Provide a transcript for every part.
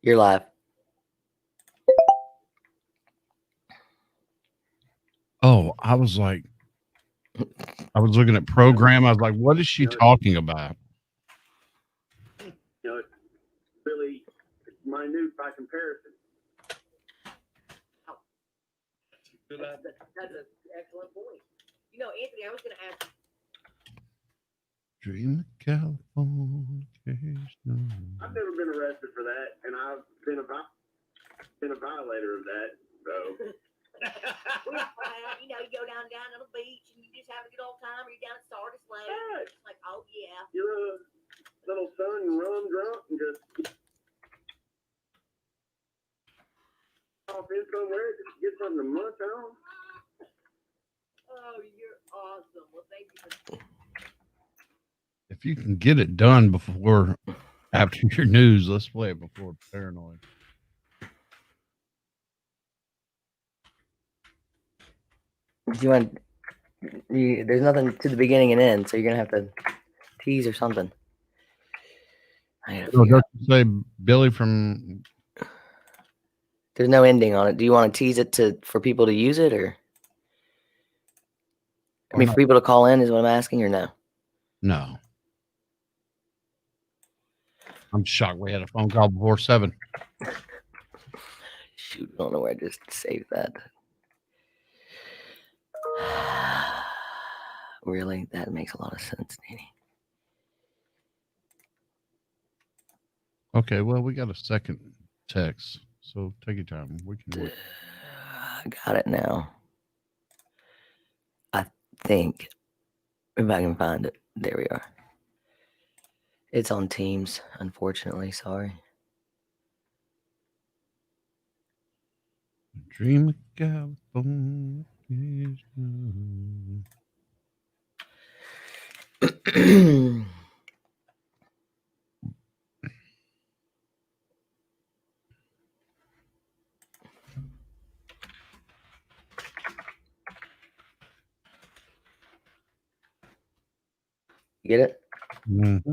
You're live. Oh, I was looking at program. I was like, what is she talking about? It's really minute by comparison. That's an excellent point. Anthony, I was going to ask. Dream of California. I've never been arrested for that, and I've been a violator of that. So. You go down to the beach and you just have a good old time, or you're down at Stardust Lake. Right. It's like, oh yeah. You're a little son, rum drunk, and just off in somewhere just to get something to munch on. Oh, you're awesome. Well, thank you for. If you can get it done after your news, let's play it before Paranoid. Do you want? There's nothing to the beginning and end, so you're gonna have to tease or something. Don't you say Billy from? There's no ending on it. Do you want to tease it for people to use it, or? I mean, for people to call in is what I'm asking, or no? No. I'm shocked we had a phone call before 7. Shoot, I don't know where I just saved that. Really? That makes a lot of sense, Danny. Okay, well, we got a second text, so take your time. We can wait. I got it now. I think if I can find it. There we are. It's on Teams, unfortunately. Sorry. Dream of California. Get it? Mm-hmm.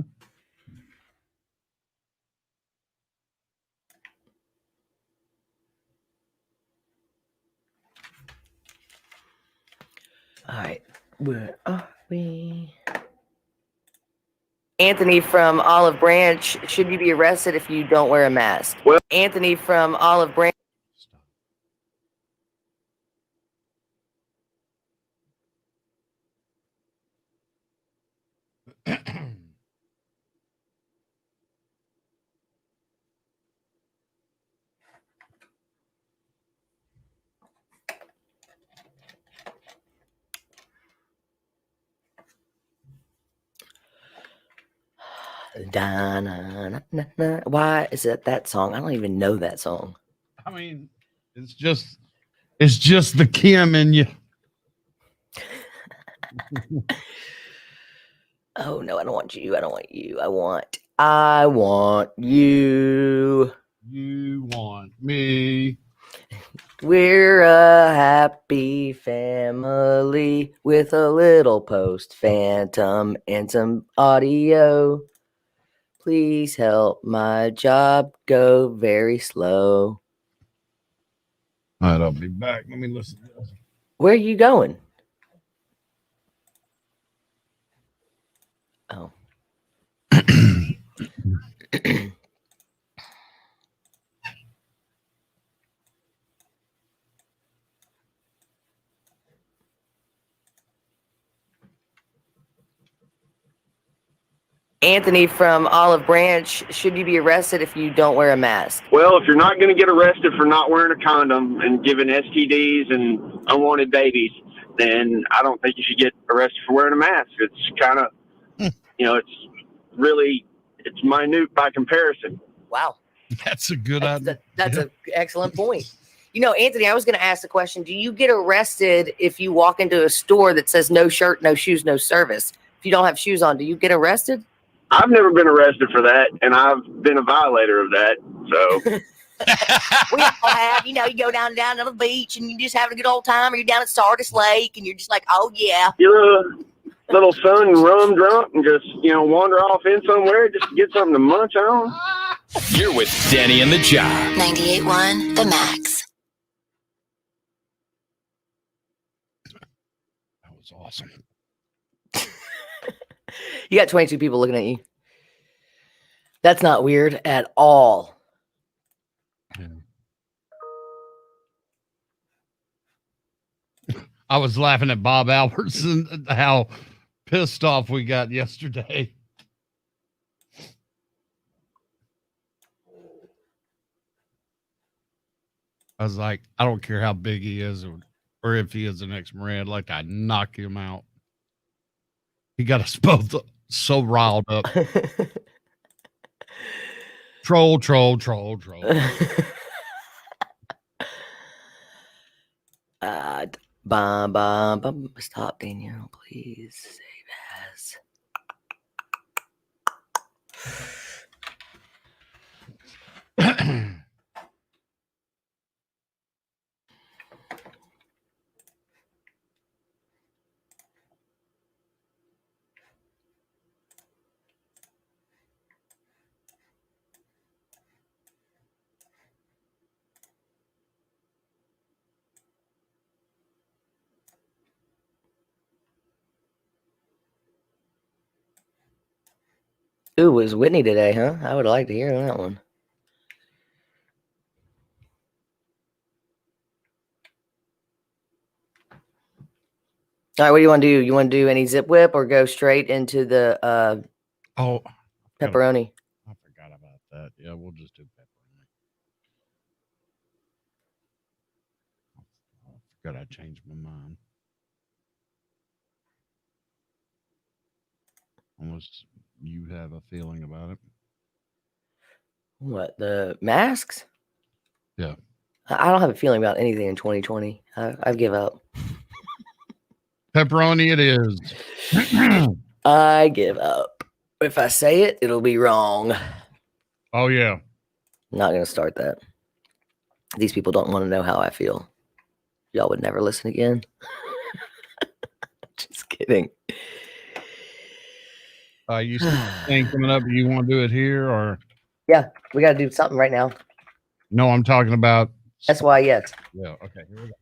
All right. Where are we? Anthony from Olive Branch, should you be arrested if you don't wear a mask? Well, Anthony from Olive Branch. Why is it that song? I don't even know that song. I mean, it's just the Kim in you. Oh no, I don't want you. I don't want you. I want you. You want me. We're a happy family with a little post phantom and some audio. Please help my job go very slow. All right, I'll be back. Let me listen to this. Where are you going? Oh. Anthony from Olive Branch, should you be arrested if you don't wear a mask? Well, if you're not going to get arrested for not wearing a condom and giving STDs and unwanted babies, then I don't think you should get arrested for wearing a mask. It's kind of, it's minute by comparison. Wow. That's a good idea. That's an excellent point. Anthony, I was going to ask the question, do you get arrested if you walk into a store that says no shirt, no shoes, no service? If you don't have shoes on, do you get arrested? I've never been arrested for that, and I've been a violator of that. So we all have. You go down to the beach and you just having a good old time, or you're down at Stardust Lake and you're just like, oh yeah. You're a little son, rum drunk, and just wander off in somewhere just to get something to munch on. You're with Danny and the Job. 98.1 The Max. That was awesome. You got 22 people looking at you. That's not weird at all. Yeah. I was laughing at Bob Alberts and how pissed off we got yesterday. I was like, I don't care how big he is or if he is an ex-Marine, I'd like to knock him out. He got us both so riled up. Troll. Stop, Danielle, please. Save as. Ooh, it was Whitney today, huh? I would like to hear that one. All right, what do you want to do? You want to do any zip whip or go straight into the Oh, pepperoni? I forgot about that. Yeah, we'll just do pepperoni. I forgot I changed my mind. Almost you have a feeling about it. What, the masks? Yeah. I don't have a feeling about anything in 2020. I give up. Pepperoni it is. I give up. If I say it, it'll be wrong. Oh, yeah. I'm not going to start that. These people don't want to know how I feel. Y'all would never listen again. Just kidding. You see anything coming up? You want to do it here or? Yeah, we got to do something right now. No, I'm talking about. That's why, yes. Yeah. Okay. Here we go.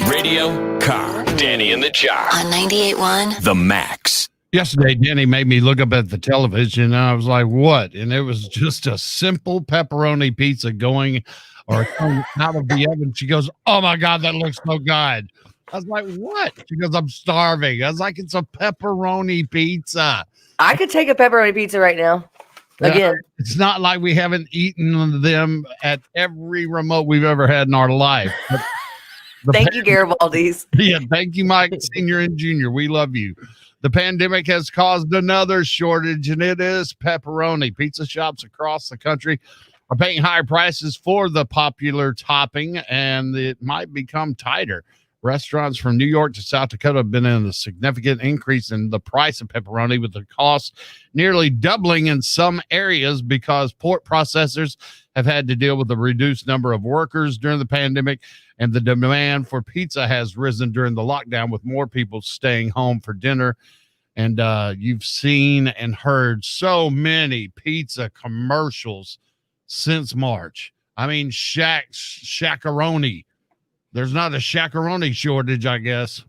Radio, car, Danny and the Job. On 98.1 The Max. Yesterday, Danny made me look up at the television, and I was like, "What?" And it was just a simple pepperoni pizza coming out of the oven. She goes, "Oh my God, that looks so good." I was like, "What?" She goes, "I'm starving." I was like, "It's a pepperoni pizza." I could take a pepperoni pizza right now. Again, It's not like we haven't eaten them at every remote we've ever had in our life. thank you, Garibaldi's. Yeah, thank you, Mike Sr. and Jr. We love you. The pandemic has caused another shortage, and it is pepperoni. Pizza shops across the country are paying higher prices for the popular topping, and it might become tighter. Restaurants from New York to South Dakota have been in a significant increase in the price of pepperoni, with the cost nearly doubling in some areas because pork processors have had to deal with a reduced number of workers during the pandemic, and the demand for pizza has risen during the lockdown, with more people staying home for dinner. And you've seen and heard so many pizza commercials since March. I mean, Shaq-a-Roni. There's not a Shaq-a-Roni shortage, I guess.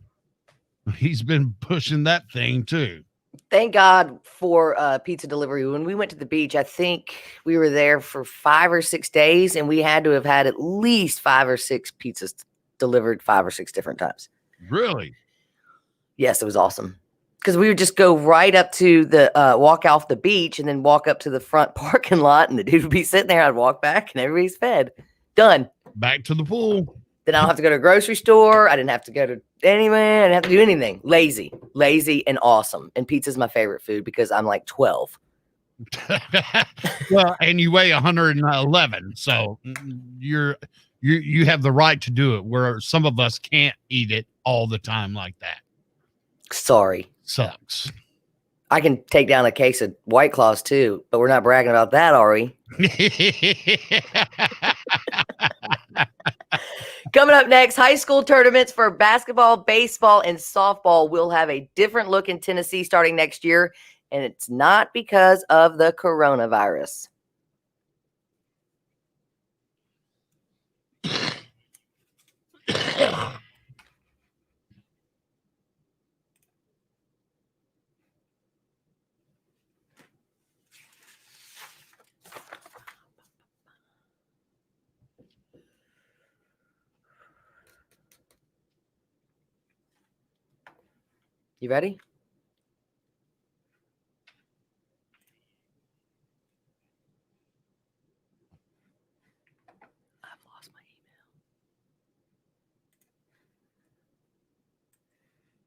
He's been pushing that thing too. Thank God for pizza delivery. When we went to the beach, I think we were there for 5 or 6 days, and we had to have had at least 5 or 6 pizzas delivered 5 or 6 different times. Really? Yes, it was awesome. Because we would just go right up to the walk off the beach and then walk up to the front parking lot, and the dude would be sitting there. I'd walk back, and everybody's fed. Done. Back to the pool. Then I don't have to go to a grocery store. I didn't have to go to anywhere. I didn't have to do anything. Lazy and awesome. And pizza's my favorite food because I'm like 12. Well, and you weigh 111, so you have the right to do it, where some of us can't eat it all the time like that. Sorry. Sucks. I can take down a case of White Claws too, but we're not bragging about that, are we? Coming up next, high school tournaments for basketball, baseball, and softball will have a different look in Tennessee starting next year, and it's not because of the coronavirus. You ready? I've lost my email.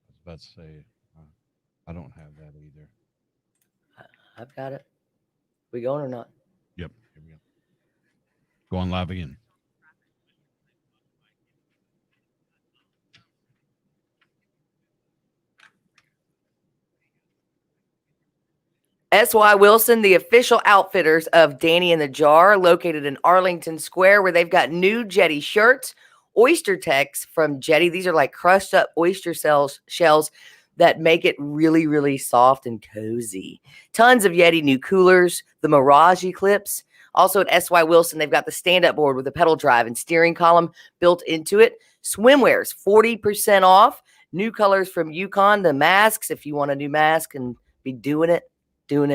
I was about to say, I don't have that either. I've got it. We going or not? Yep. Here we go. Going live again. S.Y. Wilson, the official outfitters of Danny and the Jar, located in Arlington Square, where they've got new Jetty shirts, oyster techs from Jetty. These are like crushed up oyster shells that make it really, really soft and cozy. Tons of Yeti new coolers, the Mirage Eclipse. Also at S.Y. Wilson, they've got the stand-up board with a pedal drive and steering column built into it. Swimwears, 40% off. New colors from Yukon, the masks, if you want a new mask and be doing it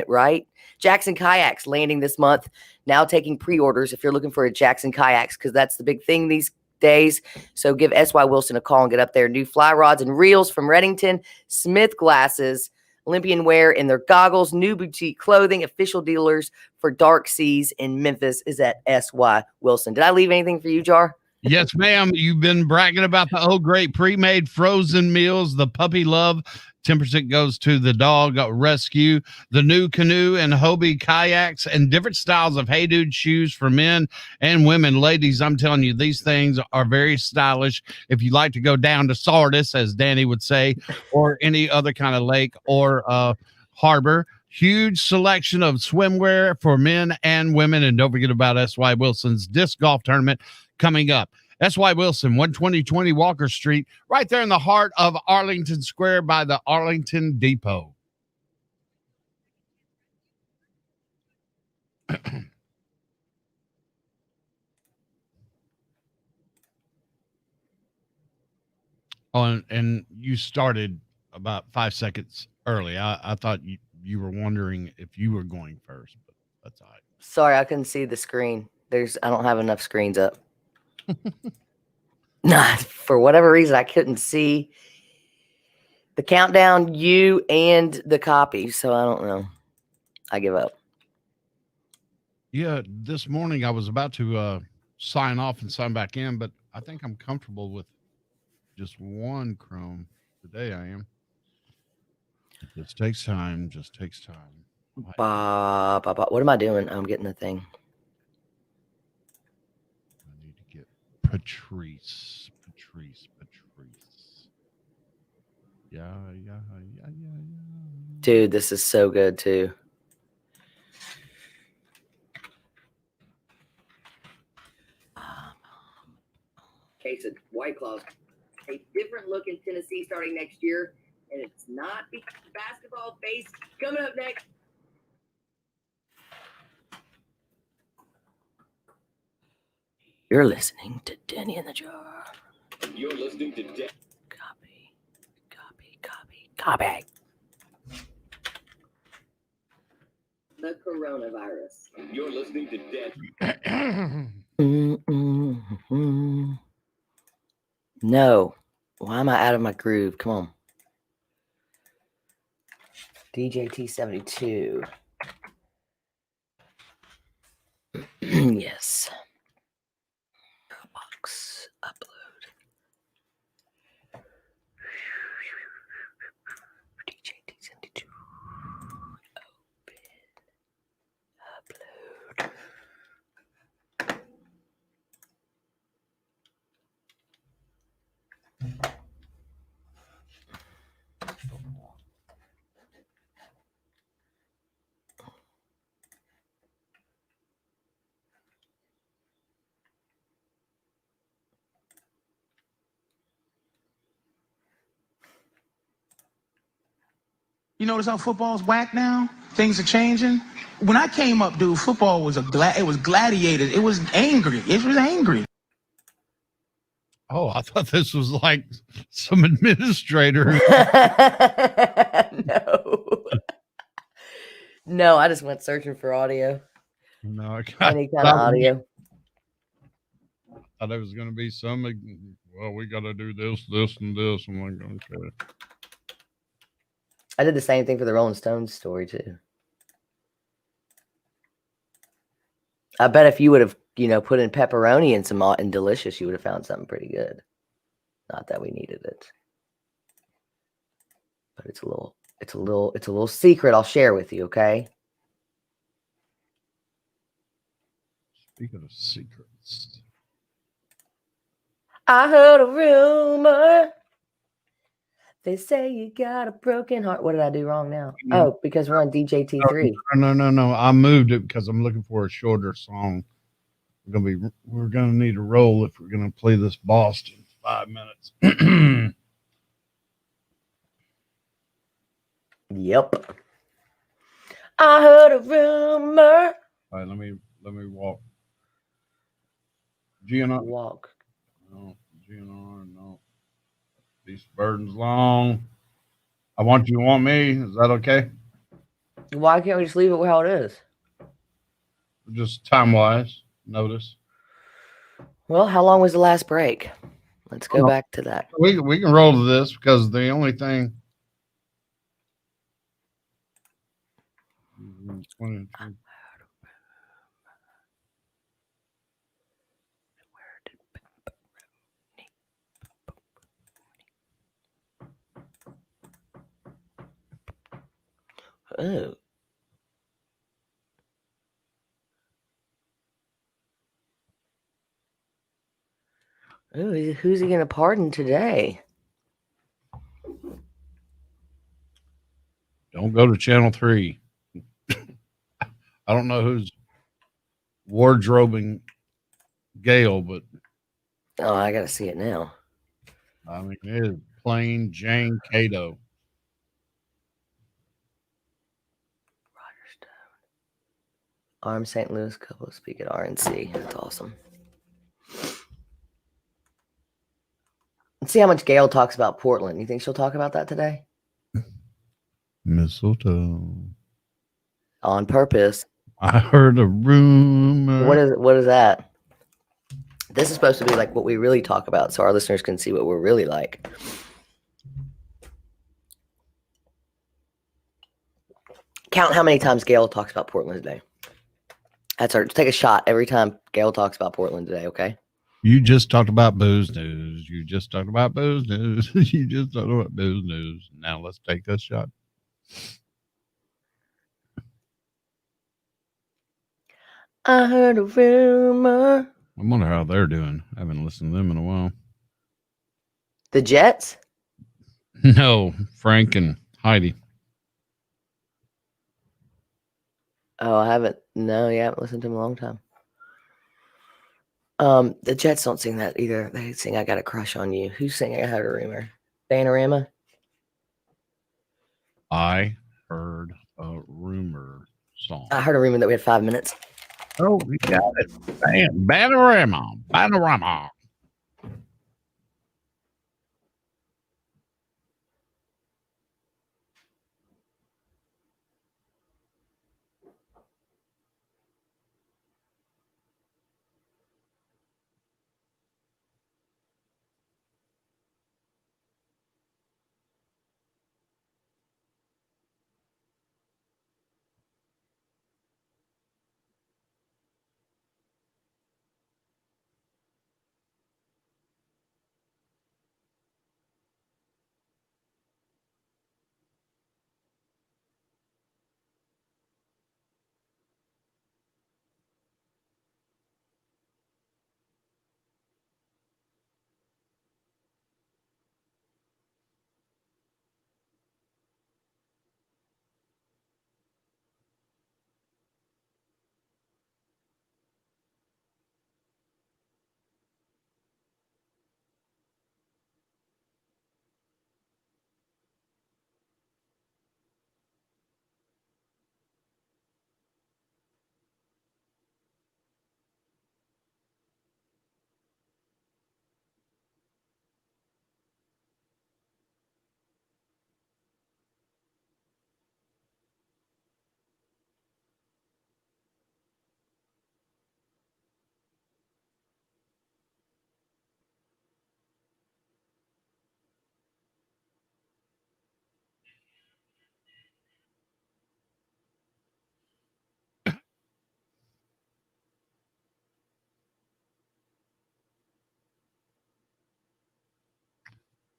right. Jackson Kayaks landing this month. Now taking pre-orders if you're looking for a Jackson Kayaks, because that's the big thing these days. So give S.Y. Wilson a call and get up there. New fly rods and reels from Reddington, Smith glasses, Olympian wear in their goggles, new boutique clothing, official dealers for Dark Seas in Memphis is at S.Y. Wilson. Did I leave anything for you, Jar? Yes, ma'am. You've been bragging about the great pre-made frozen meals, the puppy love. 10% goes to the dog rescue, the new canoe and Hobie kayaks, and different styles of Hey Dude shoes for men and women. Ladies, I'm telling you, these things are very stylish. If you like to go down to Sardis, as Danny would say, or any other kind of lake or harbor, huge selection of swimwear for men and women. And don't forget about S.Y. Wilson's disc golf tournament coming up. S.Y. Wilson, 12020 Walker Street, right there in the heart of Arlington Square by the Arlington Depot. And you started about 5 seconds early. I thought you were wondering if you were going first, but that's all right. Sorry, I couldn't see the screen. I don't have enough screens up. Nah, for whatever reason, I couldn't see the countdown, you, and the copy. So I don't know. I give up. Yeah, this morning I was about to sign off and sign back in, but I think I'm comfortable with just one Chrome. Today I am. It just takes time. What am I doing? I'm getting the thing. I need to get Patrice. Yeah. Dude, this is so good too. Case of White Claws. A different look in Tennessee starting next year, and it's not basketball based. Coming up next. You're listening to Danny in the Jar. You're listening to Copy. The coronavirus. You're listening to No. Why am I out of my groove? Come on. DJT72. Yes. Box upload. DJT72. Open. Upload. You notice how football's whack now? Things are changing. When I came up, dude, football was it was gladiated. It was angry. It was angry. Oh, I thought this was like some administrator. No. No, I just went searching for audio. No, I Any kind of audio. thought it was going to be some. Well, we got to do this, this, and this. I'm like, okay. I did the same thing for the Rolling Stones story too. I bet if you would have, put in pepperoni and some and delicious, you would have found something pretty good. Not that we needed it, but it's a little secret I'll share with you. Okay. Speaking of secrets, I heard a rumor. They say you got a broken heart. What did I do wrong now? Oh, because we're on DJT3. no. I moved it because I'm looking for a shorter song. We're gonna need a roll if we're gonna play this Boston 5 minutes. Yep. I heard a rumor. All right, let me walk. GNR. Walk. No, GNR. No. These burdens long. I want you, want me. Is that okay? Why can't we just leave it how it is? Just time wise. Notice. Well, how long was the last break? Let's go back to that. We can roll to this because the only thing. 20. Oh. Oh, who's he going to pardon today? Don't go to channel 3. I don't know who's wardrobing Gail, but Oh, I got to see it now. I mean, it is plain Jane Cato. Roger Stone. Arm St. Louis couple speak at RNC. That's awesome. Let's see how much Gail talks about Portland. You think she'll talk about that today? Mistletoe. On purpose. I heard a rumor. What is that? This is supposed to be like what we really talk about, so our listeners can see what we're really like. Count how many times Gail talks about Portland today. That's her. Take a shot every time Gail talks about Portland today, okay? You just talked about booze news. You just talked about booze news. You just talked about booze news. Now let's take a shot. I heard a rumor. I wonder how they're doing. I haven't listened to them in a while. The Jets? No, Frank and Heidi. Oh, I haven't. No, you haven't listened to them in a long time. The Jets don't sing that either. They sing "I Got a Crush on You." Who's singing "I Heard a Rumor"? Panorama. I heard a rumor song. I heard a rumor that we had 5 minutes. Oh, we got it. Bam. Panorama.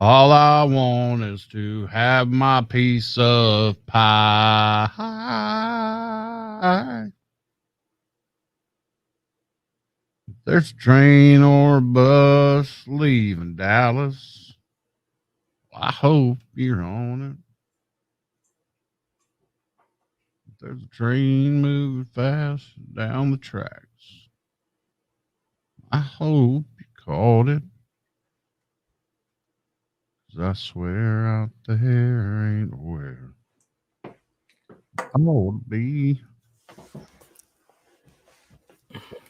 All I want is to have my piece of pie. If there's a train or a bus leaving Dallas, I hope you're on it. If there's a train moving fast down the tracks, I hope you caught it. 'Cause I swear out there ain't where I want to be.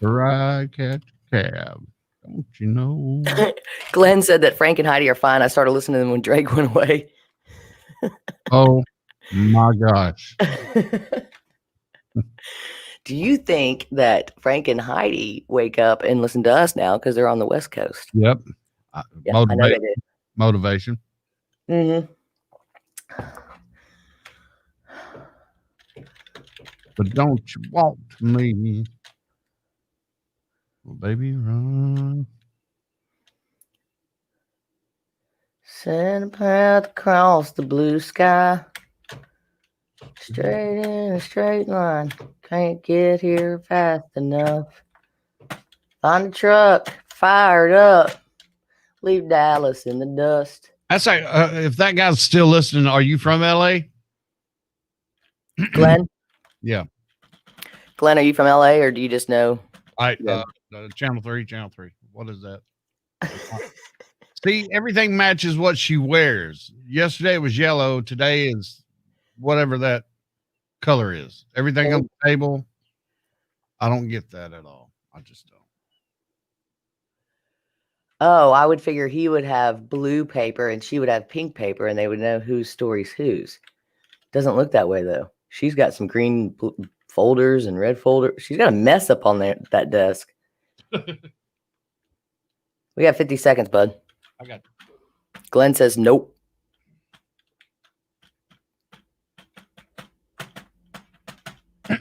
Or I catch a cab. Don't you know? Glenn said that Frank and Heidi are fine. I started listening to them when Drake went away. Oh my gosh. Do you think that Frank and Heidi wake up and listen to us now because they're on the West Coast? Yep. Yeah, I know they do. Motivation. Mm-hmm. But don't you walk to me. Well, baby, run. Send a path across the blue sky, straight in a straight line. Can't get here fast enough. Find a truck, fired up. Leave Dallas in the dust. That's like, if that guy's still listening, are you from LA? Glenn? Yeah. Glenn, are you from LA or do you just know? Channel 3. What is that? See, everything matches what she wears. Yesterday was yellow. Today is whatever that color is. Everything on the table. I don't get that at all. I just don't. Oh, I would figure he would have blue paper and she would have pink paper and they would know whose story's whose. Doesn't look that way though. She's got some green folders and red folders. She's got a mess up on there, that desk. We got 50 seconds, bud. I got Glenn says nope.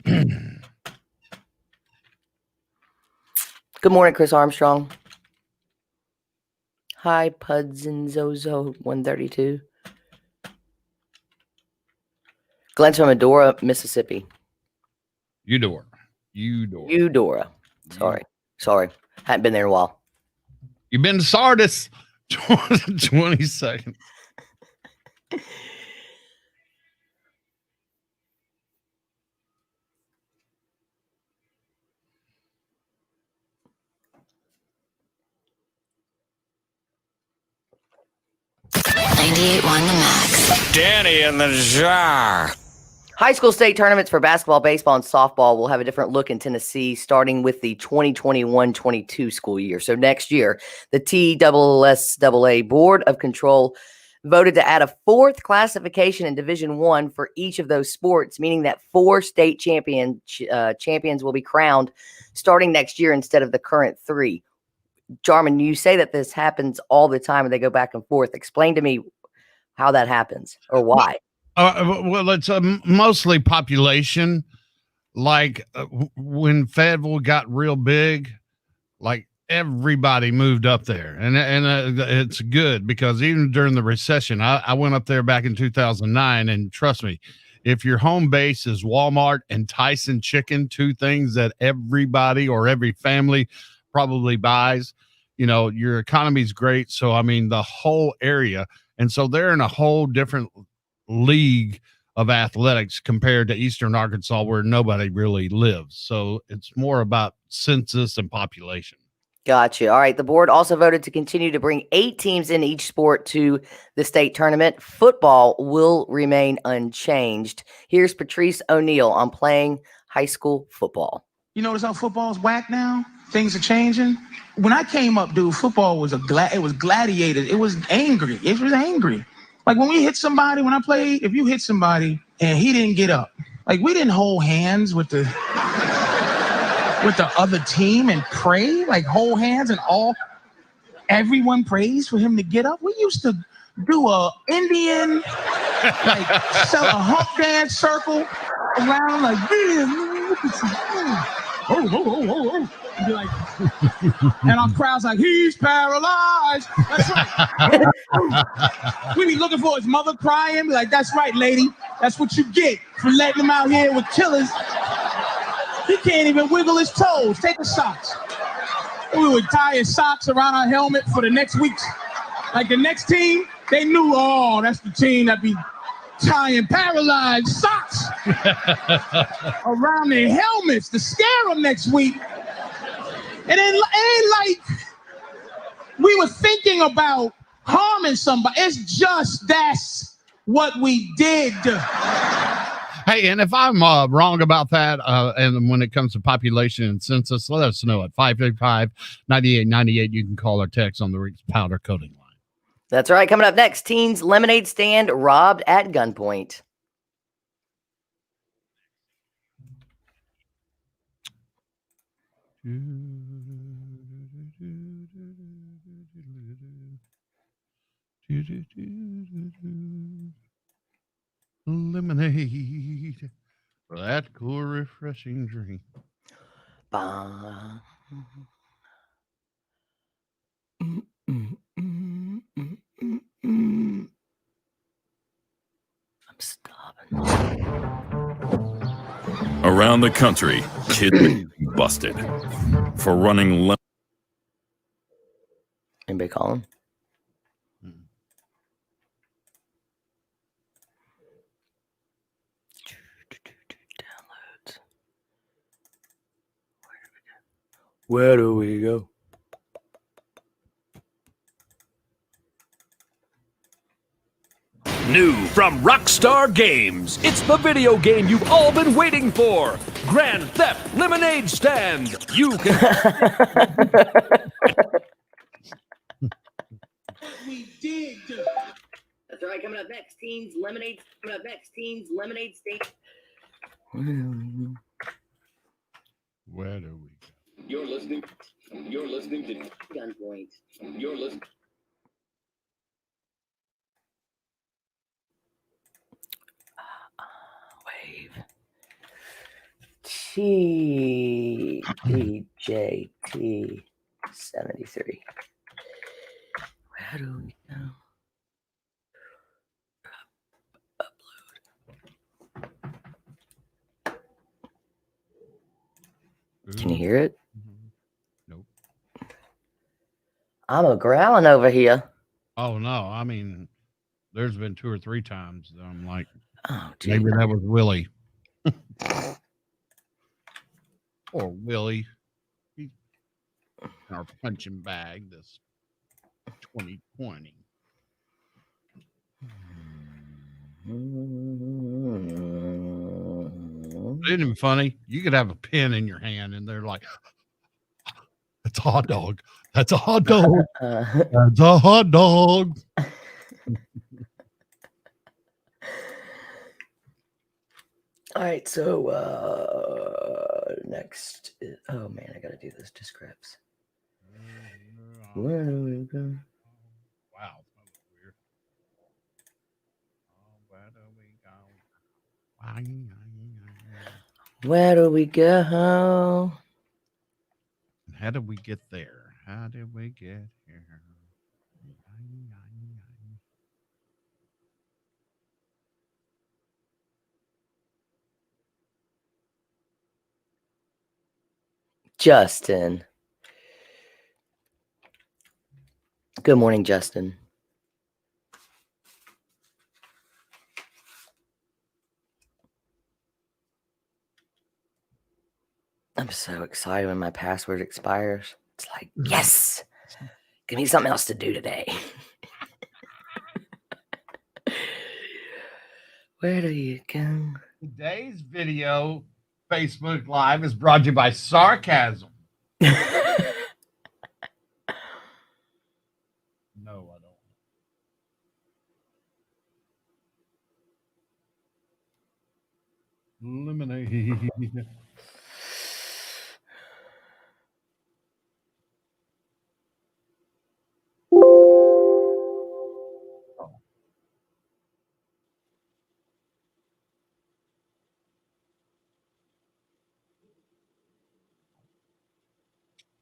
Good morning, Chris Armstrong. Hi, Puds and Zozo 132. Glenn's from Eudora, Mississippi. Eudora. Eudora. Sorry. Hadn't been there in a while. You've been to Sardis. 20 seconds. $98.1 The Max. Danny in the jar. High school state tournaments for basketball, baseball, and softball will have a different look in Tennessee starting with the 2021-22 school year. So next year, the TSSAA Board of Control voted to add a fourth classification in Division I for each of those sports, meaning that 4 state champions will be crowned starting next year instead of the current 3. Jarman, you say that this happens all the time and they go back and forth. Explain to me how that happens or why. Well, it's mostly population. Like when Fayetteville got real big, like everybody moved up there, and it's good because even during the recession, I went up there back in 2009, and trust me, if your home base is Walmart and Tyson Chicken, 2 things that everybody or every family probably buys, you know, your economy's great. So I mean, the whole area, and so they're in a whole different league of athletics compared to Eastern Arkansas where nobody really lives. So it's more about census and population. Gotcha. All right. The board also voted to continue to bring 8 teams in each sport to the state tournament. Football will remain unchanged. Here's Patrice O'Neill on playing high school football. You notice how football's whack now? Things are changing. When I came up, dude, football was it was gladiated. It was angry. It was angry. Like when we hit somebody, when I played, if you hit somebody and he didn't get up, like we didn't hold hands with the other team and pray, like hold hands and everyone prays for him to get up. We used to do a Indian, like sell a hump dance circle around like this. oh, oh, oh, oh, oh. And be like, and our crowd's like, he's paralyzed. That's right. We be looking for his mother crying. Be like, that's right, lady. That's what you get for letting him out here with killers. He can't even wiggle his toes. Take his socks. We would tie his socks around our helmet for the next week. Like the next team, they knew, oh, that's the team that be tying paralyzed socks around their helmets to scare them next week. And it ain't like we were thinking about harming somebody. It's just that's what we did. Hey, and if I'm wrong about that, and when it comes to population and census, let us know at 535-9898. You can call or text on the Reeks Powder Coating line. That's right. Coming up next, teens lemonade stand robbed at gunpoint. Lemonade for that cool, refreshing drink. Bah. I'm stopping. Around the country, kids are getting busted for running Anybody calling? Downloads. Where do we go? New from Rockstar Games. It's the video game you've all been waiting for. Grand Theft Lemonade Stand. You can. We did. That's right. Coming up next, teens lemonade. Coming up next, teens lemonade stand. Where do we go? You're listening to Gunpoint. You're listening. Wave. TBJT 73. Where do we go? Can you hear it? Nope. I'm a growling over here. Oh no! I mean, there's been 2 or 3 times that I'm like, Oh, gee. maybe that was Willie. Or Willie. He's in our punching bag this 2020. Isn't it funny? You could have a pen in your hand and they're like, that's a hot dog. That's a hot dog. That's a hot dog. All right, so next is, oh man, I gotta do this descripts. Where do we go? Wow, that was weird. Oh, where do we go? Where do we go? How did we get there? How did we get here? Justin. Good morning, Justin. I'm so excited when my password expires. It's like, yes, give me something else to do today. Where do you go? Today's video, Facebook Live, is brought to you by Sarcasm. No, I don't. Lemonade.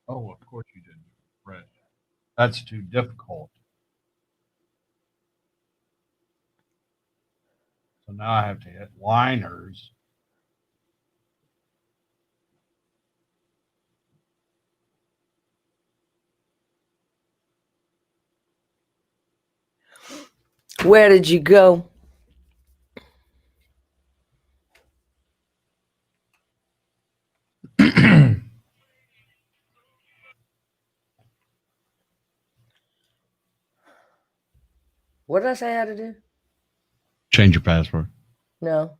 Oh, of course you didn't. Right. That's too difficult. So now I have to hit liners. Where did you go? What did I say I had to do? Change your password. No.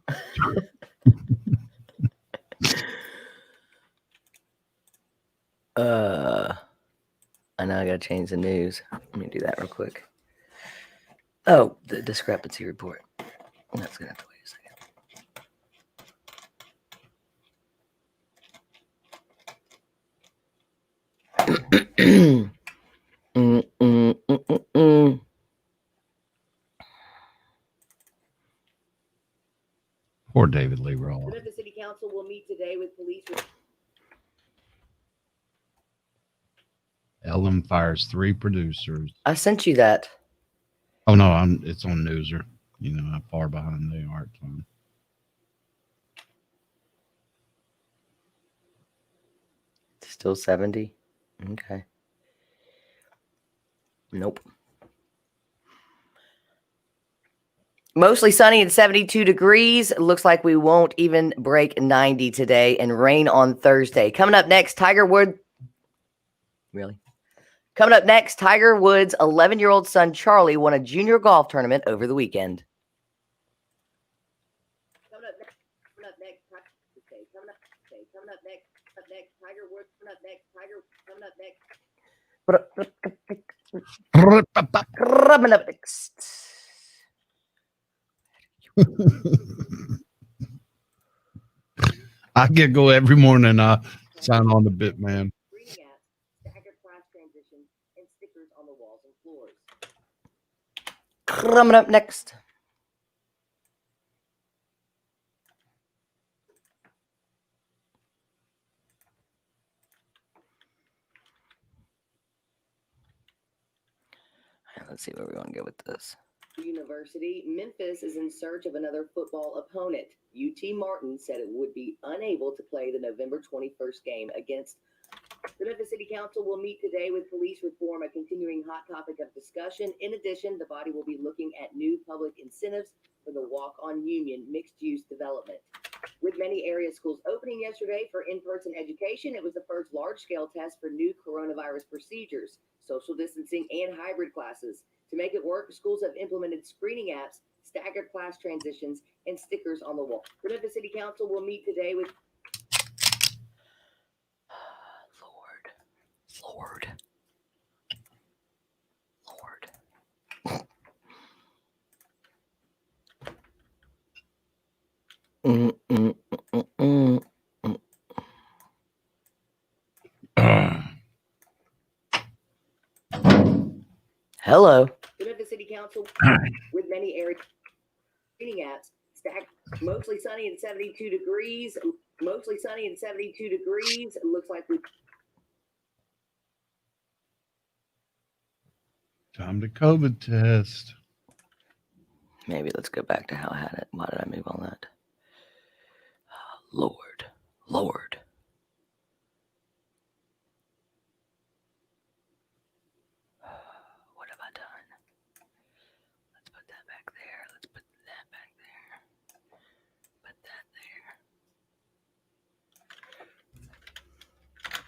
I know I gotta change the news. Let me do that real quick. Oh, the discrepancy report. That's gonna have to wait a second. Poor David Lee Roll. The city council will meet today with police. Ellen fires 3 producers. I sent you that. Oh no, it's on Newser. You know how far behind they are. Still 70. Okay. Nope. Mostly sunny and 72 degrees. Looks like we won't even break 90 today, and rain on Thursday. Coming up next, Tiger Woods. Really? Coming up next, Tiger Woods' 11-year-old son Charlie won a junior golf tournament over the weekend. Coming up next, Tiger Woods. Coming up next, Coming up next. I get go every morning. I sign on to Bitman. Staggered class transitions and stickers on the walls and floors. Coming up next. Let's see where we want to go with this. University, Memphis is in search of another football opponent. UT Martin said it would be unable to play the November 21st game against. The Memphis City Council will meet today with police reform, a continuing hot topic of discussion. In addition, the body will be looking at new public incentives for the Walk-on Union mixed-use development. With many area schools opening yesterday for in-person education, it was the first large-scale test for new coronavirus procedures, social distancing, and hybrid classes. To make it work, schools have implemented screening apps, staggered class transitions, and stickers on the wall. The Memphis City Council will meet today with Lord. Hello. The Memphis City Council with many area screening apps, mostly sunny and 72 degrees. Mostly sunny and 72 degrees. It looks like we. Time to COVID test. Maybe let's go back to how I had it. Why did I move on that? Lord. What have I done? Let's put that back there. Let's put that back there. Put that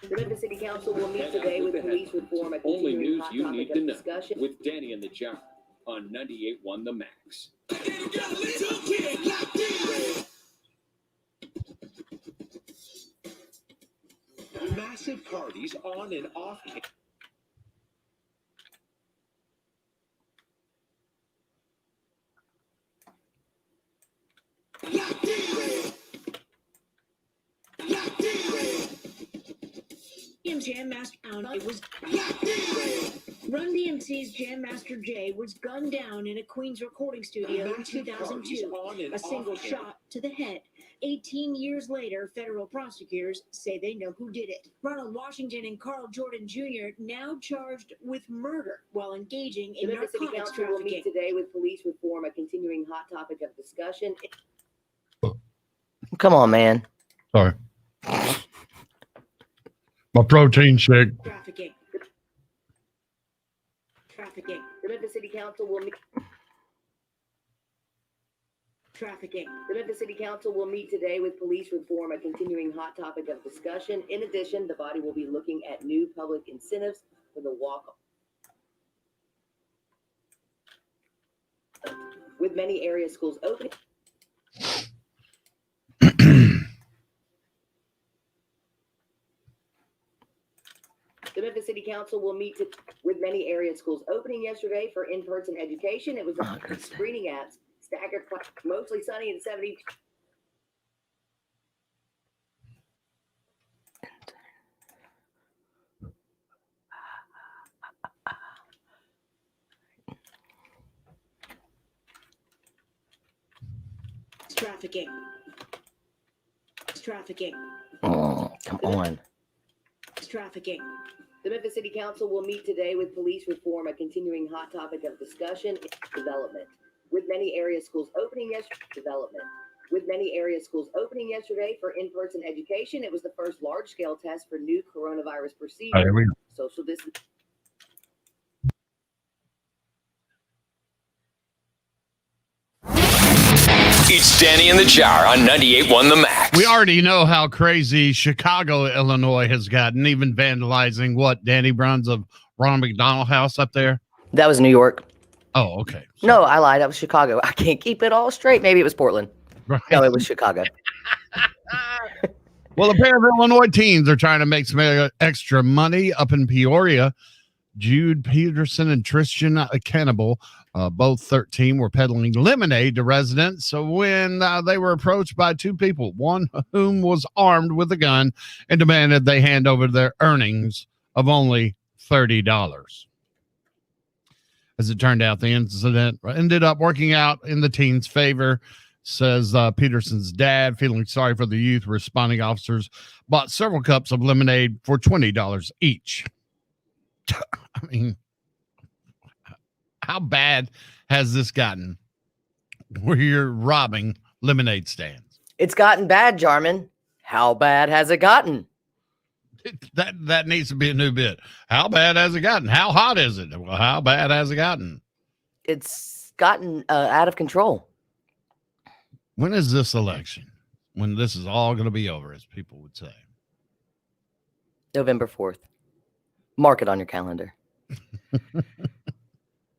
there. The Memphis City Council will meet today with police reform. Only news you need to know with Danny and the Jar on 98.1 The Max. Massive parties on and off. Jam Master Town. It was Run DMC's Jam Master Jay was gunned down in a Queens recording studio in 2002. A single shot to the head. 18 years later, federal prosecutors say they know who did it. Ronald Washington and Carl Jordan Jr. now charged with murder while engaging in The Memphis City narcotics Council will meet trafficking. today with police reform, a continuing hot topic of discussion. Come on, man. Sorry. My protein shake. Trafficking. The Memphis City Council will meet. Trafficking. The Memphis City Council will meet today with police reform, a continuing hot topic of discussion. In addition, the body will be looking at new public incentives for the walk. With many area schools opening. The Memphis City Council will meet with many area schools opening yesterday for in-person education. It was screening apps, staggered, mostly sunny and 70. Trafficking. Trafficking. Oh, come on. Trafficking. The Memphis City Council will meet today with police reform, a continuing hot topic of discussion. Development. With many area schools opening yesterday. Development. With many area schools opening yesterday for in-person education, it was the first large-scale test for new coronavirus procedures. There we go. Social distance. It's Danny in the Jar on 98.1 The Max. We already know how crazy Chicago, Illinois has gotten, even vandalizing what, Danny Brown's of Ronald McDonald House up there? That was New York. Oh, okay. No, I lied. That was Chicago. I can't keep it all straight. Maybe it was Portland. Right. No, it was Chicago. Well, a pair of Illinois teens are trying to make some extra money up in Peoria. Jude Peterson and Tristan Cannibal, both 13, were peddling lemonade to residents. So when they were approached by two people, one of whom was armed with a gun and demanded they hand over their earnings of only $30. As it turned out, the incident ended up working out in the teens' favor, says Peterson's dad. Feeling sorry for the youth, responding officers bought several cups of lemonade for $20 each. I mean, how bad has this gotten where you're robbing lemonade stands? It's gotten bad, Jarman. How bad has it gotten? That needs to be a new bit. How bad has it gotten? How hot is it? Well, how bad has it gotten? It's gotten out of control. When is this election? When this is all going to be over, as people would say. November 4th. Mark it on your calendar.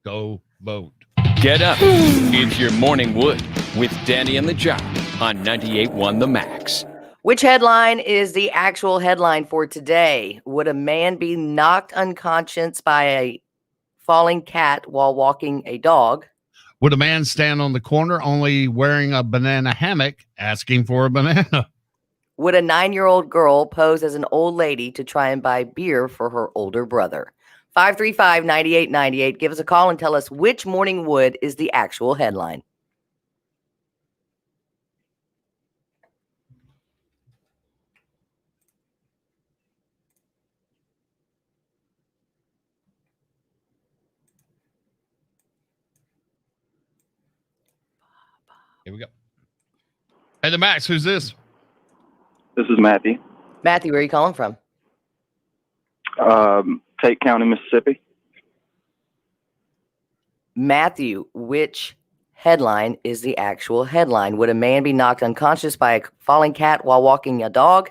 Go vote. Get up. It's your morning wood with Danny and the Jar on 98.1 The Max. Which headline is the actual headline for today? Would a man be knocked unconscious by a falling cat while walking a dog? Would a man stand on the corner only wearing a banana hammock asking for a banana? Would a 9-year-old girl pose as an old lady to try and buy beer for her older brother? 535-9898. Give us a call and tell us which morning wood is the actual headline. Here we go. Hey, the Max, who's this? This is Matthew. Matthew, where are you calling from? Tate County, Mississippi. Matthew, which headline is the actual headline? Would a man be knocked unconscious by a falling cat while walking a dog?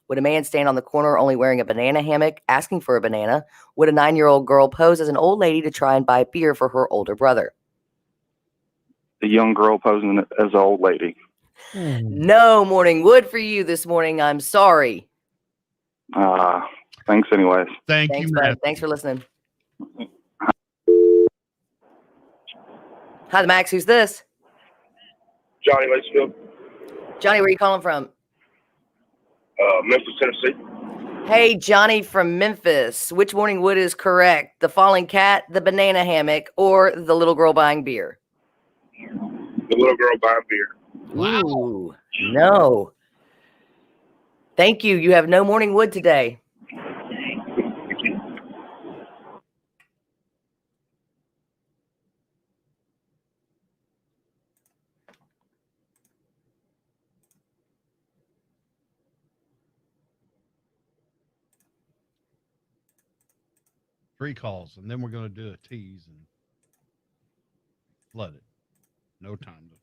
Would a man stand on the corner only wearing a banana hammock asking for a banana? Would a 9-year-old girl pose as an old lady to try and buy beer for her older brother? The young girl posing as an old lady. No morning wood for you this morning. I'm sorry. Thanks anyways. Thanks, Thanks, you, bud. Matt. Thanks for listening. Hi, the Max. Who's this? Johnny Lacefield, Johnny, where are you calling from? Memphis, Tennessee. Hey, Johnny from Memphis. Which morning wood is correct? The falling cat, the banana hammock, or the little girl buying beer? The little girl buying beer. Wow. Ooh, no. Thank you. You have no morning wood today. Three calls, and then we're going to do a tease and flood it. No time to.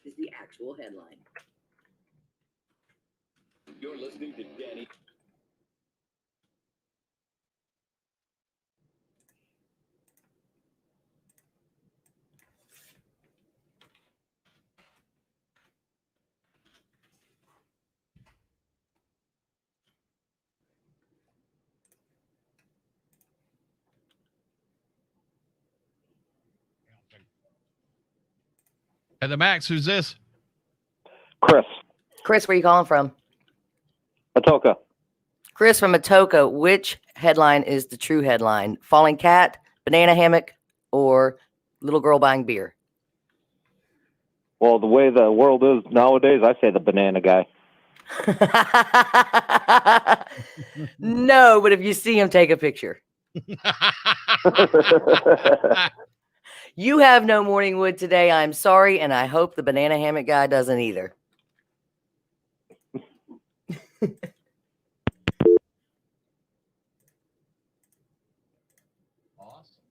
Is the actual headline. You're listening to Danny. At the Max, who's this? Chris. Chris, where you calling from? Atoka. Chris from Atoka. Which headline is the true headline? Falling cat, banana hammock, or little girl buying beer? Well, the way the world is nowadays, I say the banana guy. No, but if you see him, take a picture. You have no morning wood today. I'm sorry, and I hope the banana hammock guy doesn't either. Awesome.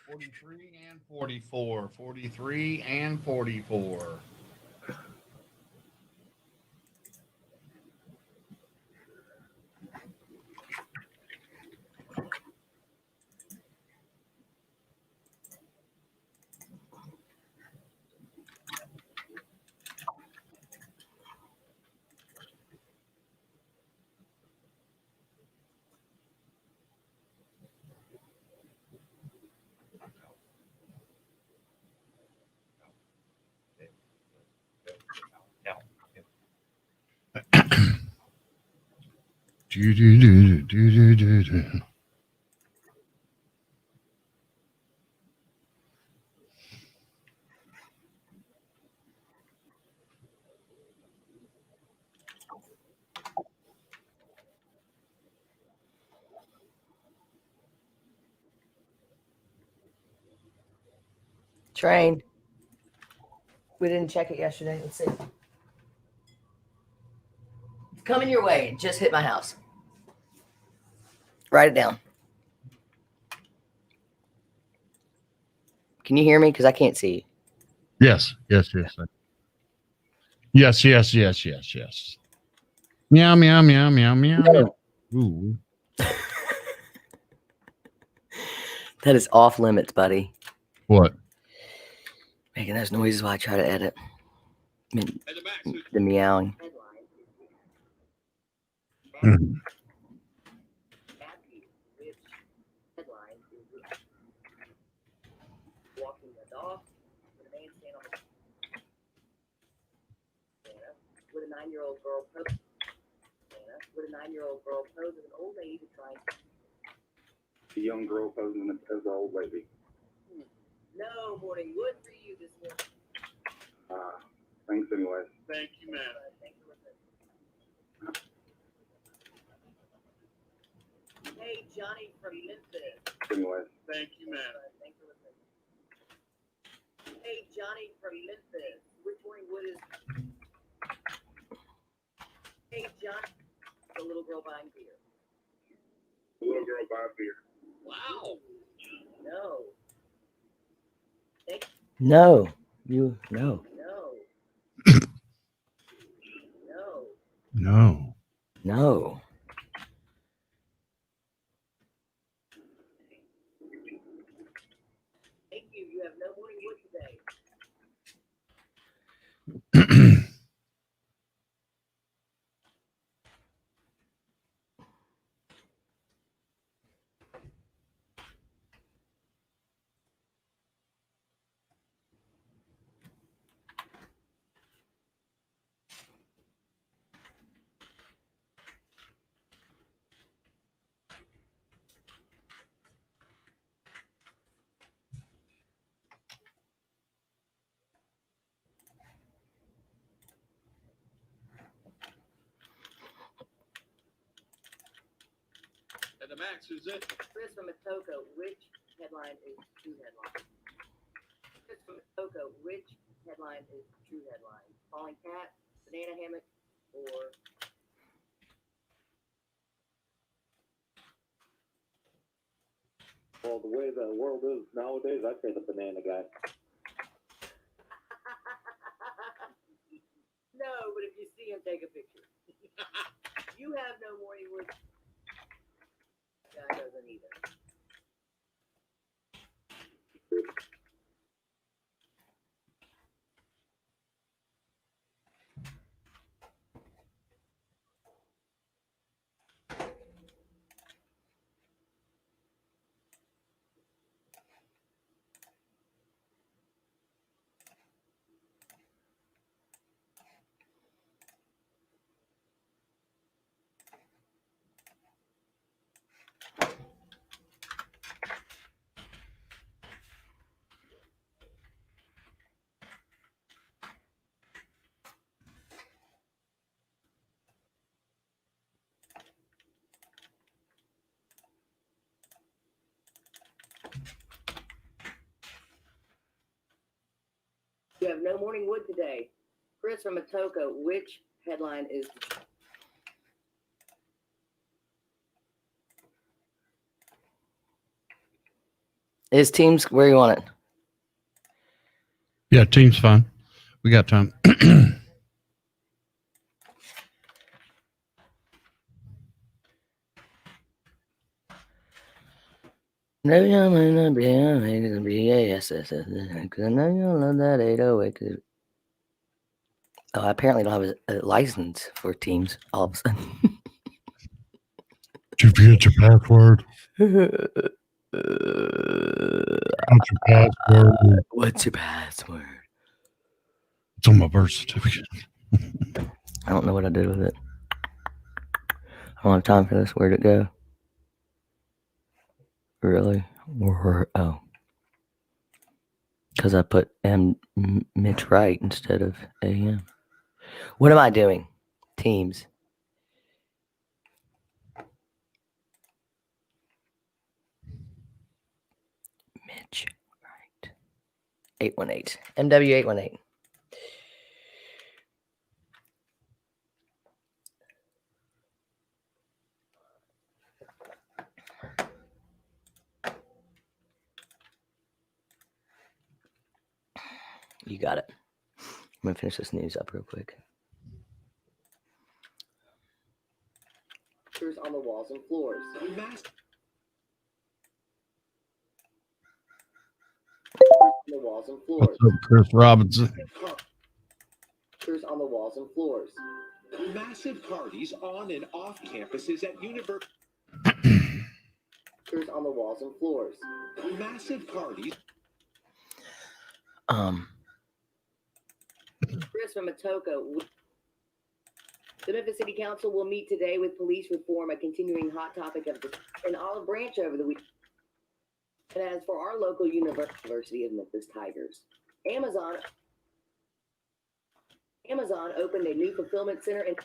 43 and 44. 43 and 44. Do. Train. We didn't check it yesterday. Let's see. It's coming your way. It just hit my house. Write it down. Can you hear me? Because I can't see you. Yes. Yes. Meow, meow, meow, meow, meow. No. Ooh. That is off limits, buddy. What? Making those noises while I try to edit. I mean, the meowing. Mhm. Walking the dog with a man standing on the with a 9-year-old girl posing. With a 9-year-old girl posing an old lady trying. The young girl posing as the old lady. No morning wood for you this morning. Thanks anyway. Thank you, man. Hey, Johnny from Memphis. Anyway. Thank you, man. Thanks for listening. Hey, Johnny from Memphis. Which morning wood is? Hey, Johnny. The little girl buying beer. The little girl buying beer. Wow. No. No. You no. No. No. No. No. Thank you. You have no morning wood today. At the Max, who's it? Chris from Atoko, which headline is true headline? Chris from Atoko, which headline is true headline? Falling cat, banana hammock, or Well, the way the world is nowadays, I'd say the banana guy. No, but if you see him, take a picture. You have no morning wood. Guy doesn't either. You have no morning wood today. Chris from Atoko, which headline is Is Teams where you want it? Yeah, team's fine. We got time. No, you might not be gonna be yes, because I know you'll love that 808. Oh, I apparently don't have a license for Teams all of a sudden. Did you forget your password? What's your password? What's your password? It's on my birth certificate. I don't know what I did with it. I don't have time for this. Where'd it go? Really? Oh. Because I put Mitch Wright instead of AM. What am I doing? Teams. Mitch Wright. 818. MW 818. You got it. I'm going to finish this news up real quick. Pictures on the walls and floors. On the walls and floors. What's up, Chris Robinson? Pictures on the walls and floors. Massive parties on and off campuses at universities. Pictures on the walls and floors. Massive parties. Chris from Atoko. The Memphis City Council will meet today with police reform, a continuing hot topic of an Olive Branch over the week. And as for our local University of Memphis Tigers, Amazon opened a new fulfillment center in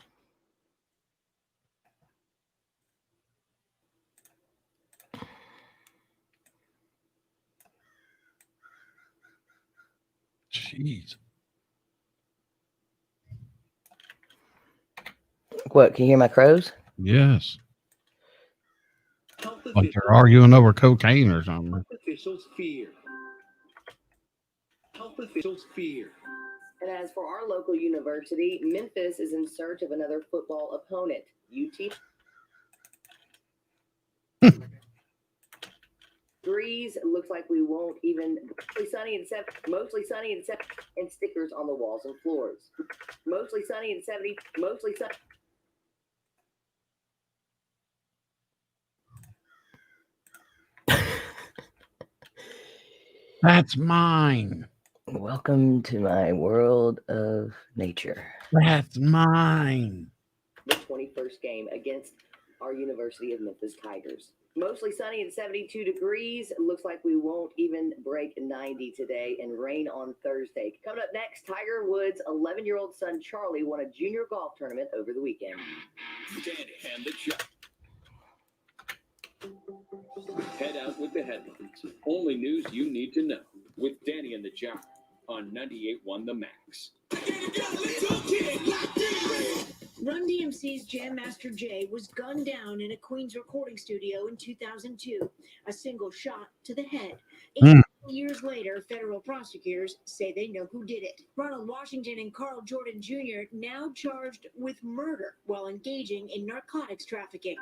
Jeez. What? Can you hear my crows? Yes. Like they're arguing over cocaine or something. Health officials fear. Health officials fear. And as for our local university, Memphis is in search of another football opponent. UT. Degrees. It looks like we won't even. Mostly sunny and 70, and stickers on the walls and floors. Mostly sunny and 70. Mostly sunny. That's mine. Welcome to my world of nature. That's mine. The 21st game against our University of Memphis Tigers. Mostly sunny and 72 degrees. It looks like we won't even break 90 today, and rain on Thursday. Coming up next, Tiger Woods' 11-year-old son Charlie won a junior golf tournament over the weekend. Danny and the Jar. Head out with the headlines. Only news you need to know with Danny and the Jar on 98.1 The Max. Run DMC's Jam Master Jay was gunned down in a Queens recording studio in 2002. A single shot to the head. 18 years later, federal prosecutors say they know who did it. Ronald Washington and Carl Jordan Jr. now charged with murder while engaging in narcotics trafficking.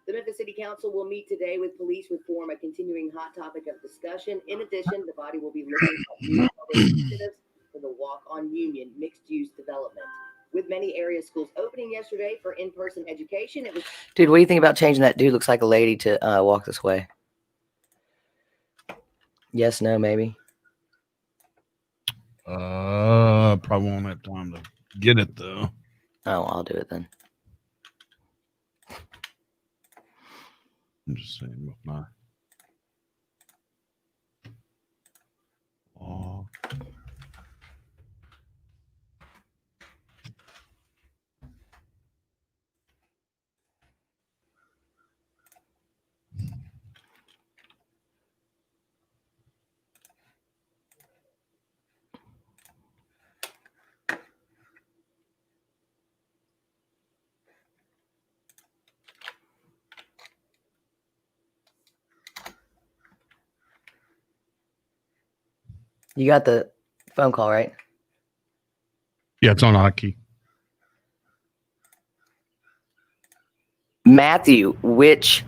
The Memphis City Council will meet today with police reform, a continuing hot topic of discussion. In addition, the body will be looking at new public initiatives for the Walk on Union mixed-use development. With many area schools opening yesterday for in-person education, it was. Dude, what do you think about changing that dude looks like a lady to walk this way? Yes, no, maybe. Probably won't have time to get it though. Oh, I'll do it then. I'm just saying with my. Oh. You got the phone call, right? Yeah, it's on hotkey. Matthew, which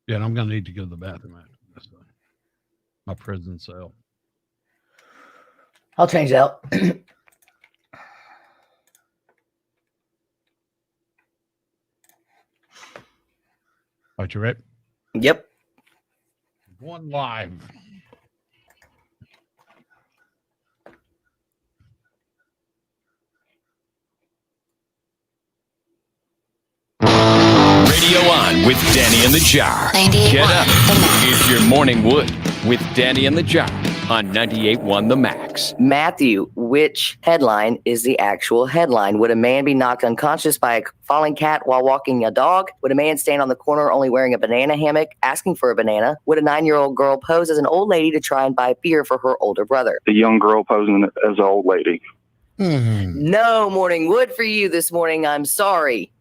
Yeah, and I'm gonna need to go to the bathroom after this. My prison cell. I'll change out. All right, you ready? Yep. Going live. Radio on with Danny and the Jar. 98.1 Get up. The Max. It's your morning wood with Danny and the Jar on 98.1 The Max. Matthew, which headline is the actual headline? Would a man be knocked unconscious by a falling cat while walking a dog? Would a man stand on the corner only wearing a banana hammock, asking for a banana? Would a 9-year-old girl pose as an old lady to try and buy beer for her older brother? The young girl posing as an old lady. No morning wood for you this morning. I'm sorry.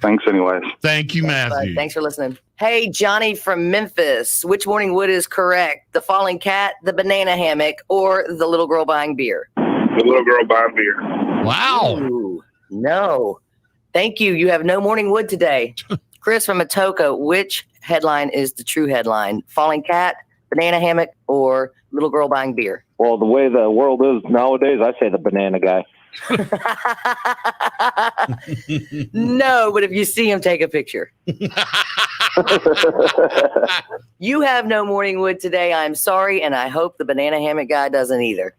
Thanks anyways. Thank you, Matthew. Thanks for listening. Hey, Johnny from Memphis. Which morning wood is correct? The falling cat, the banana hammock, or the little girl buying beer? The little girl buying beer. Wow. Ooh, no. Thank you. You have no morning wood today. Chris from Atoka, which headline is the true headline? Falling cat, banana hammock, or little girl buying beer? Well, the way the world is nowadays, I say the banana guy. No, but if you see him, take a picture. You have no morning wood today. I'm sorry, and I hope the banana hammock guy doesn't either.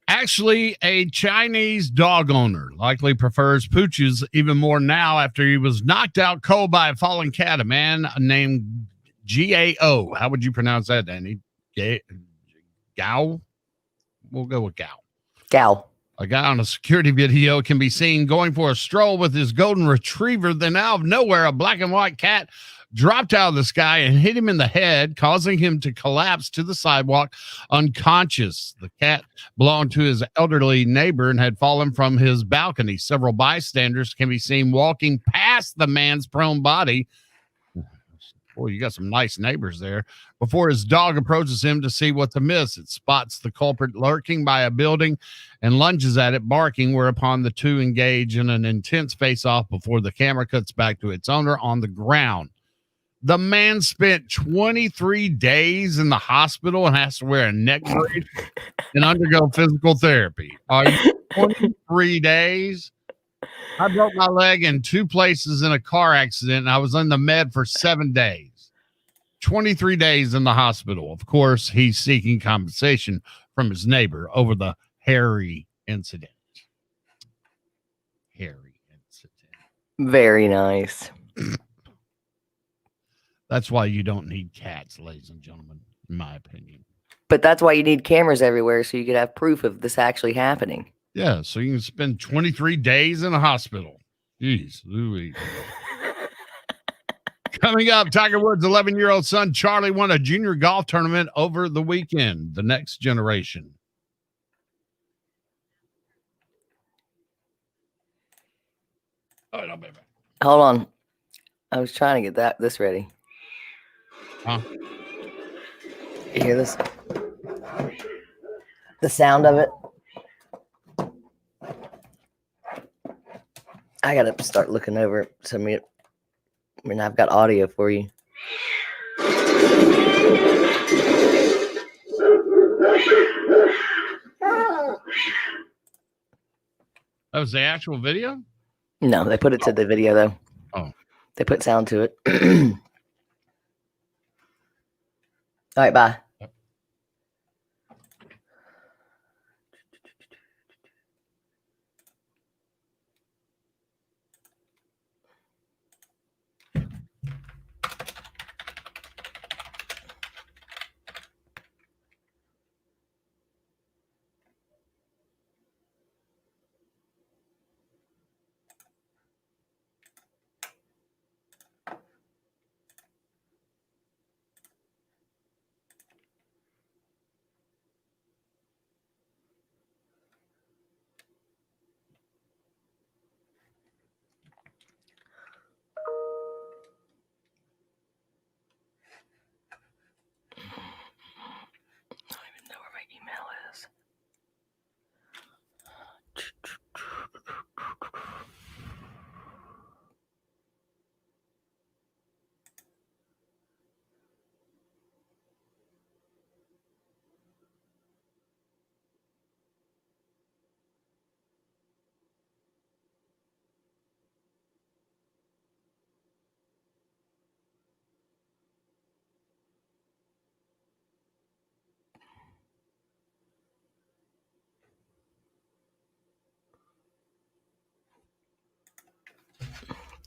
Actually, a Chinese dog owner likely prefers pooches even more now after he was knocked out cold by a falling cat. A man named Gao. How would you pronounce that, Danny? Gao? We'll go with Gao. Gao. A guy on a security video can be seen going for a stroll with his golden retriever. Then out of nowhere, a black and white cat dropped out of the sky and hit him in the head, causing him to collapse to the sidewalk unconscious. The cat belonged to his elderly neighbor and had fallen from his balcony. Several bystanders can be seen walking past the man's prone body. Boy, you got some nice neighbors there. Before his dog approaches him to see what's amiss, it spots the culprit lurking by a building and lunges at it, barking, whereupon the two engage in an intense face-off before the camera cuts back to its owner on the ground. The man spent 23 days in the hospital and has to wear a neck brace and undergo physical therapy. Are you 23 days? I broke my leg in 2 places in a car accident, and I was in the med for 7 days. 23 days in the hospital. Of course, he's seeking compensation from his neighbor over the hairy incident. Hairy incident. Very nice. That's why you don't need cats, ladies and gentlemen, in my opinion. But that's why you need cameras everywhere so you could have proof of this actually happening. Yeah, so you can spend 23 days in a hospital. Jeez, Louis. Coming up, Tiger Woods' 11-year-old son, Charlie, won a junior golf tournament over the weekend. The next generation. Oh, no, baby. Hold on. I was trying to get this ready. Huh? You hear this? The sound of it. I gotta start looking over some. I mean, I've got audio for you. That was the actual video? No, they put it to the video though. Oh. They put sound to it. All right, bye.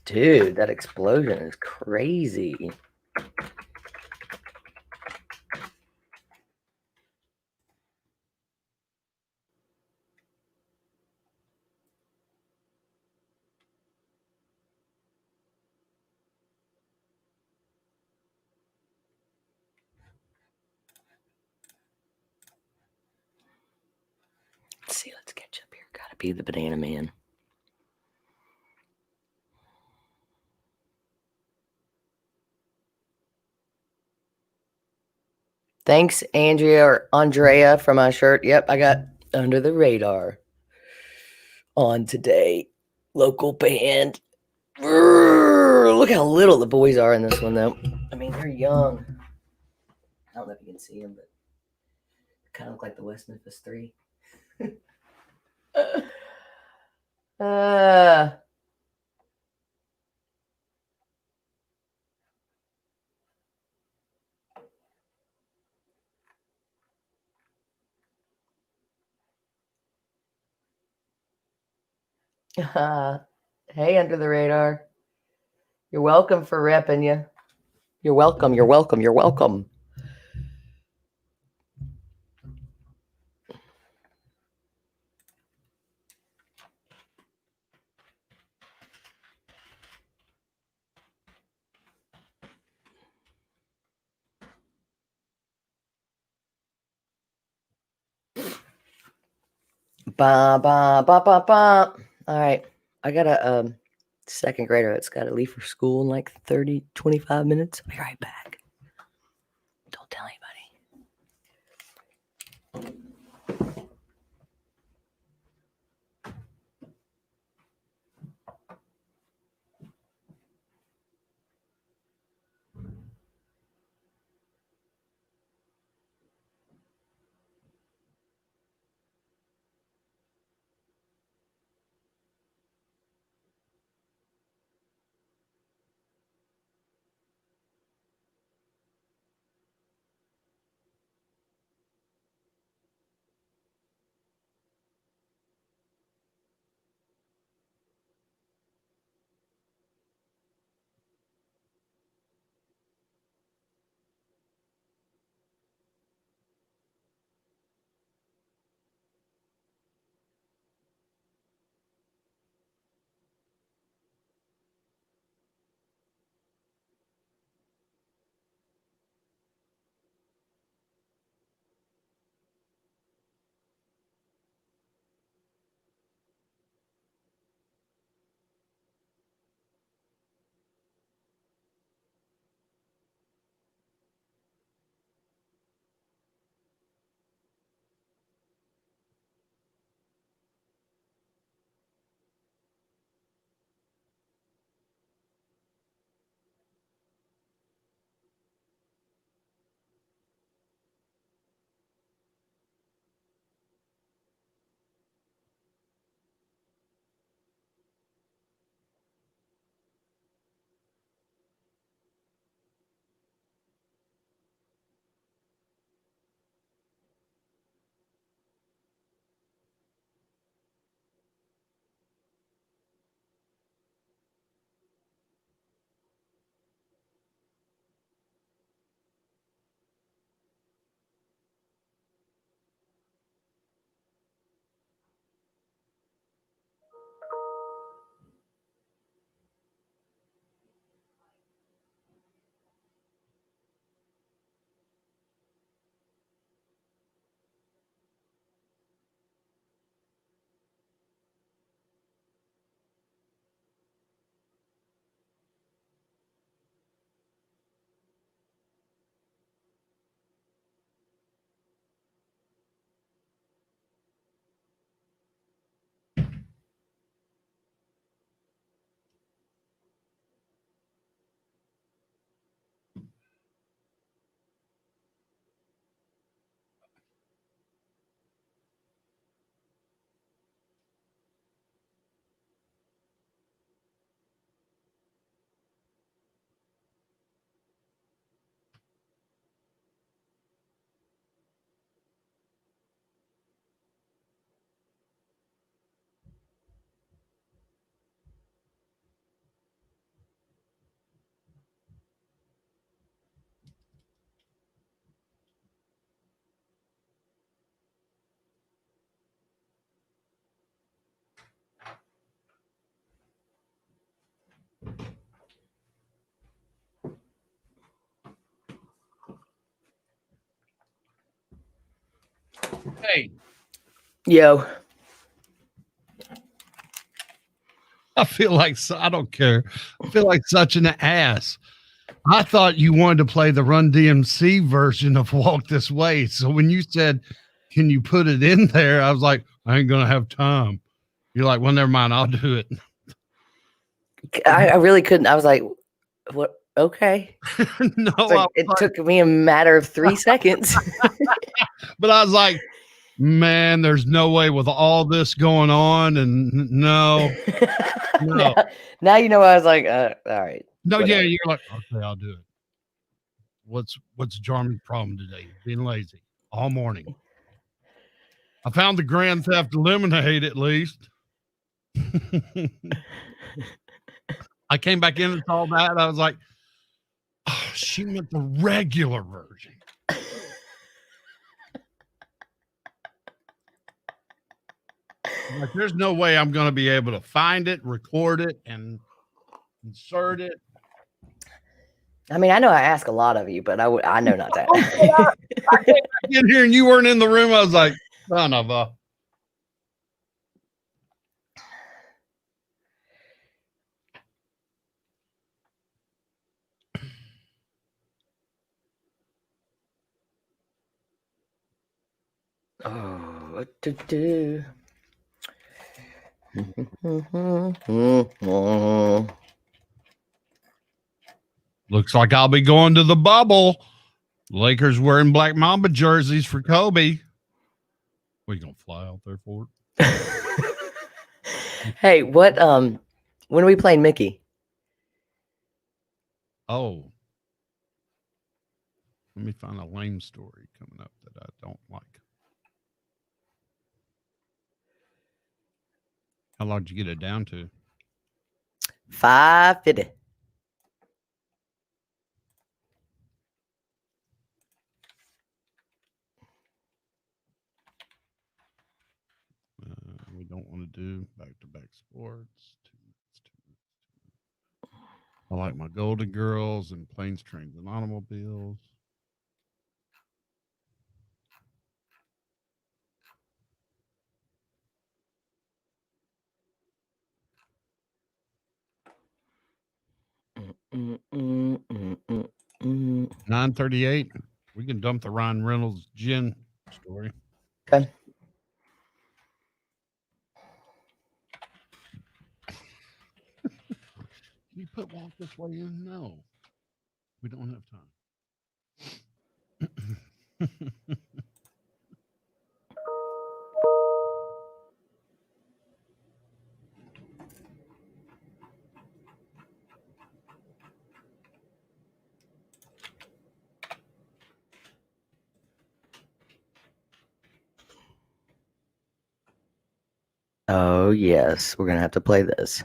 Dude, that explosion is crazy. Let's see, let's catch up here. Gotta be the Banana Man. Thanks, Andrea or Andrea, for my shirt. Yep, I got Under the Radar on today. Local band. Look how little the boys are in this one, though. I mean, they're young. I don't know if you can see them, but kind of look like the West Memphis 3. Hey, Under the Radar. You're welcome for repping you. You're welcome. You're welcome. You're welcome. Ba ba ba ba ba. All right, I gotta second grader that's got to leave for school in like 25 minutes. I'll be right back. Don't tell anybody. Hey, Yo. I feel like I don't care. I feel like such an ass. I thought you wanted to play the Run DMC version of Walk This Way. So when you said, can you put it in there? I was like, I ain't going to have time. You're like, well, never mind. I'll do it. I really couldn't. I was like, what? Okay. No, it took me a matter of 3 seconds. But I was like, man, there's no way with all this going on. And no. Now you know, I was like, all right. No, whatever. yeah, you're like, okay, I'll do it. What's Jarman's problem today? Being lazy all morning. I found the Grand Theft Lemonade at least. I came back in and saw that. I was like, oh, she meant the regular version. Like, there's no way I'm going to be able to find it, record it, and insert it. I mean, I know I ask a lot of you, but I know not that. I came back in here and you weren't in the room. I was like, son of a. Oh, what to do? Looks like I'll be going to the bubble. Lakers wearing Black Mamba jerseys for Kobe. We gonna fly out there for it? Hey, what? When are we playing Mickey? Oh, let me find a lame story coming up that I don't like. How long did you get it down to? 550. We don't want to do back-to-back sports. 2 minutes, 2 minutes. I like my Golden Girls and Planes, Trains, and Automobiles. Mm, mm, mm, mm, mm. 9:38. We can dump the Ryan Reynolds gin story. Okay. Can you put Walk This Way in? No. We don't have time. Oh, yes. We're going to have to play this.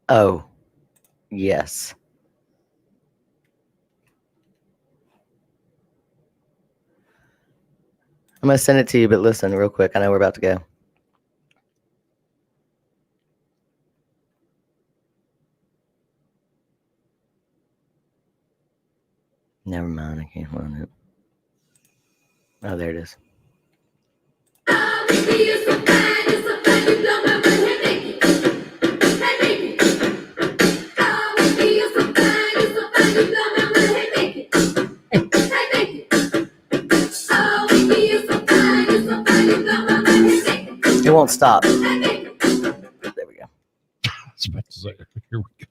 Oh, yes. I'm going to send it to you, but listen real quick. I know we're about to go. Never mind. I can't find it. Oh, there it is. It won't stop. There we go. I was about to say, here we go.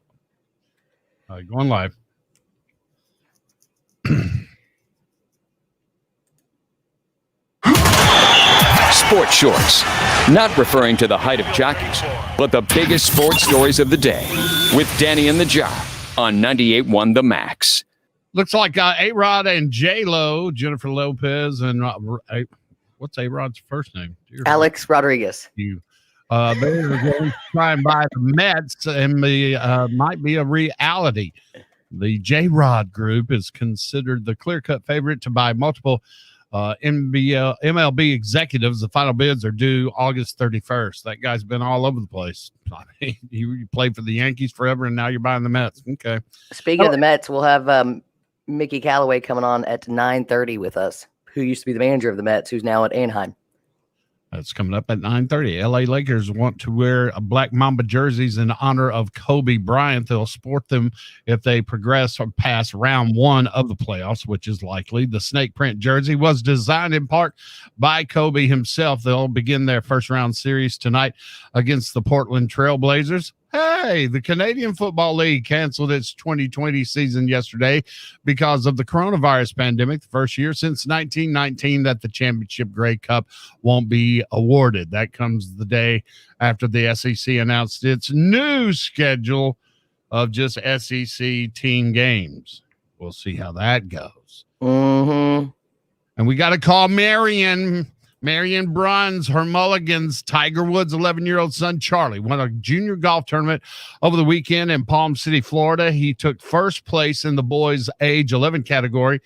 All right, going live. Sports shorts. Not referring to the height of jockeys, but the biggest sports stories of the day. With Danny and the Jock on 98.1 The Max. Looks like A-Rod and J-Lo, Jennifer Lopez, and what's A-Rod's first name? Alex Rodriguez. They're going to try and buy the Mets, and the might be a reality. The J-Rod Group is considered the clear-cut favorite to buy multiple MLB executives. The final bids are due August 31st. That guy's been all over the place. I mean, you played for the Yankees forever, and now you're buying the Mets. Okay. Speaking of the Mets, we'll have Mickey Callaway coming on at 9:30 with us, who used to be the manager of the Mets, who's now at Anaheim. That's coming up at 9:30. LA Lakers want to wear Black Mamba jerseys in honor of Kobe Bryant. They'll sport them if they progress or pass round one of the playoffs, which is likely. The snake print jersey was designed in part by Kobe himself. They'll begin their first round series tonight against the Portland Trail Blazers. Hey, the Canadian Football League canceled its 2020 season yesterday because of the coronavirus pandemic, the first year since 1919 that the Championship Grey Cup won't be awarded. That comes the day after the SEC announced its new schedule of just SEC team games. We'll see how that goes. Mm-hmm. And we got to call Marion Bruns, her mulligans. Tiger Woods' 11-year-old son, Charlie, won a junior golf tournament over the weekend in Palm City, Florida. He took first place in the boys' age 11 category,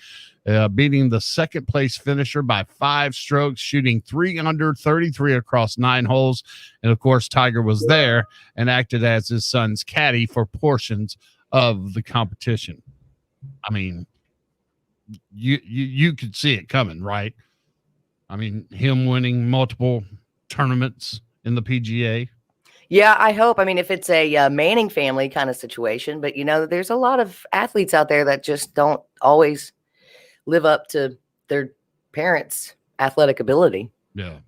beating the second place finisher by 5 strokes, shooting 3 under 33 across 9 holes. And of course, Tiger was there and acted as his son's caddy for portions of the competition. I mean, you could see it coming, right? I mean, him winning multiple tournaments in the PGA. Yeah, I hope. I mean, if it's a Manning family kind of situation, but there's a lot of athletes out there that just don't always live up to their parents' athletic ability. Yeah.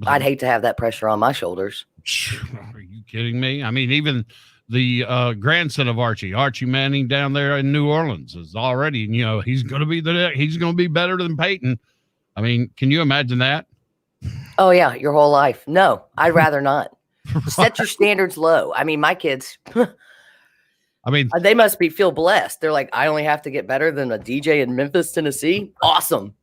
I'd hate to have that pressure on my shoulders. Are you kidding me? I mean, even the grandson of Archie Manning down there in New Orleans is already, he's going to be better than Peyton. I mean, can you imagine that? Oh yeah, your whole life. No, I'd rather not. Set your standards low. I mean, my kids, I mean, they must feel blessed. They're like, I only have to get better than a DJ in Memphis, Tennessee. Awesome.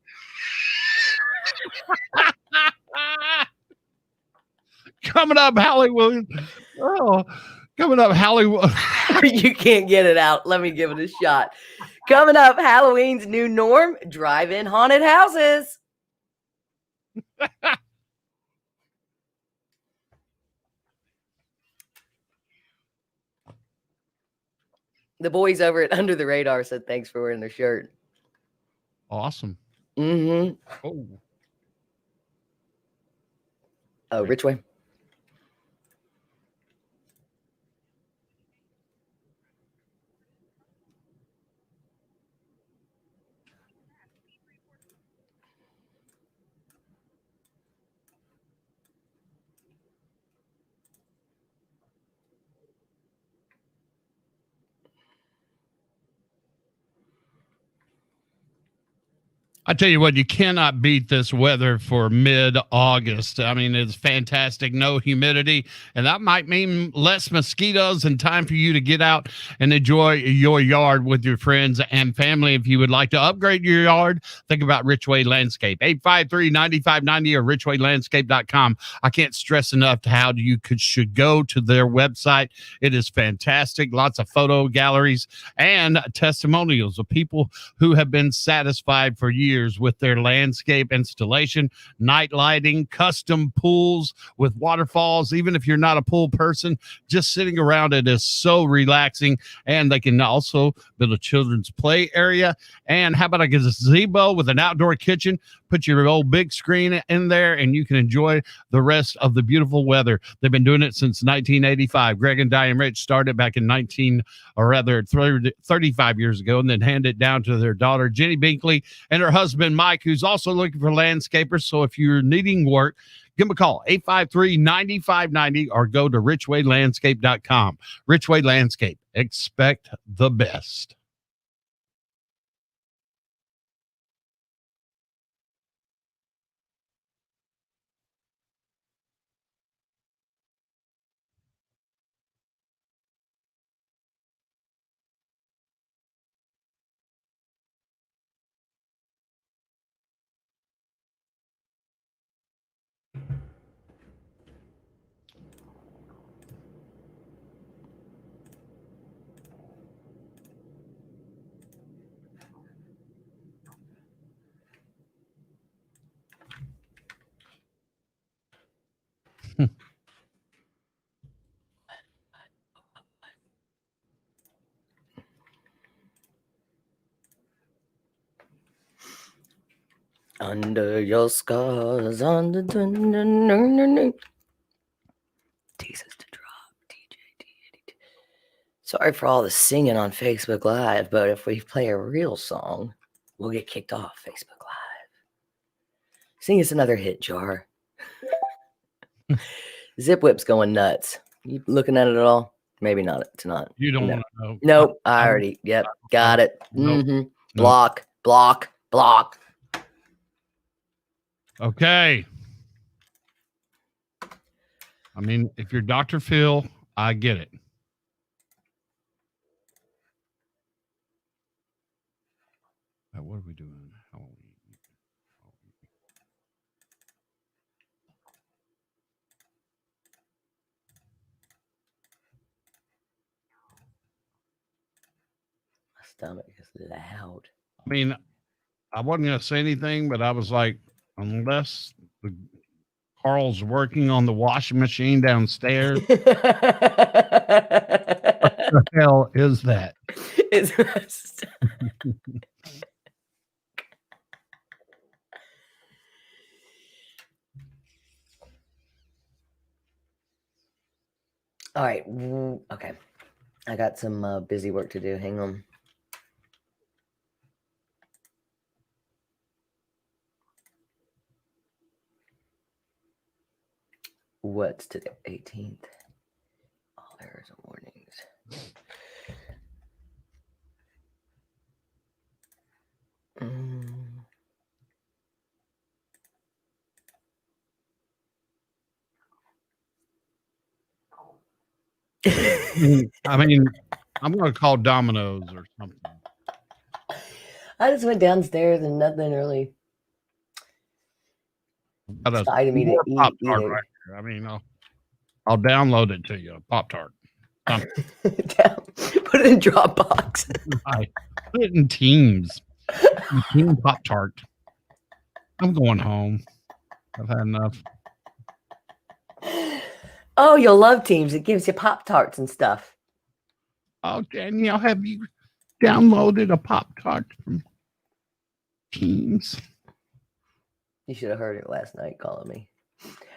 Coming up, Hollywood. Oh, coming up, Hollywood. You can't get it out. Let me give it a shot. Coming up, Halloween's new norm: drive-in haunted houses. The boys over at Under the Radar said thanks for wearing their shirt. Awesome. Mm-hmm. Oh, Richway. I tell you what, you cannot beat this weather for mid-August. I mean, it's fantastic. No humidity, and that might mean less mosquitoes and time for you to get out and enjoy your yard with your friends and family. If you would like to upgrade your yard, think about Richway Landscape. 853-9590 or richwaylandscape.com. I can't stress enough how you should go to their website. It is fantastic. Lots of photo galleries and testimonials of people who have been satisfied for years with their landscape installation, night lighting, custom pools with waterfalls. Even if you're not a pool person, just sitting around it is so relaxing. And they can also build a children's play area. And how about a gazebo with an outdoor kitchen? Put your old big screen in there and you can enjoy the rest of the beautiful weather. They've been doing it since 1985. Greg and Diane Rich started back in 35 years ago, and then handed it down to their daughter, Jenny Binkley, and her husband, Mike, who's also looking for landscapers. So if you're needing work, give them a call, 853-9590, or go to richwaylandscape.com. Richway Landscape. Expect the best. Under your scars, under teasers to drop, DJ. Sorry for all the singing on Facebook Live, but if we play a real song, we'll get kicked off Facebook Live. Sing us another hit, Jar. Zip Whip's going nuts. You looking at it at all? Maybe not tonight. You don't No. want to know. Nope. I already. Yep. Got it. Nope. Mm-hmm. Block. Okay. I mean, if you're Dr. Phil, I get it. What are we doing? My stomach is loud. I mean, I wasn't going to say anything, but I was like, unless Carl's working on the washing machine downstairs, what the hell is that? All right. Okay. I got some busy work to do. Hang on. What's today? 18th. All Arizona mornings. I mean, I'm going to call Domino's or something. I just went downstairs and nothing really Got a excited me to eat Pop-Tart either. right here. I mean, I'll download it to you. Pop-Tart. Put it in Dropbox. I put it in Teams. Team Pop-Tart. I'm going home. I've had enough. Oh, you'll love Teams. It gives you Pop-Tarts and stuff. Oh, Danielle, have you downloaded a Pop-Tart from Teams? You should have heard it last night calling me.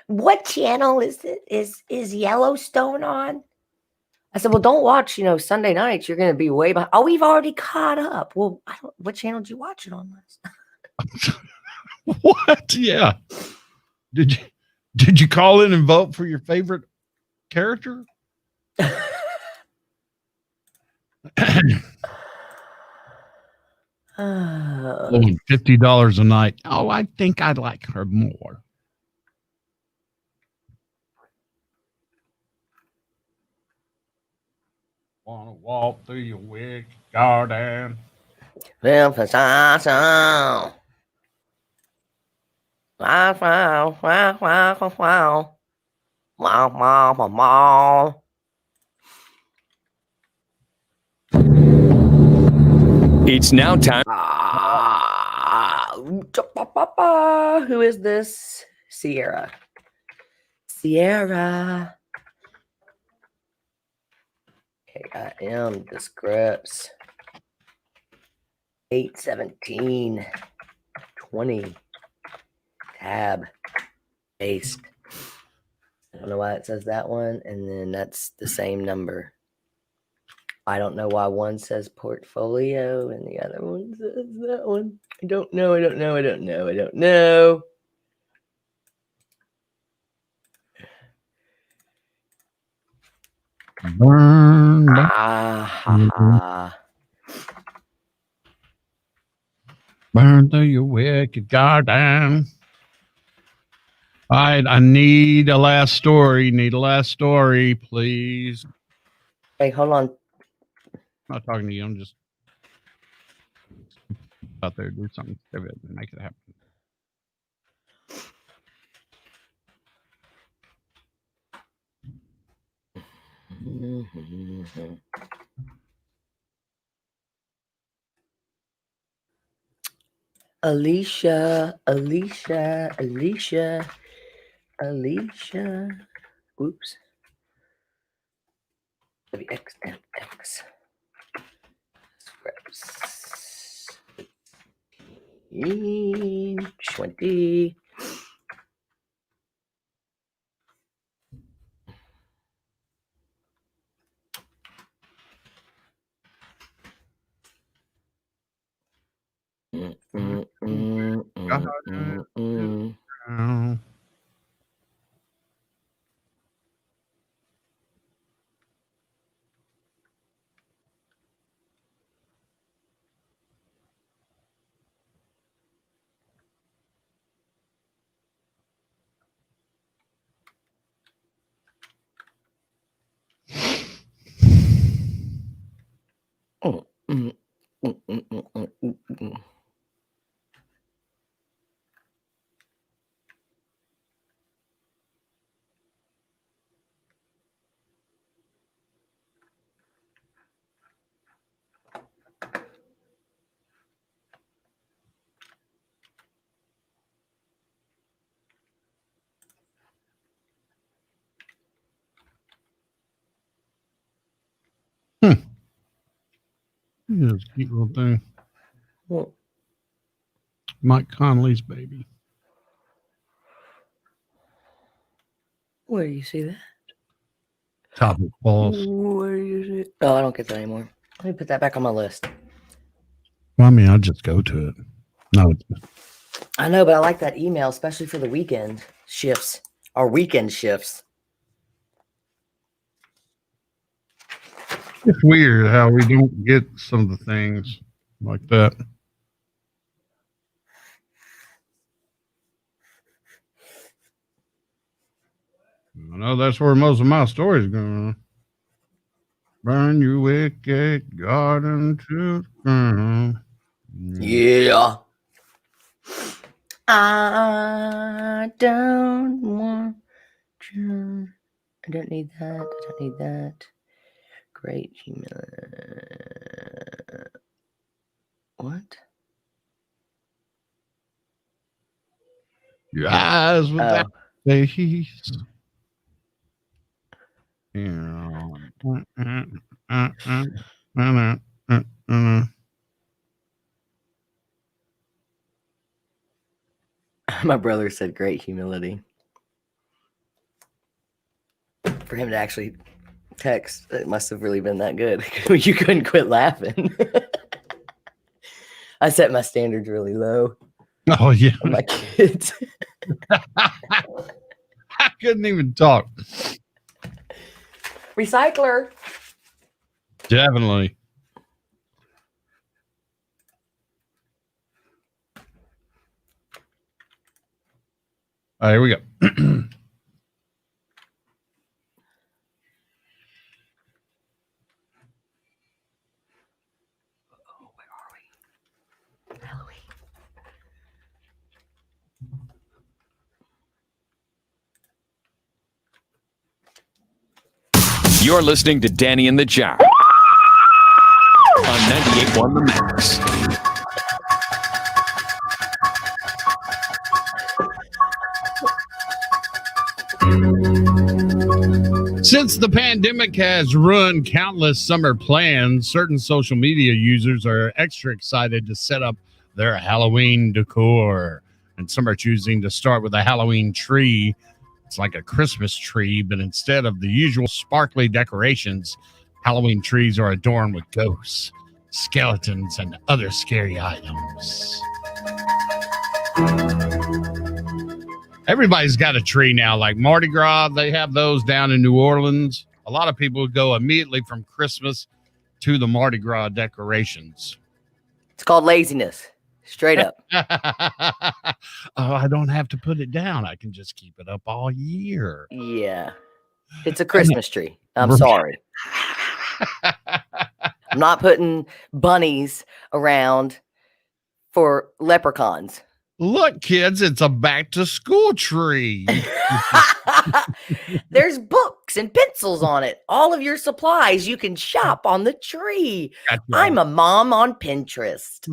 What channel is it? Is Yellowstone on? I said, well, don't watch, Sunday nights. You're going to be way behind. Oh, we've already caught up. Well, what channel did you watch it on last? What? Yeah. Did you call in and vote for your favorite character? $50 a night. Oh, I think I'd like her more. Wanna walk through your wicked garden? Wow, wow, wow, wow, wow. Wow, wow, wow, wow. It's now time. Who is this? Sierra. KIM descripts 817 20 tab paste. I don't know why it says that one, and then that's the same number. I don't know why one says portfolio and the other one says that one. I don't know. Burn. Burn through your wicked garden. All right, I need a last story. Please. Hey, hold on. I'm not talking to you. I'm just out there. Do something stupid and make it happen. Alicia. Oops. WXMX. Scripts. 20. This cute little thing. What? Mike Conley's baby. Where do you see that? Topic false. Where do you see it? Oh, I don't get that anymore. Let me put that back on my list. Well, I mean, I'll just go to it. No, I know, but I like that email, especially for the weekend shifts. our weekend shifts. It's weird how we don't get some of the things like that. I know that's where most of my stories going. Burn your wicked garden to the ground. Yeah. I don't want you. I don't need that. I don't need that. Great humility. What? Your eyes without face. My brother said great humility. For him to actually text, it must have really been that good. You couldn't quit laughing. I set my standards really low. Oh, yeah. For my kids. I couldn't even talk. Recycler. Definitely. All right, here we go. You're listening to Danny and the Jar on 98.1 The Max. Since the pandemic has ruined countless summer plans, certain social media users are extra excited to set up their Halloween decor. And some are choosing to start with a Halloween tree. It's like a Christmas tree, but instead of the usual sparkly decorations, Halloween trees are adorned with ghosts, skeletons, and other scary items. Everybody's got a tree now, like Mardi Gras. They have those down in New Orleans. A lot of people go immediately from Christmas to the Mardi Gras decorations. It's called laziness. Straight up. Oh, I don't have to put it down. I can just keep it up all year. Yeah. It's a Christmas tree. I'm sorry. I'm not putting bunnies around for leprechauns. Look, kids, it's a back to school tree. There's books and pencils on it. All of your supplies you can shop on the tree. Gotcha. I'm a mom on Pinterest.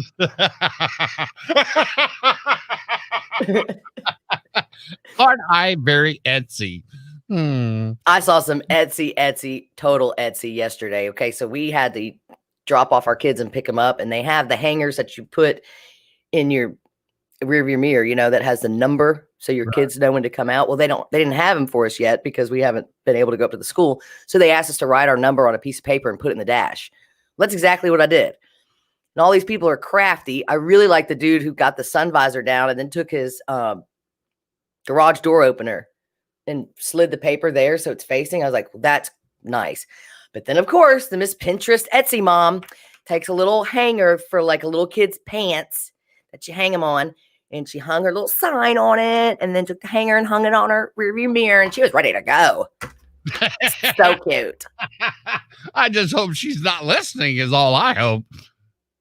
Aren't I very Etsy? I saw some Etsy, total Etsy yesterday. Okay, so we had to drop off our kids and pick them up, and they have the hangers that you put in your rear view mirror, you know, that has the number so your kids know when to come out. Well, they didn't have them for us yet because we haven't been able to go up to the school. So they asked us to write our number on a piece of paper and put it in the dash. Well, that's exactly what I did. And all these people are crafty. I really like the dude who got the sun visor down and then took his garage door opener and slid the paper there so it's facing. I was like, well, that's nice. But then, of course, the Miss Pinterest Etsy mom takes a little hanger for like a little kid's pants that you hang them on. And she hung her little sign on it and then took the hanger and hung it on her rearview mirror. And she was ready to go. So cute. I just hope she's not listening is all I hope.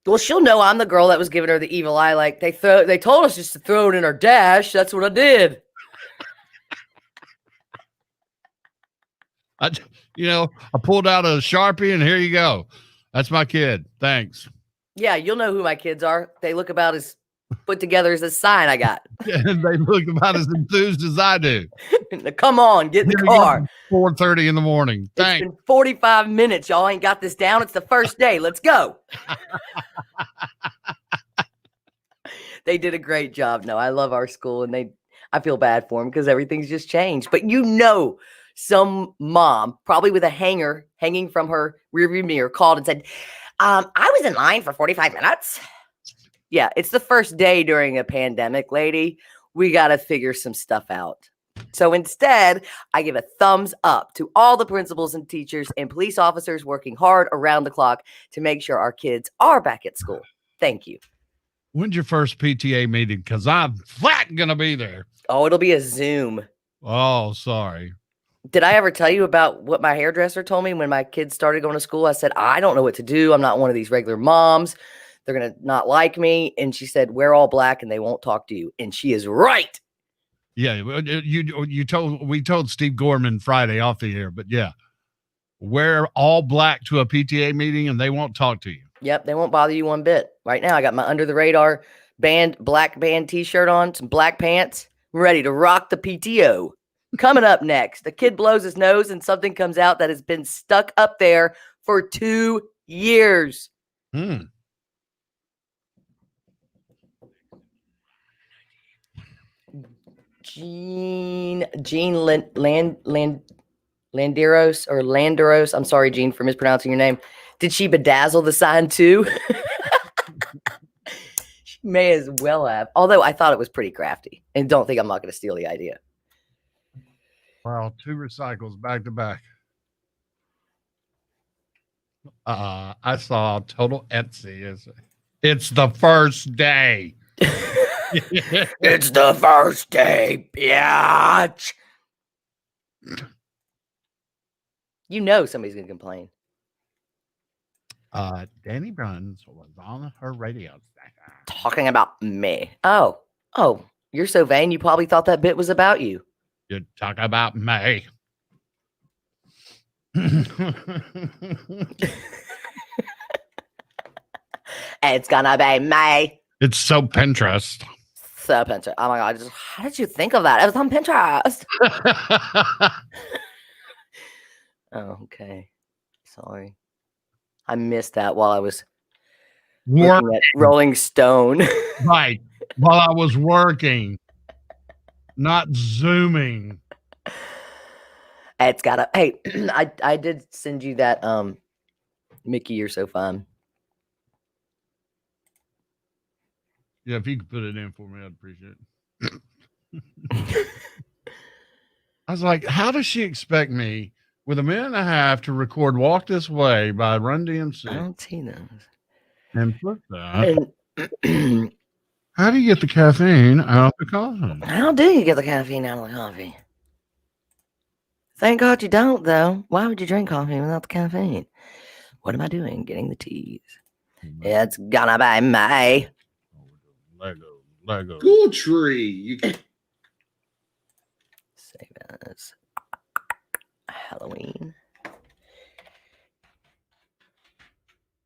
Well, she'll know I'm the girl that was giving her the evil eye. Like they told us just to throw it in our dash. That's what I did. I pulled out a Sharpie and here you go. That's my kid. Thanks. Yeah, you'll know who my kids are. They look about as put together as a sign I got. Yeah, they look about as enthused as I do. Come on, get in the car. 4:30 in the morning. Thanks. It's been 45 minutes. Y'all ain't got this down. It's the first day. Let's go. They did a great job. No, I love our school, and I feel bad for them because everything's just changed. But some mom, probably with a hanger hanging from her rearview mirror, called and said, I was in line for 45 minutes. Yeah, it's the first day during a pandemic, lady. We got to figure some stuff out. So instead, I give a thumbs up to all the principals and teachers and police officers working hard around the clock to make sure our kids are back at school. Thank you. When's your first PTA meeting? Because I'm flat going to be there. Oh, it'll be a Zoom. Oh, sorry. Did I ever tell you about what my hairdresser told me when my kids started going to school? I said, I don't know what to do. I'm not one of these regular moms. They're going to not like me. And she said, wear all black and they won't talk to you. And she is right. Yeah, we told Steve Gorman Friday off the air, but yeah, wear all black to a PTA meeting and they won't talk to you. Yep, they won't bother you one bit. Right now, I got my under the radar black band t-shirt on, some black pants. I'm ready to rock the PTO. Coming up next, the kid blows his nose and something comes out that has been stuck up there for 2 years. Jean Landeros or Landeros. I'm sorry, Jean, for mispronouncing your name. Did she bedazzle the sign too? She may as well have. Although I thought it was pretty crafty, and don't think I'm not going to steal the idea. Wow, 2 recycles back to back. I saw total Etsy. It's the first day. It's the first day, bitch. You know somebody's going to complain. Danny Bruns was on her radio station talking about me. Oh, you're so vain. You probably thought that bit was about you. You talk about me. It's gonna be me. It's so Pinterest. So Pinterest. Oh my God. How did you think of that? It was on Pinterest. Oh, okay. Sorry. I missed that while I was looking at Rolling Stone. Right. While I was working. Not zooming. It's gotta. Hey, I did send you that. Mickey, you're so fun. Yeah, if you could put it in for me, I'd appreciate it. I was like, how does she expect me with a minute and a half to record "Walk This Way" by Run DMC? I don't see those. And put that. How do you get the caffeine out of the coffee? How do you get the caffeine out of the coffee? Thank God you don't, though. Why would you drink coffee without the caffeine? What am I doing? Getting the teas. It's gonna be me. Lego. Cool tree. You can save as Halloween.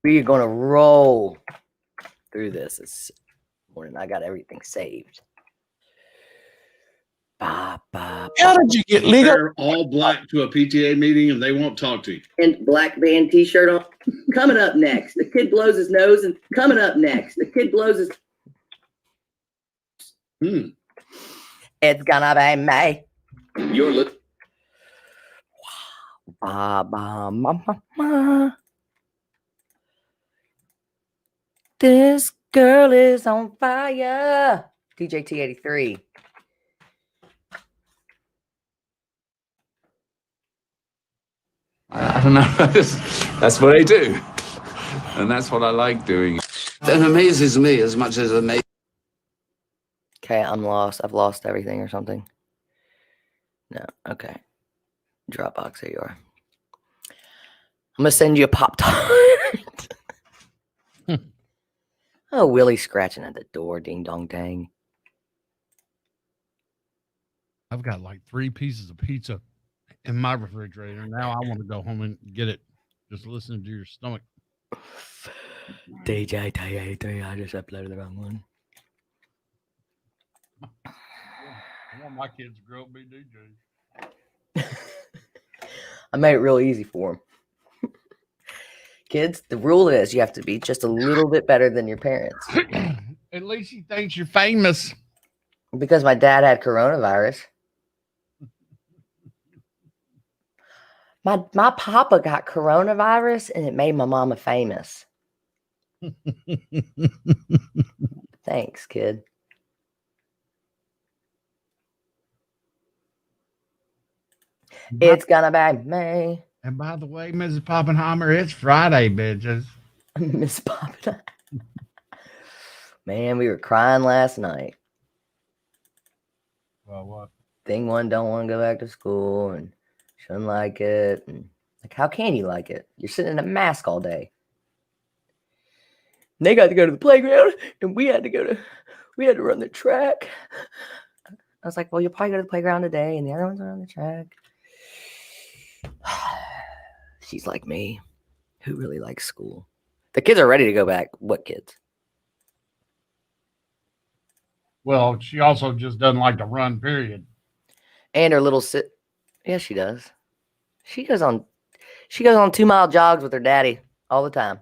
We are gonna roll through this morning. I got everything saved. How did you get legal? Wear all black to a PTA meeting and they won't talk to you. And black band t-shirt on. Coming up next, the kid blows his nose and coming up next, the kid blows his. It's gonna be me. You're looking. This girl is on fire. DJ T83. I don't know. That's what I do. And that's what I like doing. That amazes me as much as it amazes. Okay, I'm lost. I've lost everything or something. No, okay. Dropbox, here you are. I'm going to send you a Pop-Tart. Oh, Willie's scratching at the door. Ding dong dang. I've got like 3 pieces of pizza in my refrigerator. Now I want to go home and get it. Just listen to your stomach. DJ T83, I just uploaded the wrong one. I want my kids to grow up and be DJs. I made it real easy for them. Kids, the rule is you have to be just a little bit better than your parents. At least he thinks you're famous. Because my dad had coronavirus. My papa got coronavirus and it made my mama famous. Thanks, kid. It's gonna be me. And by the way, Mrs. Poppenheimer, it's Friday, bitches. Miss Poppenheimer. Man, we were crying last night. Well, what? Thing one don't want to go back to school and shouldn't like it. And like, how can you like it? You're sitting in a mask all day. And they got to go to the playground, and we had to run the track. I was like, well, you'll probably go to the playground today, and the other ones are on the track. She's like me, who really likes school. The kids are ready to go back. What kids? Well, she also just doesn't like to run, period. And her little yeah, she does. She goes on 2-mile jogs with her daddy all the time.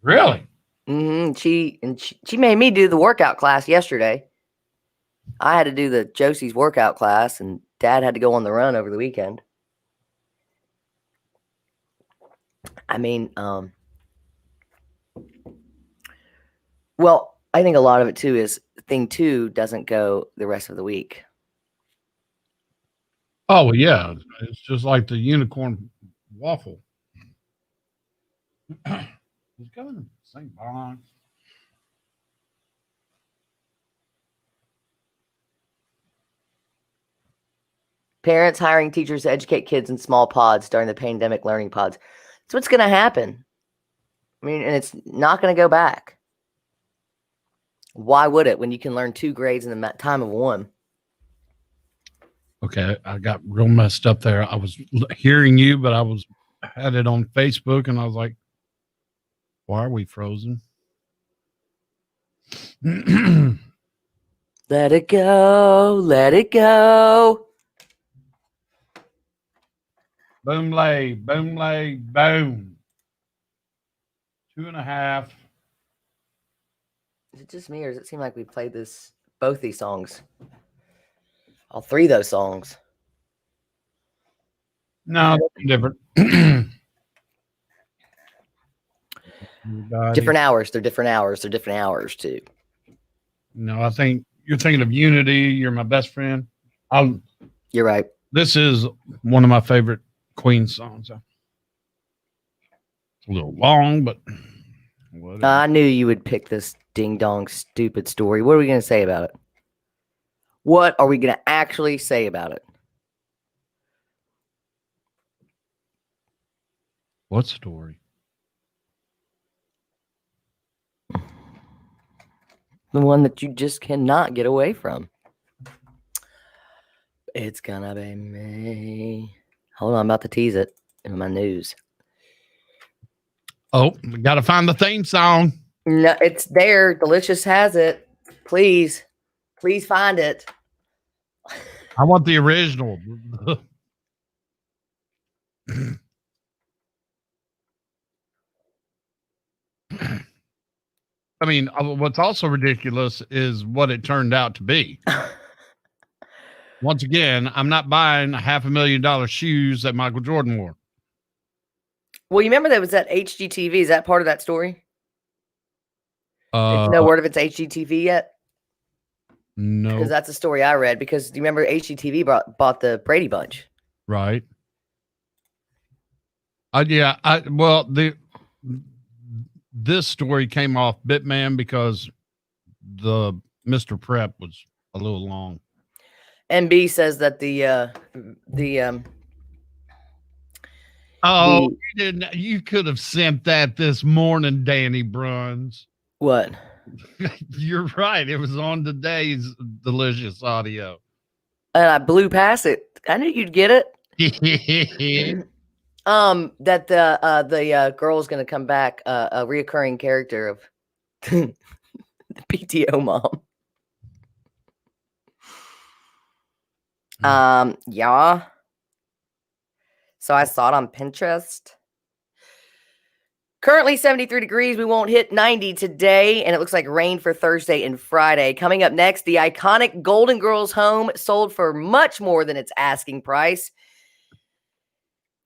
Really? Mm-hmm. She made me do the workout class yesterday. I had to do the Josie's workout class, and Dad had to go on the run over the weekend. I mean, well, I think a lot of it too is thing 2 doesn't go the rest of the week. Oh, yeah. It's just like the unicorn waffle. It's coming in the same box. Parents hiring teachers to educate kids in small pods during the pandemic learning pods. That's what's going to happen. I mean, and it's not going to go back. Why would it when you can learn 2 grades in the time of 1? Okay, I got real messed up there. I was hearing you, but had it on Facebook, and I was like, why are we frozen? Let it go. Let it go. Boom, lay, boom, lay, boom. 2.5. Is it just me, or does it seem like we played both these songs? All 3 of those songs. No, that's different. Different hours. They're different hours. They're different hours too. No, I think you're thinking of Unity. You're my best friend. You're right. This is one of my favorite Queen songs. It's a little long, but whatever. I knew you would pick this ding dong stupid story. What are we going to say about it? What are we going to actually say about it? What story? The one that you just cannot get away from. It's gonna be me. Hold on, I'm about to tease it in my news. Oh, we got to find the theme song. No, it's there. Delicious has it. Please find it. I want the original. I mean, what's also ridiculous is what it turned out to be. Once again, I'm not buying $500,000 shoes that Michael Jordan wore. Well, you remember there was that HGTV. Is that part of that story? No word of it's HGTV yet? No. Because that's a story I read. Because do you remember HGTV bought the Brady Bunch? Right. This story came off Bitman because the Mr. Prep was a little long. NB says that you could have sent that this morning, Danny Bruns. What? You're right. It was on today's Delicious Audio. And I blew past it. I knew you'd get it. That the girl is going to come back, a reoccurring character of the PTO mom. Yeah. So I saw it on Pinterest. Currently 73 degrees. We won't hit 90 today, and it looks like rain for Thursday and Friday. Coming up next, the iconic Golden Girls home sold for much more than its asking price.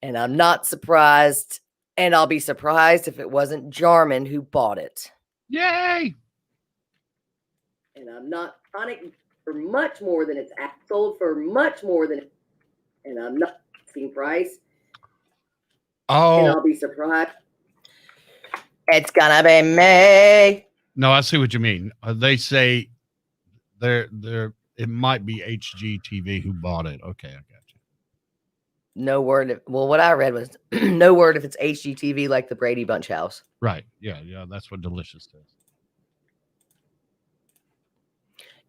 And I'm not surprised, and I'll be surprised if it wasn't Jarman who bought it. Yay! And I'm not iconic for much more than it's sold for much more than, and I'm not seeing price. And Oh I'll be surprised. It's gonna be me. no, I see what you mean. They say they're it might be HGTV who bought it. Okay, I got you. No word. Well, what I read was no word if it's HGTV like the Brady Bunch house. Right. Yeah, that's what Delicious does.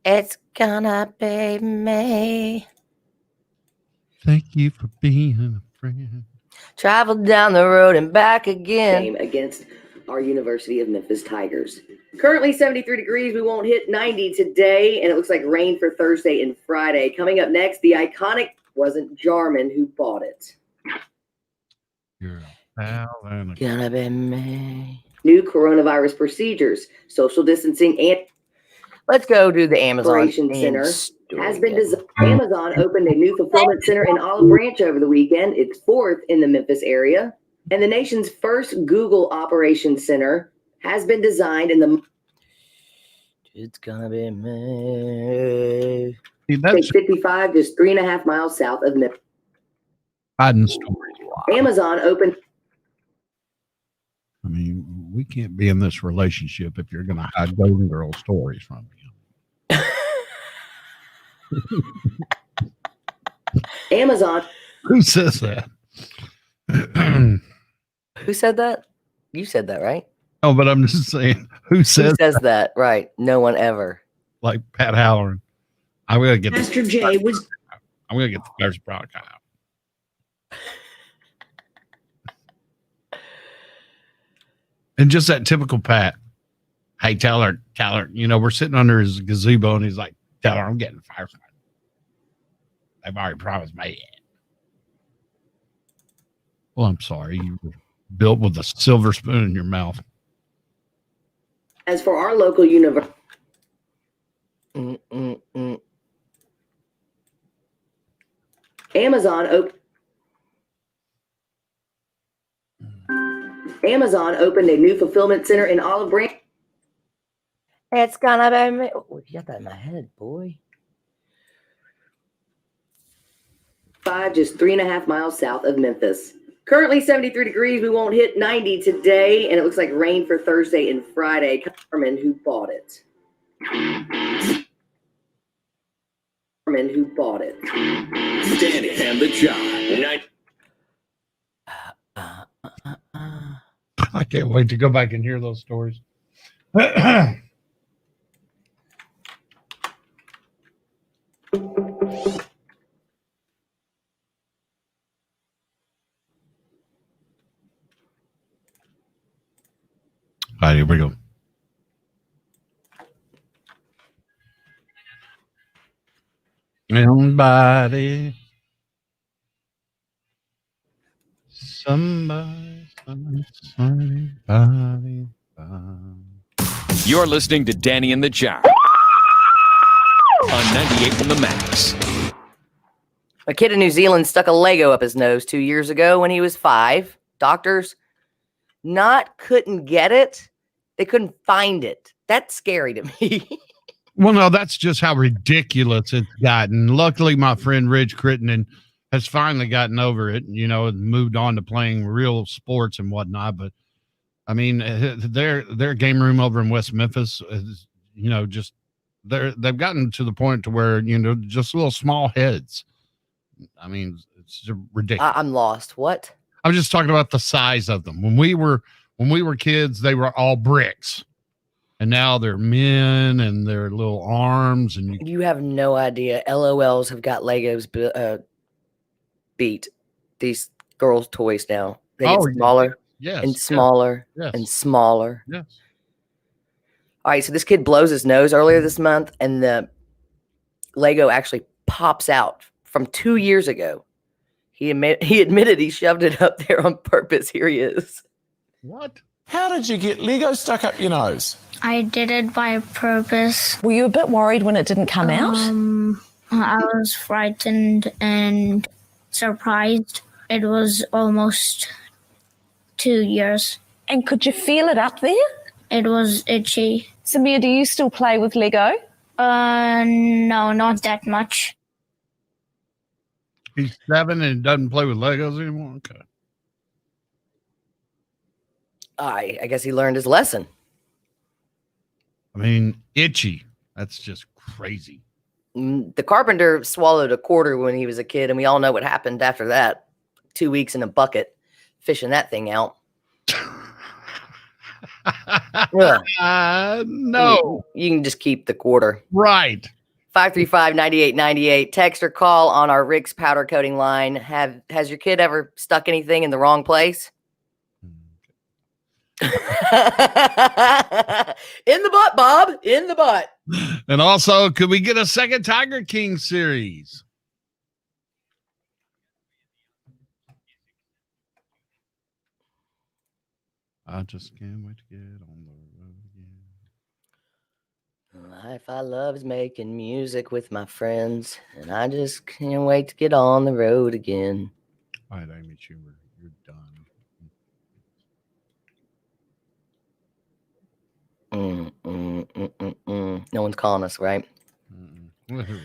It's gonna be me. Thank you for being a friend. Travel down the road and back again. Game against our University of Memphis Tigers. Currently 73 degrees. We won't hit 90 today, and it looks like rain for Thursday and Friday. Coming up next, the iconic wasn't Jarman who bought it. You're a pal and a Gonna be me. New coronavirus procedures, social distancing, and let's go to the Amazon Operation Center has been designed. Amazon opened a new fulfillment center in Olive Branch over the weekend. It's fourth in the Memphis area. And the nation's first Google Operations Center has been designed in the... It's gonna be me. See, that's 55, just 3.5 miles south of Memphis. hiding stories. Amazon opened... I mean, we can't be in this relationship if you're going to hide Golden Girl stories from me. Amazon. Who says that? Who said that? You said that, right? Oh, but I'm just saying, who says that? Right. No one ever. Like Pat Halloran. I'm going to get Master J was. I'm going to get the first product out. And just that typical Pat. Hey, tell her, we're sitting under his gazebo and he's like, tell her I'm getting fired. They've already promised me it. Well, I'm sorry. You were built with a silver spoon in your mouth. As for our local university, Amazon opened a new fulfillment center in Olive Branch. It's gonna be me. Oh, you got that in my head, boy. 5, just 3.5 miles south of Memphis. Currently 73 degrees. We won't hit 90 today, and it looks like rain for Thursday and Friday. Carmen, who bought it? Danny and the Jar. I can't wait to go back and hear those stories. All right, here we go. Somebody. You're listening to Danny and the Jar on 98 on the Max. A kid in New Zealand stuck a Lego up his nose 2 years ago when he was 5. Doctors couldn't get it. They couldn't find it. That's scary to me. Well, no, that's just how ridiculous it's gotten. Luckily, my friend Rich Crittenden has finally gotten over it, and moved on to playing real sports and whatnot. But I mean, their game room over in West Memphis is, just they've gotten to the point to where, just little small heads. I mean, it's ridiculous. I'm lost. What? I'm just talking about the size of them. When we were kids, they were all bricks. And now they're men and their little arms. And you have no idea. LOLs have got Legos beat these girls' toys now. They get smaller and smaller and smaller. Yes. All right, so this kid blows his nose earlier this month, and the Lego actually pops out from 2 years ago. He admitted he shoved it up there on purpose. Here he is. What? How did you get Lego stuck up your nose? I did it by purpose. Were you a bit worried when it didn't come out? I was frightened and surprised. It was almost 2 years. And could you feel it up there? It was itchy. Samir, do you still play with Lego? No, not that much. He's 7 and doesn't play with Legos anymore. Okay. I guess he learned his lesson. I mean, Itchy. That's just crazy. The carpenter swallowed a quarter when he was a kid, and we all know what happened after that. 2 weeks in a bucket, fishing that thing out. No. You can just keep the quarter. Right. 535-9898. Text or call on our Rick's powder coating line. Has your kid ever stuck anything in the wrong place? In the butt, Bob. In the butt. And also, could we get a second Tiger King series? I just can't wait to get on the road again. Life I love is making music with my friends, and I just can't wait to get on the road again. All right, Amy Schumer, you're done. No one's calling us, right? Mm-mm.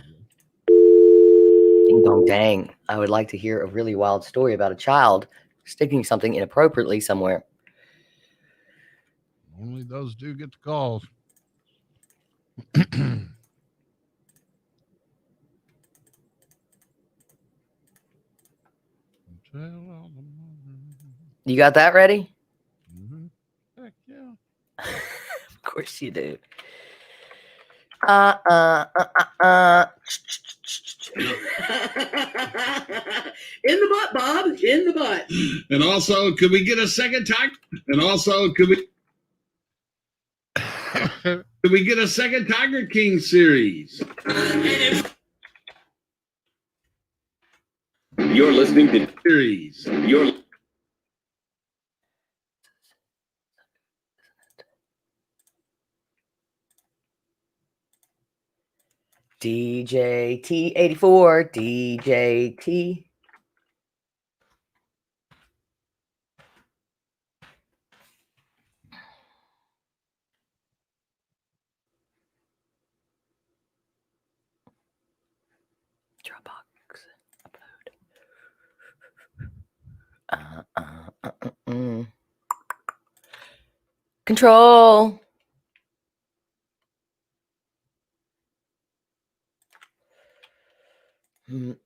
Ding dong dang. I would like to hear a really wild story about a child sticking something inappropriately somewhere. Only those do get the calls. You got that ready? Mm-hmm. Heck yeah. Of course you do. In the butt, Bob. In the butt. And also, could we get a second Tiger? And also, could we get a second Tiger King series? You're listening to series. You're DJ T84, DJ T. Dropbox upload. Control. You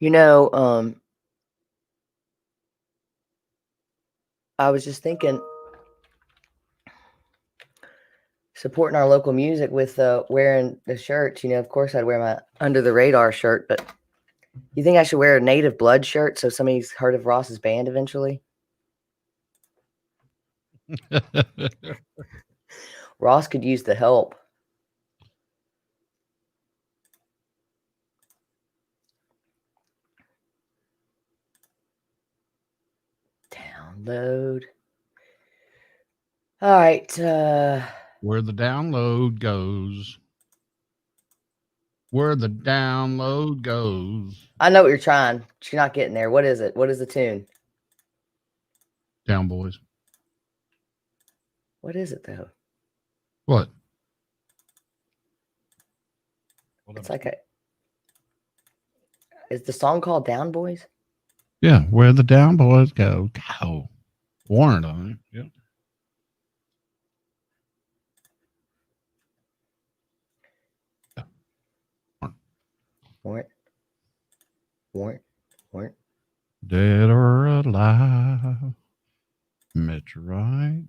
know, I was just thinking, supporting our local music with wearing the shirts. You know, of course, I'd wear my Under the Radar shirt, but you think I should wear a Native Blood shirt so somebody's heard of Ross's band eventually? Ross could use the help. Download. All right. Where the download goes. Where the download goes. I know what you're trying, but you're not getting there. What is it? What is the tune? Down Boys. What is it though? What? It's like a. Is the song called Down Boys? Yeah, where the down boys go. Go. Warrant on it. Yep. Warrant. Dead or alive. Met you right.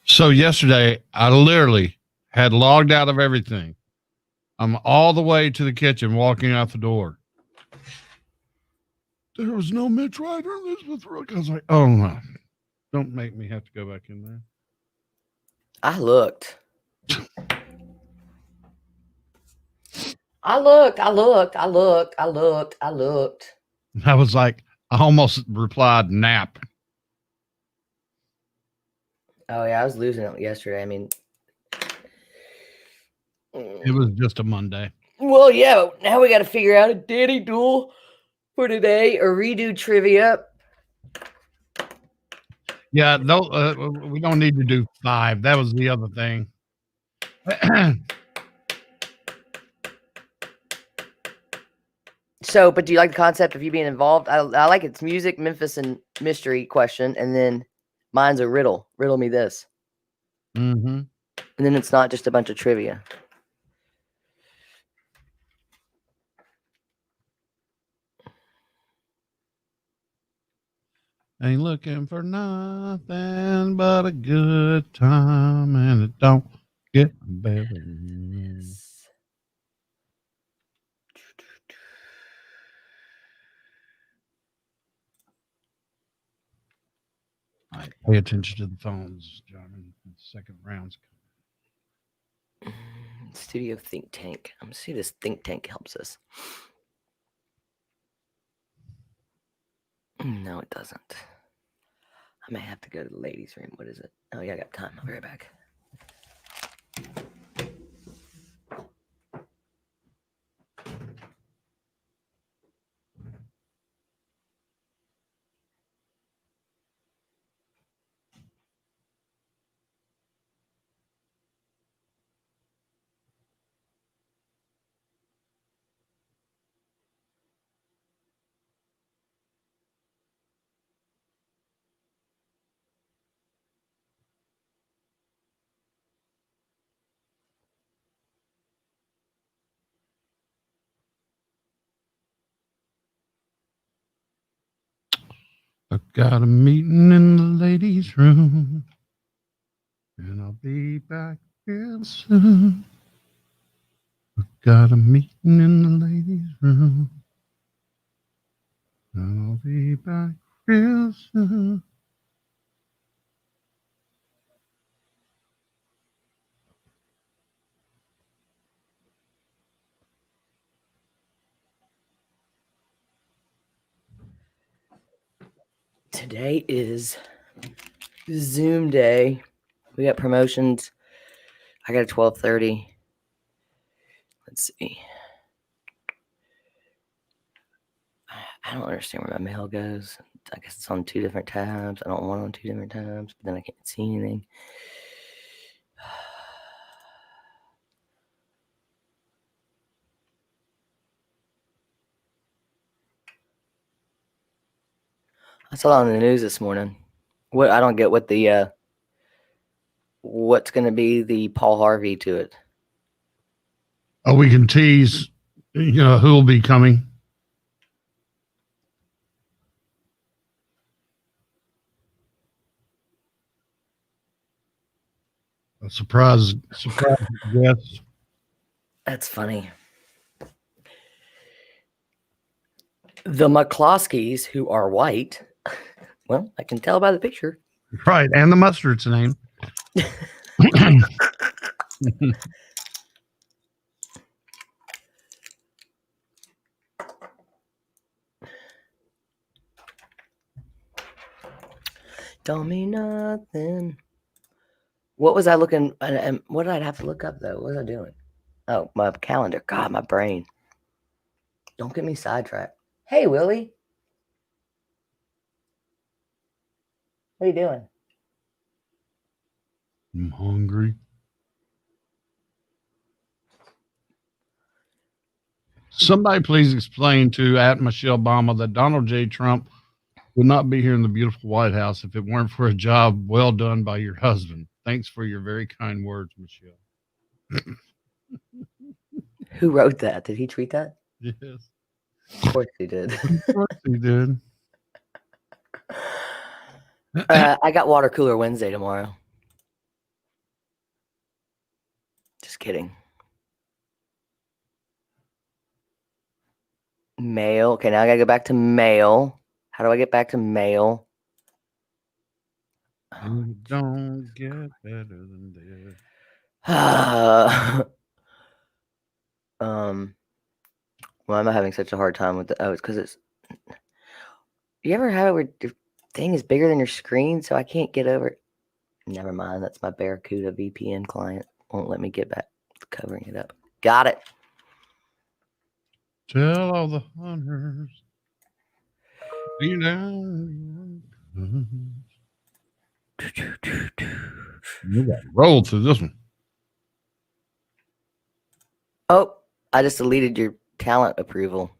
So yesterday, I literally had logged out of everything. I'm all the way to the kitchen, walking out the door. There was no Mitch Ryder, Elizabeth Rook. I was like, oh no. Don't make me have to go back in there. I looked. I looked. I was like, I almost replied nap. Oh yeah, I was losing it yesterday. I mean, it was just a Monday. Well, yeah, now we got to figure out a Danny duel for today or redo trivia. Yeah, no, we don't need to do 5. That was the other thing. So, but do you like the concept of you being involved? I like it's music, Memphis, and mystery question, and then mine's a riddle. Riddle me this. Mm-hmm. And then it's not just a bunch of trivia. Ain't looking for nothing but a good time, and it don't get better. All right, pay attention to the phones, John. Second round's coming. Studio Think Tank. I'm gonna see if this Think Tank helps us. No, it doesn't. I may have to go to the ladies' room. What is it? Oh, yeah, I got time. I'll be right back. I've got a meeting in the ladies' room, and I'll be back real soon. I've got a meeting in the ladies' room, and I'll be back real soon. Today is Zoom day. We got promotions. I got a 12:30. Let's see. I don't understand where my mail goes. I guess it's on 2 different tabs. I don't want it on 2 different tabs, but then I can't see anything. I saw that on the news this morning. What I don't get what the what's going to be the Paul Harvey to it. Oh, we can tease, who will be coming. A surprise, yes. That's funny. The McCloskeys, who are white, well, I can tell by the picture. Right, and the mustard's name. Don't mean nothing. What was I looking? And what did I have to look up though? What was I doing? Oh, my calendar. God, my brain. Don't get me sidetracked. Hey, Willie. What are you doing? I'm hungry. Somebody please explain to @Michelle Obama that Donald J. Trump would not be here in the beautiful White House if it weren't for a job well done by your husband. Thanks for your very kind words, Michelle. Who wrote that? Did he tweet that? Yes. Of course he did. Of course he did. I got water cooler Wednesday tomorrow. Just kidding. Mail. Okay, now I gotta go back to mail. How do I get back to mail? You don't get better than this. Why am I having such a hard time with the? Oh, it's because it's. You ever have it where your thing is bigger than your screen, so I can't get over it? Never mind. That's my Barracuda VPN client. Won't let me get back to covering it up. Got it. Tell all the hunters. Be down. You got to roll through this one. Oh, I just deleted your talent approval.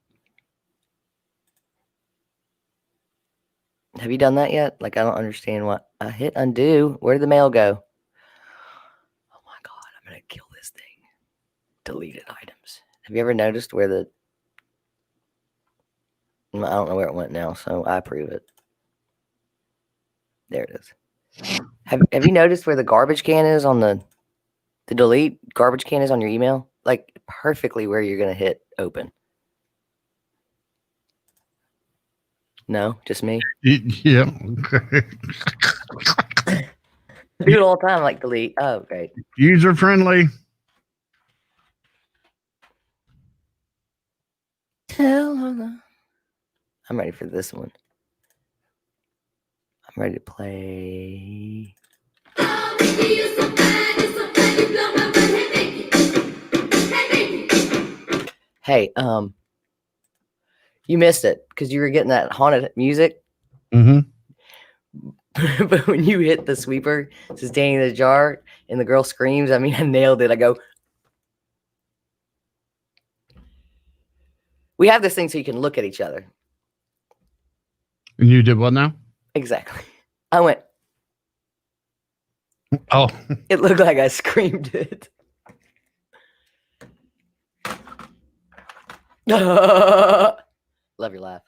Have you done that yet? Like, I don't understand what. I hit undo. Where did the mail go? Oh my God, I'm going to kill this thing. Deleted items. Have you ever noticed where the. I don't know where it went now, so I approve it. There it is. Have you noticed where the garbage can is on the delete garbage can is on your email? Like perfectly where you're going to hit open. No, just me. Yeah. Do it all the time, like delete. Oh, great. User friendly. I'm ready for this one. I'm ready to play. Hey, you missed it because you were getting that haunted music. Mm-hmm. But when you hit the sweeper, it says Danny the Jar, and the girl screams. I mean, I nailed it. I go. We have this thing so you can look at each other. And you did what now? Exactly. I went. Oh. It looked like I screamed it. Love your laugh.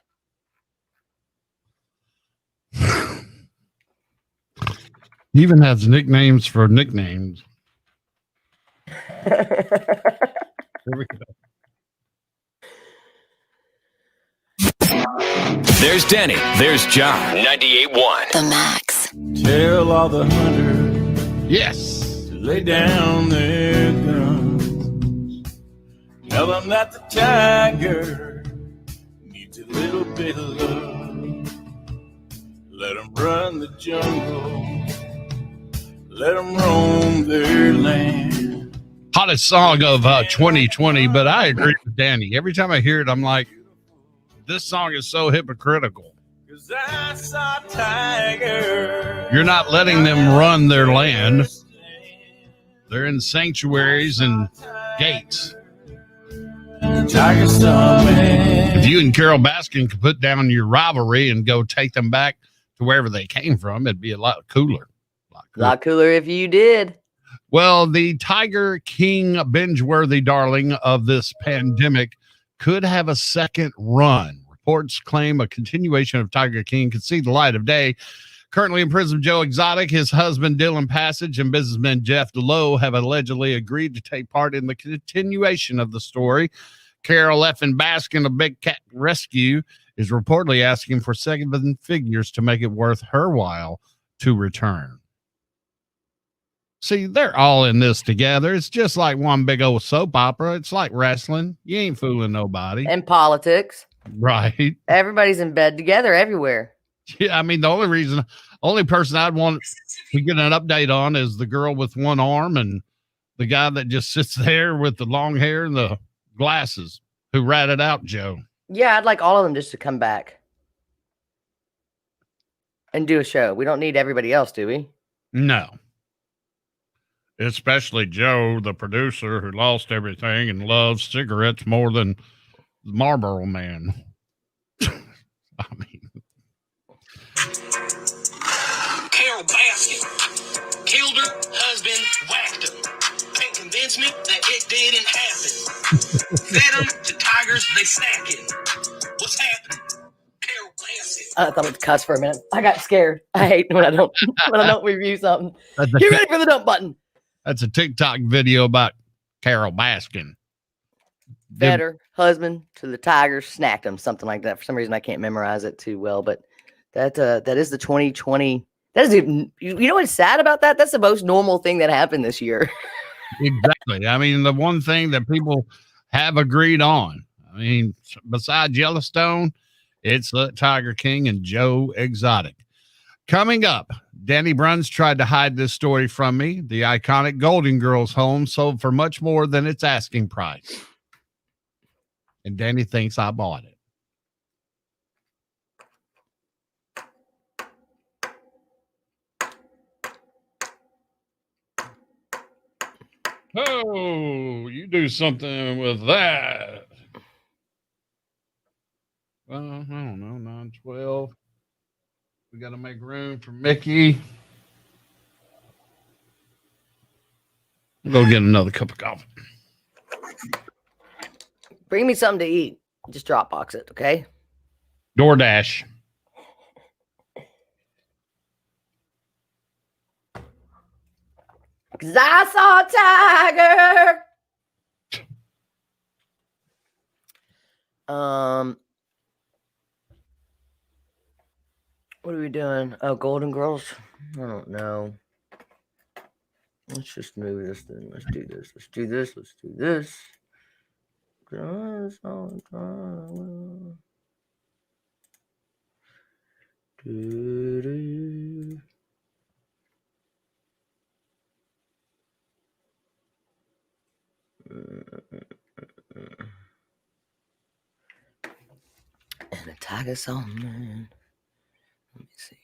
He even has nicknames for nicknames. There we go. There's Danny. There's John. 98.1. The Max. Tell all the hunters. Yes. To lay down their guns. Tell them that the tiger needs a little bit of love. Let them run the jungle. Let them roam their land. Hottest song of 2020, but I agree with Danny. Every time I hear it, I'm like, this song is so hypocritical. I saw tiger. You're not letting them run their land. They're in sanctuaries and gates. Tiger stomach. If you and Carol Baskin could put down your rivalry and go take them back to wherever they came from, it'd be a lot cooler. A lot cooler if you did. Well, the Tiger King binge-worthy darling of this pandemic could have a second run. Reports claim a continuation of Tiger King could see the light of day. Currently in prison, Joe Exotic, his husband Dylan Passage, and businessman Jeff DeLoe have allegedly agreed to take part in the continuation of the story. Carol Effin Baskin of Big Cat Rescue is reportedly asking for seven figures to make it worth her while to return. See, they're all in this together. It's just like one big old soap opera. It's like wrestling. You ain't fooling nobody. And politics. Right. Everybody's in bed together everywhere. Yeah, I mean, the only person I'd want to get an update on is the girl with one arm and the guy that just sits there with the long hair and the glasses who ratted out Joe. Yeah, I'd like all of them just to come back and do a show. We don't need everybody else, do we? No. Especially Joe, the producer who lost everything and loves cigarettes more than the Marlboro Man. I mean, Carol Baskin killed her husband, whacked him. Can't convince me that it didn't happen. Fed them to tigers, they snacking. What's happening? Carol Baskin. I thought it was cuss for a minute. I got scared. I hate when I don't review something. Get ready for the dump button. That's a TikTok video about Carol Baskin. Fed her husband to the tigers, snacked him, something like that. For some reason, I can't memorize it too well, but that is the 2020. That is, you know what's sad about that? That's the most normal thing that happened this year. Exactly. I mean, the one thing that people have agreed on. I mean, besides Yellowstone, it's Tiger King and Joe Exotic. Coming up, Danny Bruns tried to hide this story from me. The iconic Golden Girls home sold for much more than its asking price. And Danny thinks I bought it. Oh, you do something with that. Well, I don't know, 9:12. We got to make room for Mickey. Go get another cup of coffee. Bring me something to eat. Just Dropbox it, okay? DoorDash. Cause I saw a tiger. What are we doing? Oh, Golden Girls? I don't know. Let's just move this thing. Let's do this. Let's do this. Let's do this. Do-do. And a tiger song, man. Let me see.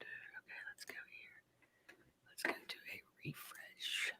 Okay, let's go here. Let's go to a refresh.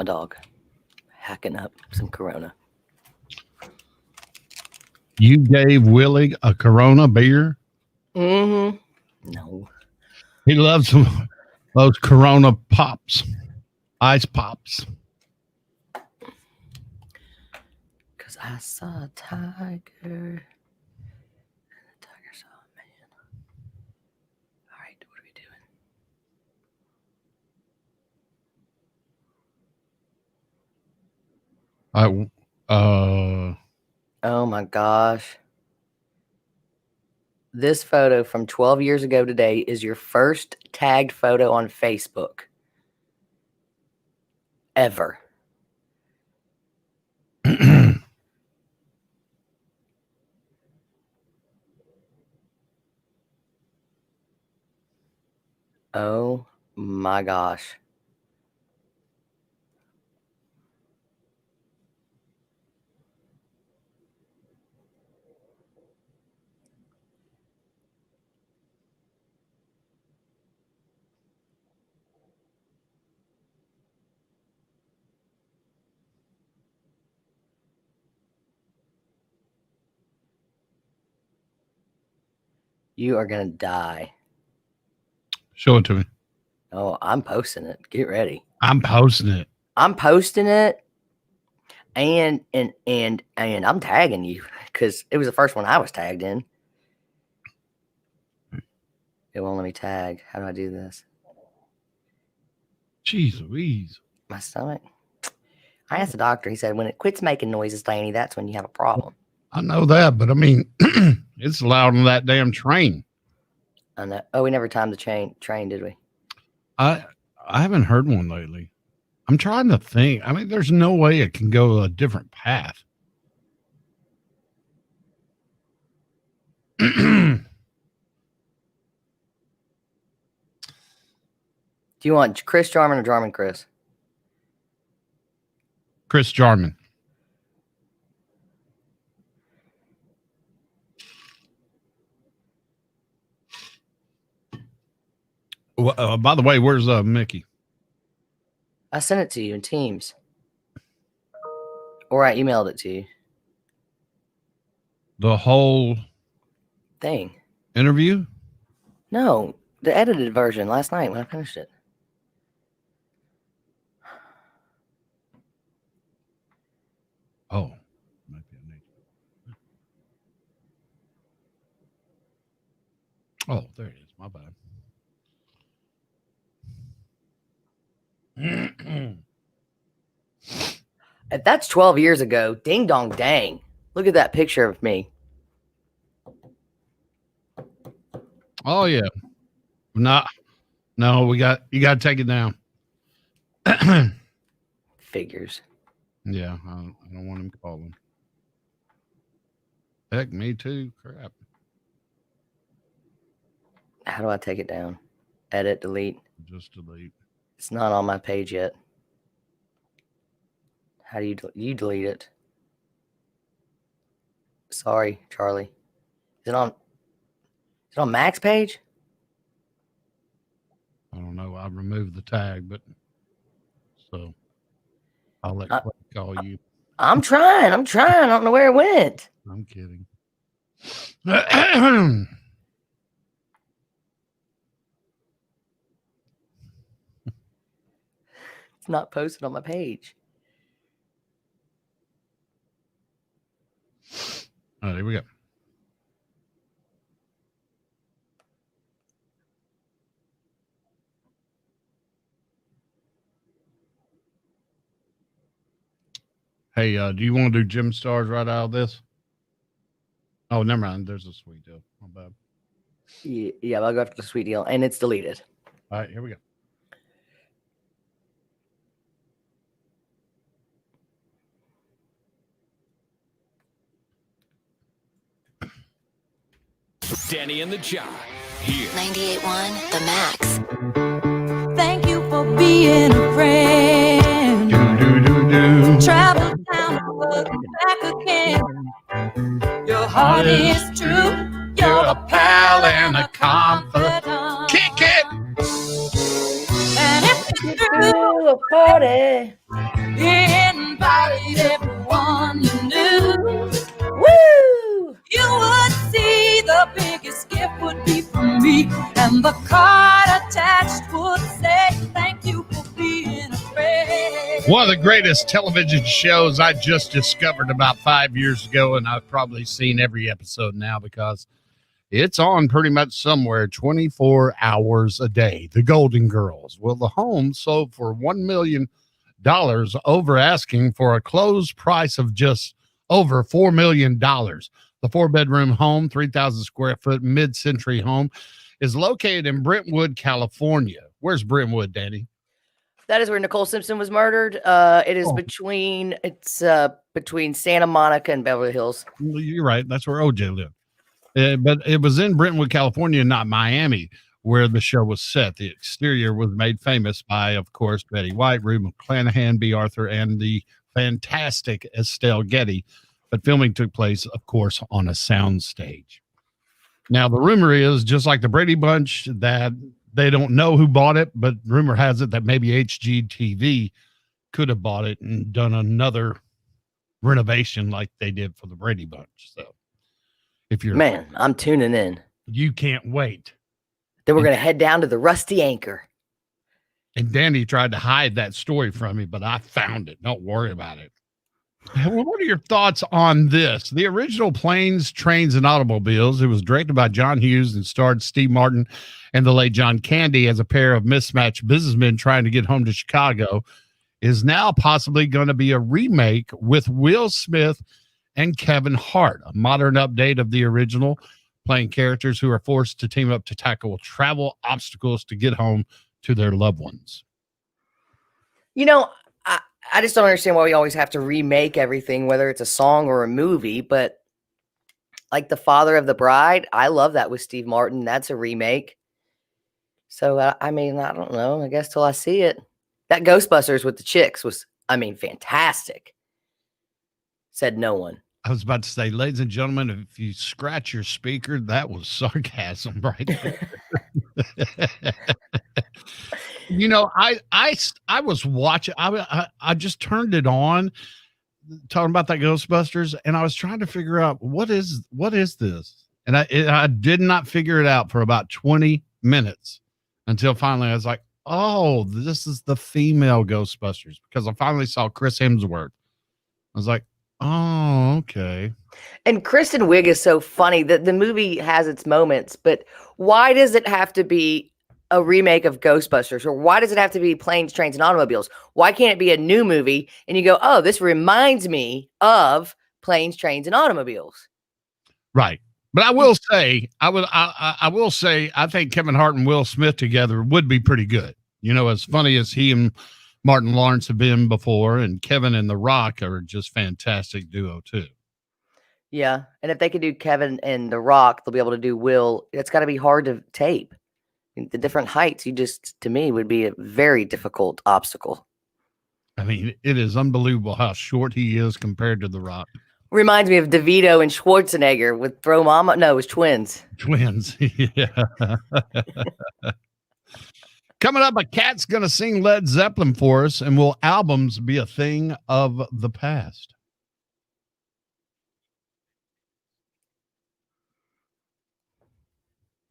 my dog hacking up some Corona. You gave Willie a Corona beer? Mm-hmm. No. He loves those Corona pops, ice pops. Because I saw a tiger. And the tiger saw a man. All right, what are we doing? Oh my gosh. This photo from 12 years ago today is your first tagged photo on Facebook ever. Oh my gosh. You are going to die. Show it to me. Oh, I'm posting it. Get ready. I'm posting it. I'm posting it. And I'm tagging you because it was the first one I was tagged in. It won't let me tag. How do I do this? Jeez Louise. My stomach. I asked the doctor. He said, when it quits making noises, Danny, that's when you have a problem. I know that, but I mean, it's loud on that damn train. I know. Oh, we never timed the train, did we? I haven't heard one lately. I'm trying to think. I mean, there's no way it can go a different path. Do you want Chris Jarman or Jarman Chris? Chris Jarman. By the way, where's Mickey? I sent it to you in Teams. Or I emailed it to you. The whole thing. Interview? No, the edited version last night when I finished it. Oh. Oh, there it is. My bad. If that's 12 years ago, ding dong dang. Look at that picture of me. Oh yeah. No, you got to take it down. Figures. Yeah, I don't want him calling. Heck, me too. Crap. How do I take it down? Edit, delete. Just delete. It's not on my page yet. How do you delete it? Sorry, Charlie. Is it on Mac's page? I don't know. I removed the tag, but so I'll let Clay call you. I'm trying. I don't know where it went. I'm kidding. It's not posted on my page. All right, here we go. Hey, do you want to do Gem Stars right out of this? Oh, never mind. There's a sweet deal. My bad. Yeah, I'll go after the sweet deal, and it's deleted. All right, here we go. Danny and the Jar here. 98.1 The Max. Thank you for being a friend. Travel down the road and back again. Your heart is true. You're a pal and a confidant. Kick it. And if it's true, a party. Invite everyone you knew. Woo! You would see the biggest gift would be from me, and the card attached would say, thank you for being a friend. One of the greatest television shows I just discovered about 5 years ago, and I've probably seen every episode now because it's on pretty much somewhere 24 hours a day. The Golden Girls. Well, the home sold for $1 million over asking for a closed price of just over $4 million. The 4-bedroom home, 3,000 square foot mid-century home is located in Brentwood, California. Where's Brentwood, Danny? That is where Nicole Simpson was murdered. It is between Santa Monica and Beverly Hills. You're right. That's where OJ lived. But it was in Brentwood, California, not Miami, where the show was set. The exterior was made famous by, of course, Betty White, Rue McClanahan, B. Arthur, and the fantastic Estelle Getty. But filming took place, of course, on a sound stage. Now, the rumor is, just like the Brady Bunch, that they don't know who bought it, but rumor has it that maybe HGTV could have bought it and done another renovation like they did for the Brady Bunch. So if you're Man, I'm tuning in. You can't wait. Then we're going to head down to the Rusty Anchor. And Danny tried to hide that story from me, but I found it. Don't worry about it. Well, what are your thoughts on this? The original Planes, Trains, and Automobiles, it was directed by John Hughes and starred Steve Martin and the late John Candy as a pair of mismatched businessmen trying to get home to Chicago, is now possibly going to be a remake with Will Smith and Kevin Hart, a modern update of the original, playing characters who are forced to team up to tackle travel obstacles to get home to their loved ones. You know, I just don't understand why we always have to remake everything, whether it's a song or a movie. But like The Father of the Bride, I love that with Steve Martin. That's a remake. So, I mean, I don't know. I guess till I see it. That Ghostbusters with the chicks was, I mean, fantastic. Said no one. I was about to say, ladies and gentlemen, if you scratch your speaker, that was sarcasm right there. You know, I was watching, I just turned it on talking about that Ghostbusters, and I was trying to figure out what is this? And I did not figure it out for about 20 minutes until finally I was like, oh, this is the female Ghostbusters, because I finally saw Chris Hemsworth. I was like, oh, okay. And Kristen Wiig is so funny that the movie has its moments, but why does it have to be a remake of Ghostbusters? Or why does it have to be Planes, Trains, and Automobiles? Why can't it be a new movie and you go, oh, this reminds me of Planes, Trains, and Automobiles? Right. But I will say, I will say, I think Kevin Hart and Will Smith together would be pretty good. You know, as funny as he and Martin Lawrence have been before, and Kevin and The Rock are just fantastic duo too. Yeah. And if they could do Kevin and The Rock, they'll be able to do Will. It's got to be hard to tape. The different heights, to me, would be a very difficult obstacle. I mean, it is unbelievable how short he is compared to The Rock. Reminds me of DeVito and Schwarzenegger with Throw Mama. No, it was twins. Twins. Yeah. Coming up, a cat's going to sing Led Zeppelin for us, and will albums be a thing of the past?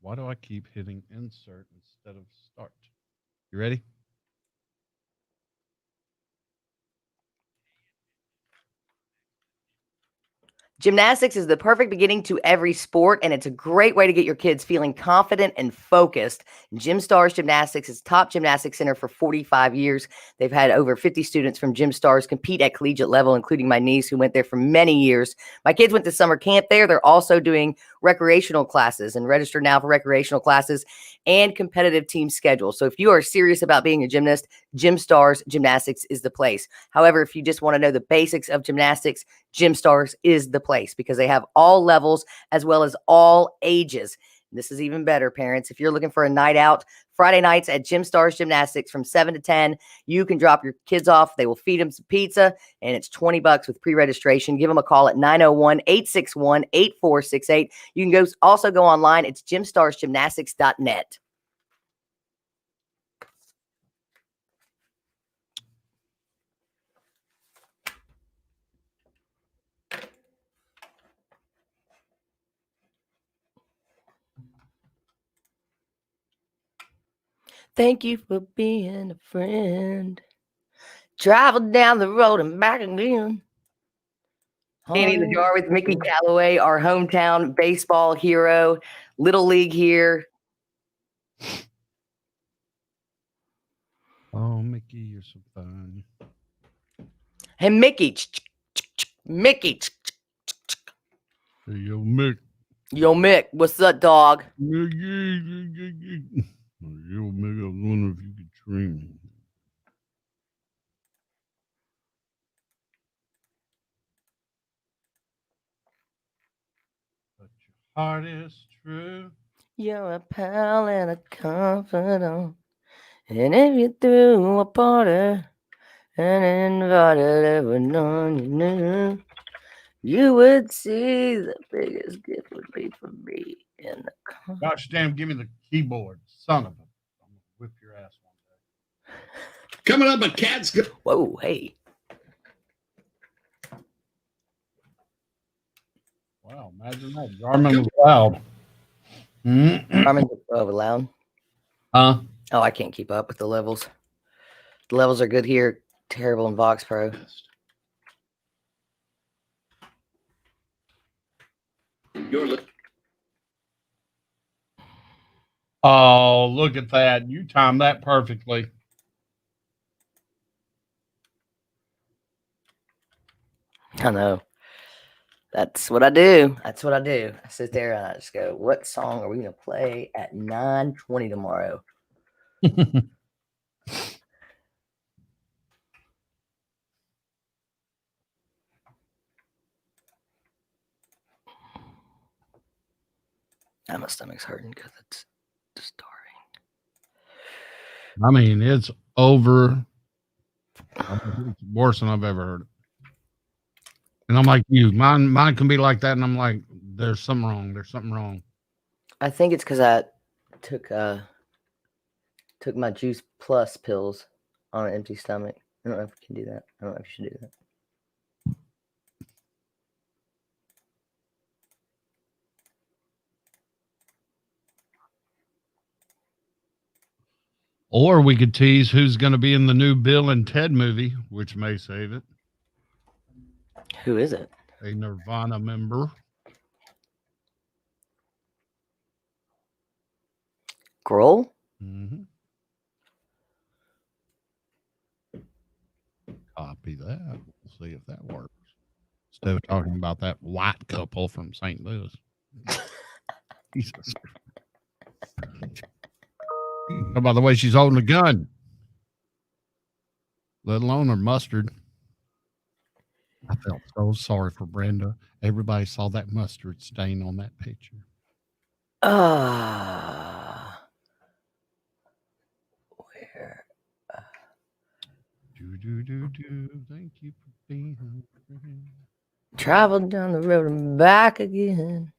Why do I keep hitting insert instead of start? You ready? Gymnastics is the perfect beginning to every sport, and it's a great way to get your kids feeling confident and focused. Gym Stars Gymnastics is top gymnastics center for 45 years. They've had over 50 students from Gym Stars compete at collegiate level, including my niece who went there for many years. My kids went to summer camp there. They're also doing recreational classes and register now for recreational classes and competitive team schedule. So if you are serious about being a gymnast, Gym Stars Gymnastics is the place. However, if you just want to know the basics of gymnastics, Gym Stars is the place because they have all levels as well as all ages. This is even better, parents. If you're looking for a night out, Friday nights at Gym Stars Gymnastics from 7 to 10, you can drop your kids off. They will feed them some pizza, and it's $20 with pre-registration. Give them a call at 901-861-8468. You can also go online. It's gymstarsgymnastics.net. Thank you for being a friend. Travel down the road and back again. Danny the Jar with Mickey Callaway, our hometown baseball hero, Little League here. Oh, Mickey, you're so fun. Hey, Mickey. Mickey. Hey, yo, Mick. Yo, Mick, what's up, dog? Yo, Mick, I was wondering if you could train me. But your heart is true. You're a pal and a confidant. And if you threw a party and invited everyone you knew, you would see the biggest gift would be for me in the car. Gosh damn, give me the keyboard. Son of a. I'm going to whip your ass one day. Coming up, a cat's go. Whoa, hey. Wow, imagine that. Garmin was loud. Garmin was loud. Huh? Oh, I can't keep up with the levels. The levels are good here, terrible in Vox Pro. Oh, look at that. You timed that perfectly. I know. That's what I do. That's what I do. I sit there and I just go, what song are we going to play at 9:20 tomorrow? Now my stomach's hurting because it's starving. I mean, it's over. It's worse than I've ever heard it. And I'm like you. Mine can be like that, and I'm like, there's something wrong. There's something wrong. I think it's because I took my Juice Plus pills on an empty stomach. I don't know if we can do that. I don't know if you should do that. Or we could tease who's going to be in the new Bill and Ted movie, which may save it. Who is it? A Nirvana member. Grohl? Mm-hmm. Copy that. We'll see if that works. Instead of talking about that white couple from St. Louis. Jesus. How about the way she's holding a gun? Let alone her mustard. I felt so sorry for Brenda. Everybody saw that mustard stain on that picture. Where? Thank you for being a friend. Travel down the road and back again.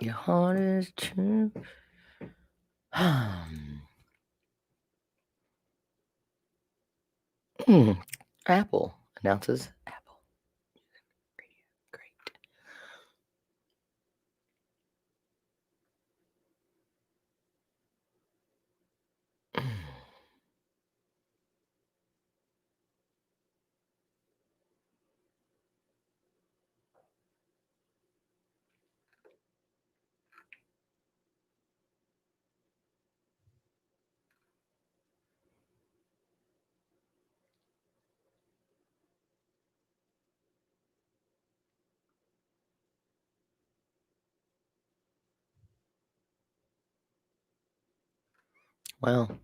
Your heart is true. Apple announces Apple. Great. Well,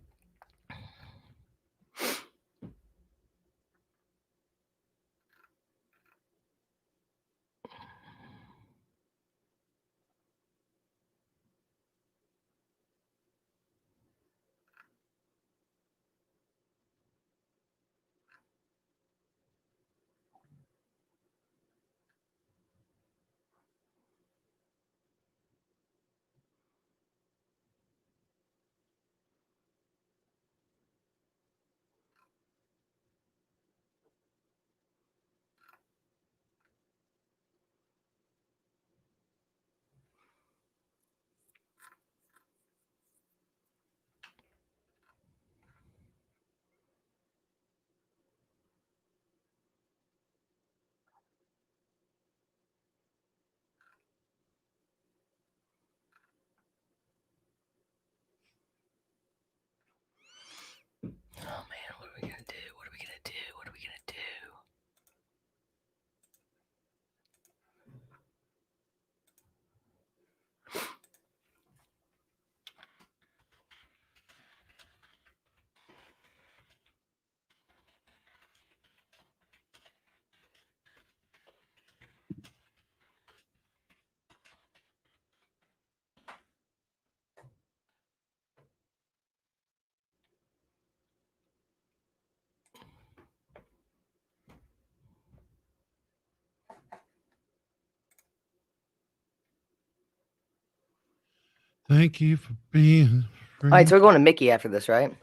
Thank you for being free. All right, so we're going to Mickey after this, right?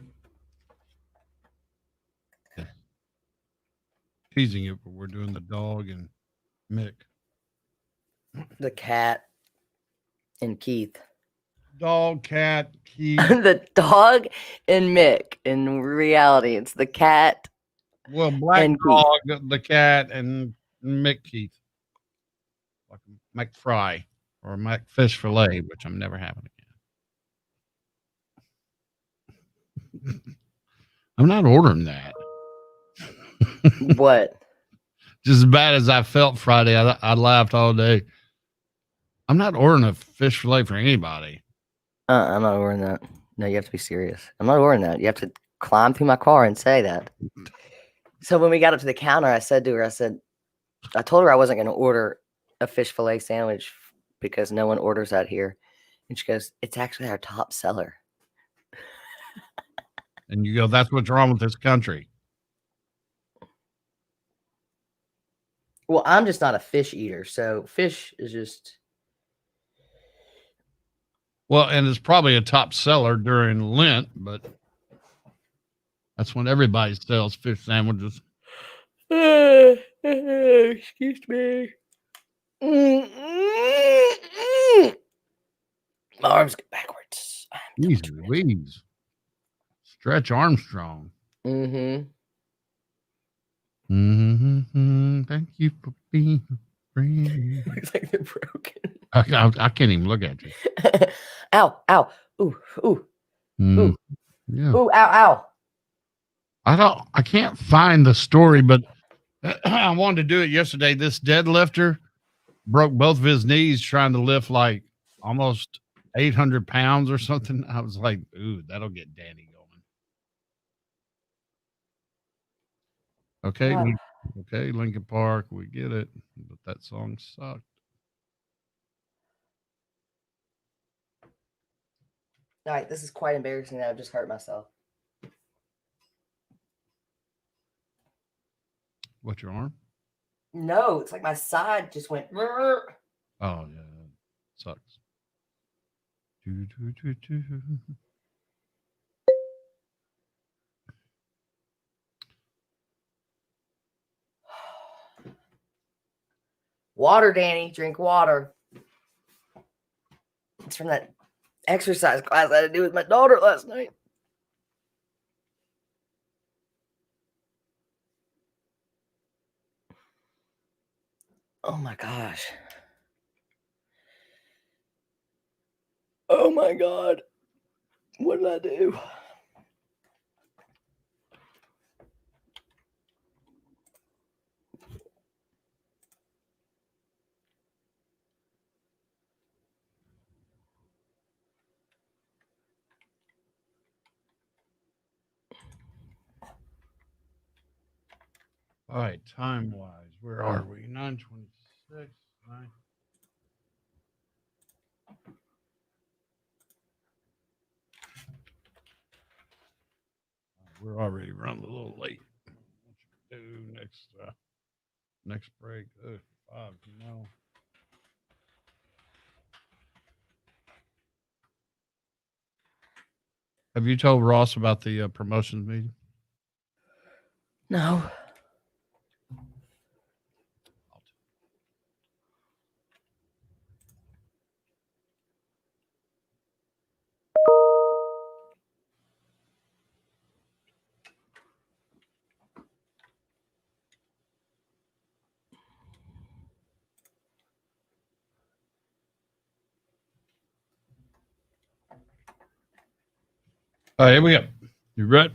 Teasing it, but we're doing the dog and Mick. The cat and Keith. Dog, cat, Keith. The dog and Mick. In reality, it's the cat. Well, Black and Dog, the cat, and Mick Keith. Like McFry or McFish fillet, which I'm never having again. I'm not ordering that. What? Just as bad as I felt Friday, I laughed all day. I'm not ordering a fish fillet for anybody. I'm not ordering that. No, you have to be serious. I'm not ordering that. You have to climb through my car and say that. So when we got up to the counter, I said to her, I told her I wasn't going to order a fish fillet sandwich because no one orders that here. And she goes, it's actually our top seller. And you go, that's what's wrong with this country. Well, I'm just not a fish eater. So fish is just. Well, and it's probably a top seller during Lent, but that's when everybody sells fish sandwiches. Excuse me. My arms get backwards. Jeez Louise. Stretch Armstrong. Mm-hmm. Thank you for being free. Looks like they're broken. I can't even look at you. Ow, ow. Ooh, ooh. Ooh. Yeah. Ooh, ow, ow. I can't find the story, but I wanted to do it yesterday. This deadlifter broke both of his knees trying to lift like almost 800 pounds or something. I was like, ooh, that'll get Danny going. Okay. Okay. Linkin Park. We get it. But that song sucked. All right. This is quite embarrassing that I've just hurt myself. What's your arm? No, it's like my side just went. Oh, yeah. Sucks. Water, Danny. Drink water. It's from that exercise class I had to do with my daughter last night. Oh my gosh. Oh my God. What did I do? All right, time wise, where are we? 9:26. 9. We're already running a little late. What you do next break? 5. No. Have you told Ross about the promotions meeting? No. All right, here we go. You ready?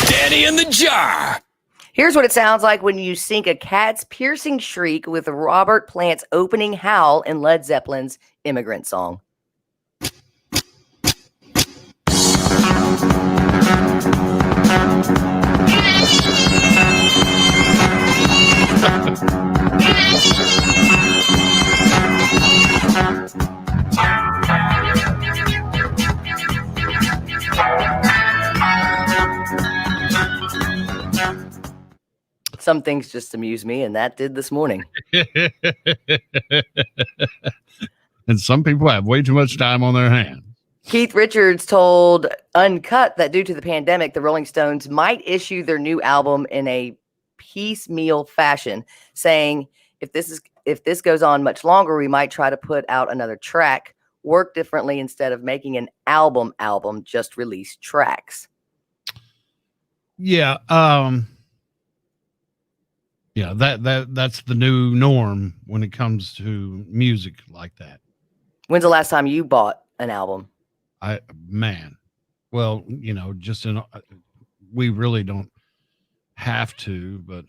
Danny in the jar. Here's what it sounds like when you sync a cat's piercing shriek with Robert Plant's opening howl in Led Zeppelin's Immigrant Song. Some things just amuse me, and that did this morning. And some people have way too much time on their hands. Keith Richards told Uncut that due to the pandemic, the Rolling Stones might issue their new album in a piecemeal fashion, saying, if this goes on much longer, we might try to put out another track, work differently instead of making an album, just release tracks. Yeah. Yeah, that's the new norm when it comes to music like that. When's the last time you bought an album? Well, we really don't have to, but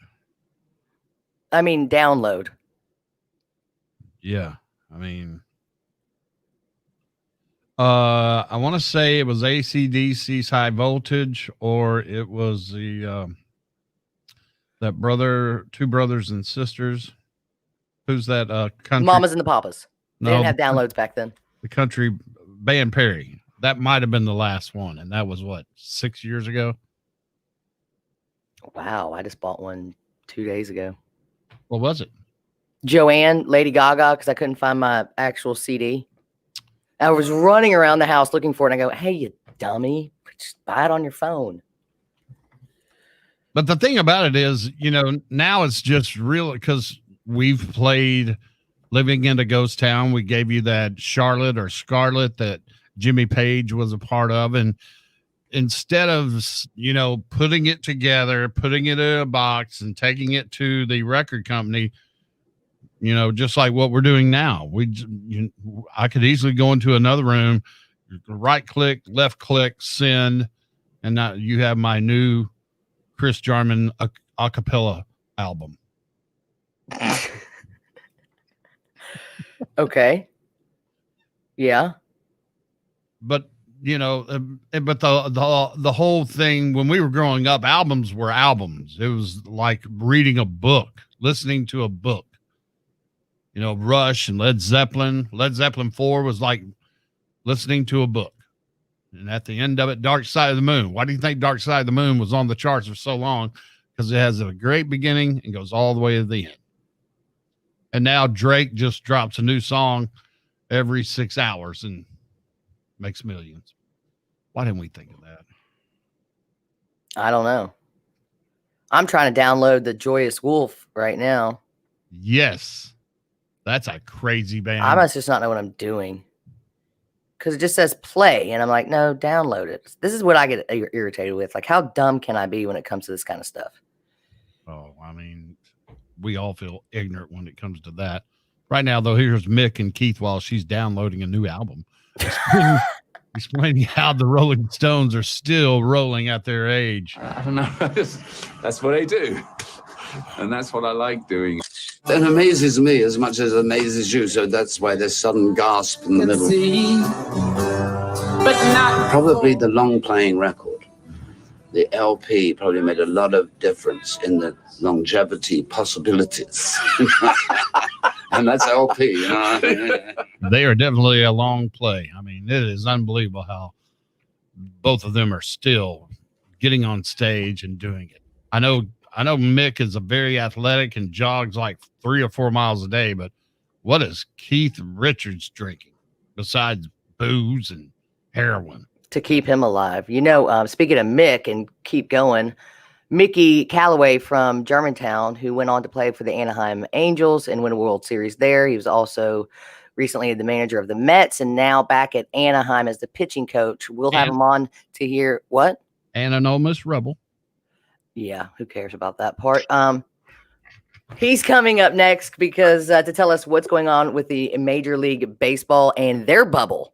I mean, download. Yeah, I mean, I want to say it was AC/DC's High Voltage, or it was the Two Brothers and Sisters. Who's that? Country? Mamas and the Papas. They No, didn't have downloads back then. The country band Perry. That might have been the last one, and that was what, 6 years ago. Wow, I just bought one 2 days ago. What was it? Joanne, Lady Gaga, because I couldn't find my actual CD. I was running around the house looking for it, and I go, hey, you dummy, just buy it on your phone. But the thing about it is, now it's just real because we've played Living in a Ghost Town. We gave you that Charlotte or Scarlet that Jimmy Page was a part of. And instead of, putting it together, putting it in a box and taking it to the record company, just like what we're doing now, I could easily go into another room, right click, left click, send. And now you have my new Chris Jarman a cappella album. Okay. Yeah. But but the whole thing when we were growing up, albums were albums. It was like reading a book, listening to a book. Rush and Led Zeppelin 4 was like listening to a book. And at the end of it, Dark Side of the Moon. Why do you think Dark Side of the Moon was on the charts for so long? Because it has a great beginning and goes all the way to the end. And now Drake just drops a new song every 6 hours and makes millions. Why didn't we think of that? I don't know. I'm trying to download the Joyous Wolf right now. Yes. That's a crazy band. I must just not know what I'm doing. Because it just says play. And I'm like, no, download it. This is what I get irritated with. Like, how dumb can I be when it comes to this kind of stuff? Oh, I mean, we all feel ignorant when it comes to that. Right now, though, here's Mick and Keith while she's downloading a new album. Explaining how the Rolling Stones are still rolling at their age. I don't know. That's what I do. And that's what I like doing. It amazes me as much as it amazes you, so that's why there's sudden gasp in the middle. But not Probably the long playing record. The LP probably made a lot of difference in the longevity possibilities. And that's LP, They are definitely a long play. I mean, it is unbelievable how both of them are still getting on stage and doing it. I know Mick is a very athletic and jogs like 3 or 4 miles a day, but what is Keith Richards drinking besides booze and heroin? To keep him alive. Speaking of Mick and keep going, Mickey Callaway from Germantown, who went on to play for the Anaheim Angels and win a World Series there. He was also recently the manager of the Mets and now back at Anaheim as the pitching coach. We'll have him on to hear what? Anonymous Rebel. Yeah, who cares about that part? He's coming up next because to tell us what's going on with the Major League Baseball and their bubble.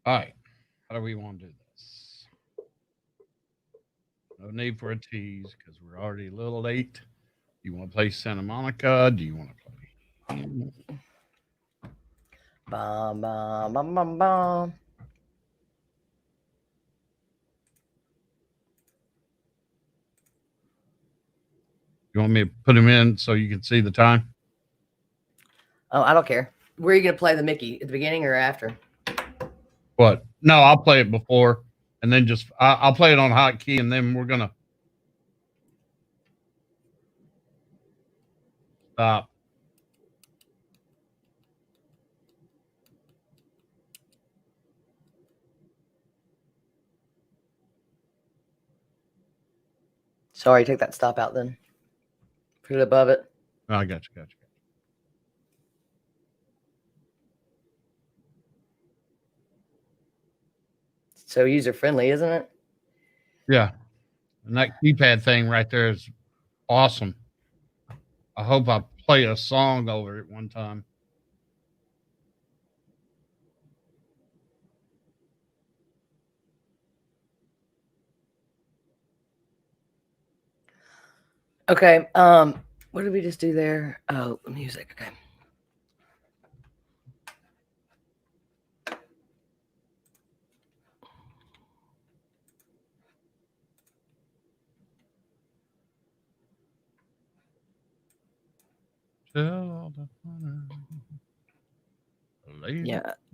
All right. How do we want to do this? No need for a tease because we're already a little late. You want to play Santa Monica? Do you want to play? Bum, bum, bum, bum, bum. You want me to put him in so you can see the time? Oh, I don't care. Where are you going to play the Mickey? At the beginning or after? What? No, I'll play it before, and then I'll play it on hotkey, and then we're gonna stop. Sorry, take that stop out then. Put it above it. Oh, I got you. So user friendly, isn't it? Yeah. And that keypad thing right there is awesome. I hope I play a song over it one time. Okay. What did we just do there? Oh, music. Okay. Yeah,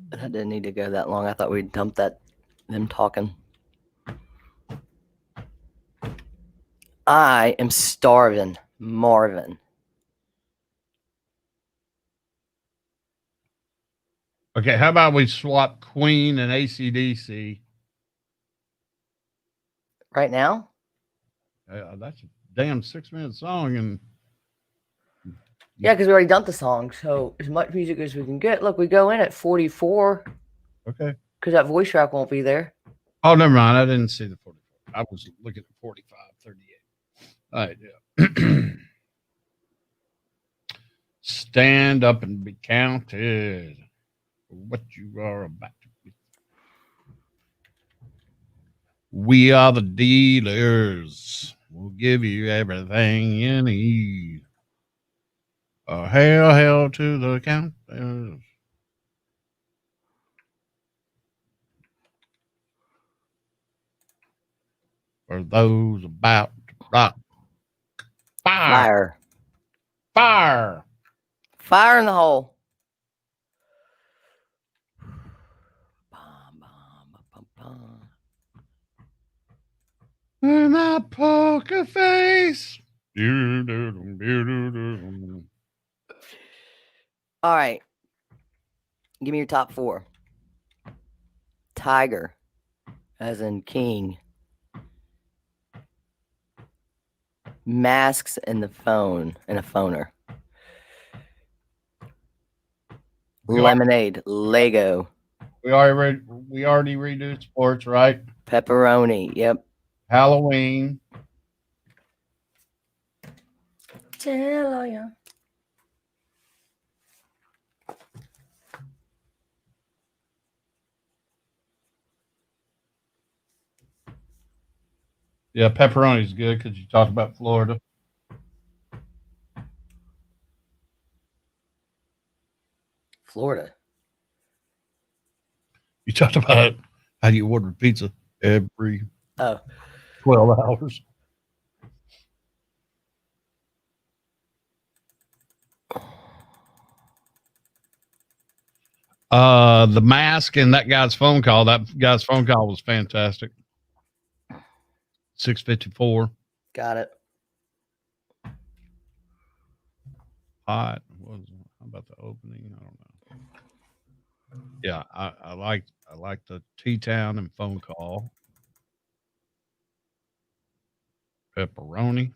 that didn't need to go that long. I thought we'd dump them talking. I am starving, Marvin. Okay, how about we swap Queen and AC/DC? Right now? That's a damn 6-minute song, and Yeah, because we already dumped the song. So as much music as we can get. Look, we go in at 44. Okay. Because that voice track won't be there. Oh, never mind. I didn't see the 44. I was looking at 45, 38. All right, yeah. Stand up and be counted for what you are about to be. We are the dealers. We'll give you everything you need. Hail to the counters. For those about to rock. Fire. Fire. Fire in the hole. In my poker face. All right. Give me your top 4. Tiger, as in king. Masks and the phone and a phoner. Lemonade, Lego. We already redo sports, right? Pepperoni, yep. Halloween. Tell ya. Yeah, pepperoni's good because you talked about Florida. Florida. You talked about how you order pizza every 12 hours. The mask and that guy's phone call. That guy's phone call was fantastic. 654. Got it. Hot. How about the opening? I don't know. Yeah, I like the T-Town and phone call. Pepperoni.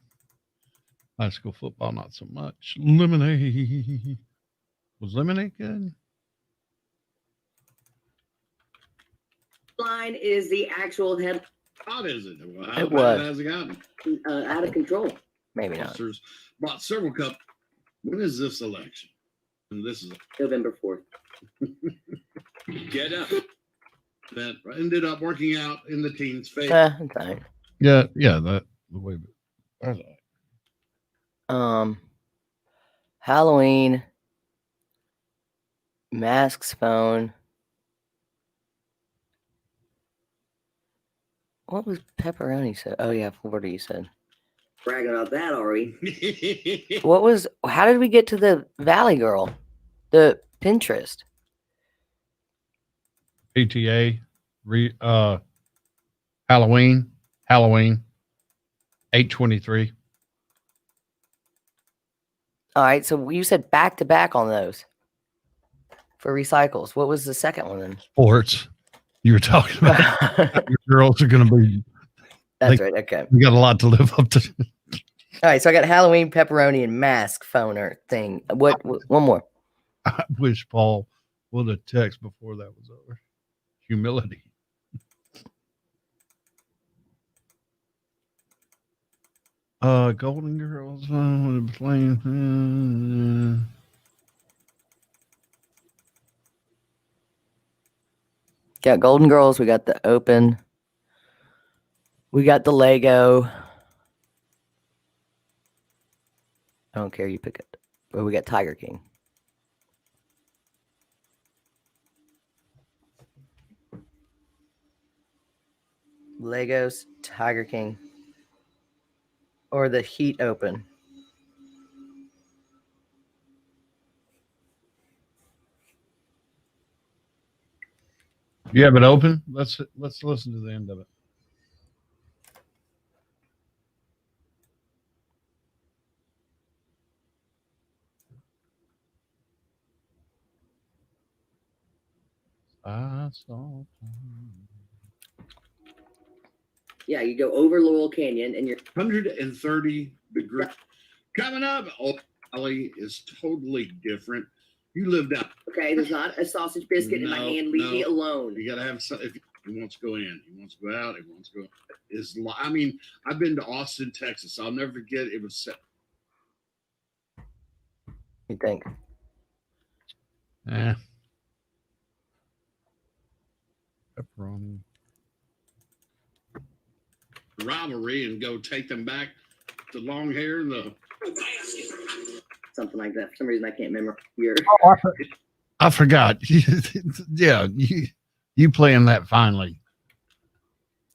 High school football, not so much. Lemonade. Was lemonade good? Line is the actual head. How is it? It was. How has it gotten? Out of control. Maybe not. Officers bought several cup. When is this election? And this is November 4th. Get up. That ended up working out in the team's favor. It's all right. Yeah, that the way. Halloween. Masks, phone. What was pepperoni said? Oh yeah, Florida you said. Bragging about that, Ari. What was? How did we get to the Valley Girl? The Pinterest. PTA. Halloween, 8/23. All right. So you said back to back on those for recycles. What was the second one then? Sports. You were talking about your girls are going to be. That's right. Okay. We got a lot to live up to. All right. So I got Halloween, pepperoni, and mask phoner thing. What one more? I wish Paul would have texted before that was over. Humility. Golden Girls playing. Got Golden Girls. We got the Open. We got the Lego. I don't care. You pick it. Or we got Tiger King. Legos, Tiger King. Or the Heat Open. You have it open? Let's listen to the end of it. I saw. Yeah, you go over Laurel Canyon and you're 130 degrees. Coming up, Valley is totally different. You lived out. okay. There's not a sausage biscuit in my hand. Leave me alone. You got to have if he wants to go in, he wants to go out, he wants to go. I mean, I've been to Austin, Texas. I'll never forget. It was. You think? Yeah. Pepperoni. Rivalry and go take them back to long hair and the Something like that. For some reason, I can't remember. Your I forgot. Yeah, you playing that finally.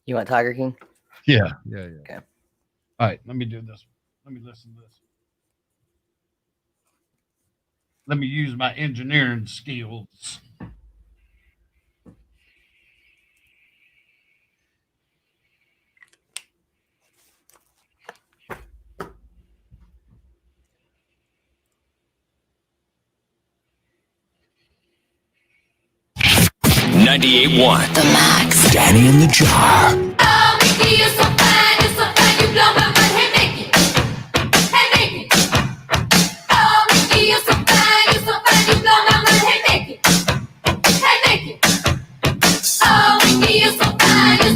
You want Tiger King? Yeah. Okay. All right, let me do this. Let me listen to this. Let me use my engineering skills. $98.1. The Max. Danny in the Jar. Oh, Mickey, you're so fine, you blow my mind. Hey, Mickey. Hey, Mickey. Oh, Mickey, you're so fine, you blow my mind. Hey, Mickey. Hey, Mickey. Oh, Mickey, you're so fine, you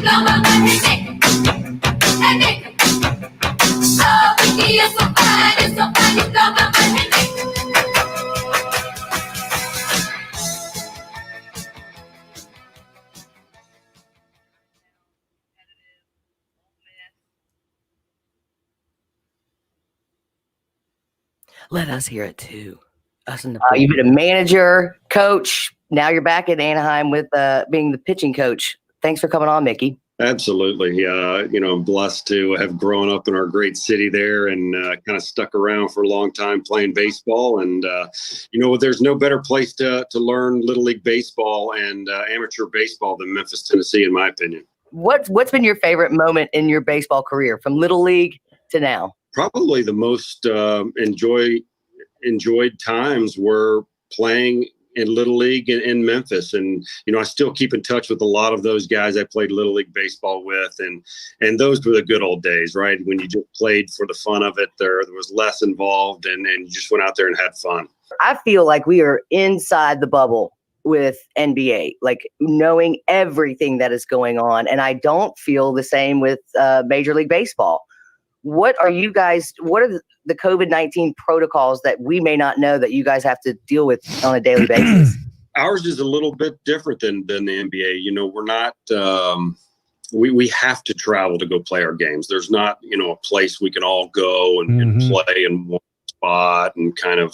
blow my mind. Hey, Mickey. Hey, Mickey. Oh, Mickey, you're so fine, you blow my mind. Hey, Mickey. Let us hear it too. Us in the you've been a manager, coach. Now you're back at Anaheim with being the pitching coach. Thanks for coming on, Mickey. Absolutely. I'm blessed to have grown up in our great city there and kind of stuck around for a long time playing baseball. And, there's no better place to learn Little League baseball and amateur baseball than Memphis, Tennessee, in my opinion. What's been your favorite moment in your baseball career from Little League to now? Probably the most enjoyed times were playing in Little League in Memphis. And, I still keep in touch with a lot of those guys I played Little League baseball with. And those were the good old days, right? When you just played for the fun of it, there was less involved and you just went out there and had fun. I feel like we are inside the bubble with NBA, like knowing everything that is going on. And I don't feel the same with Major League Baseball. What are the COVID-19 protocols that we may not know that you guys have to deal with on a daily basis? Ours is a little bit different than the NBA. We're not, we have to travel to go play our games. There's not, a place we can all go and play in one spot and kind of,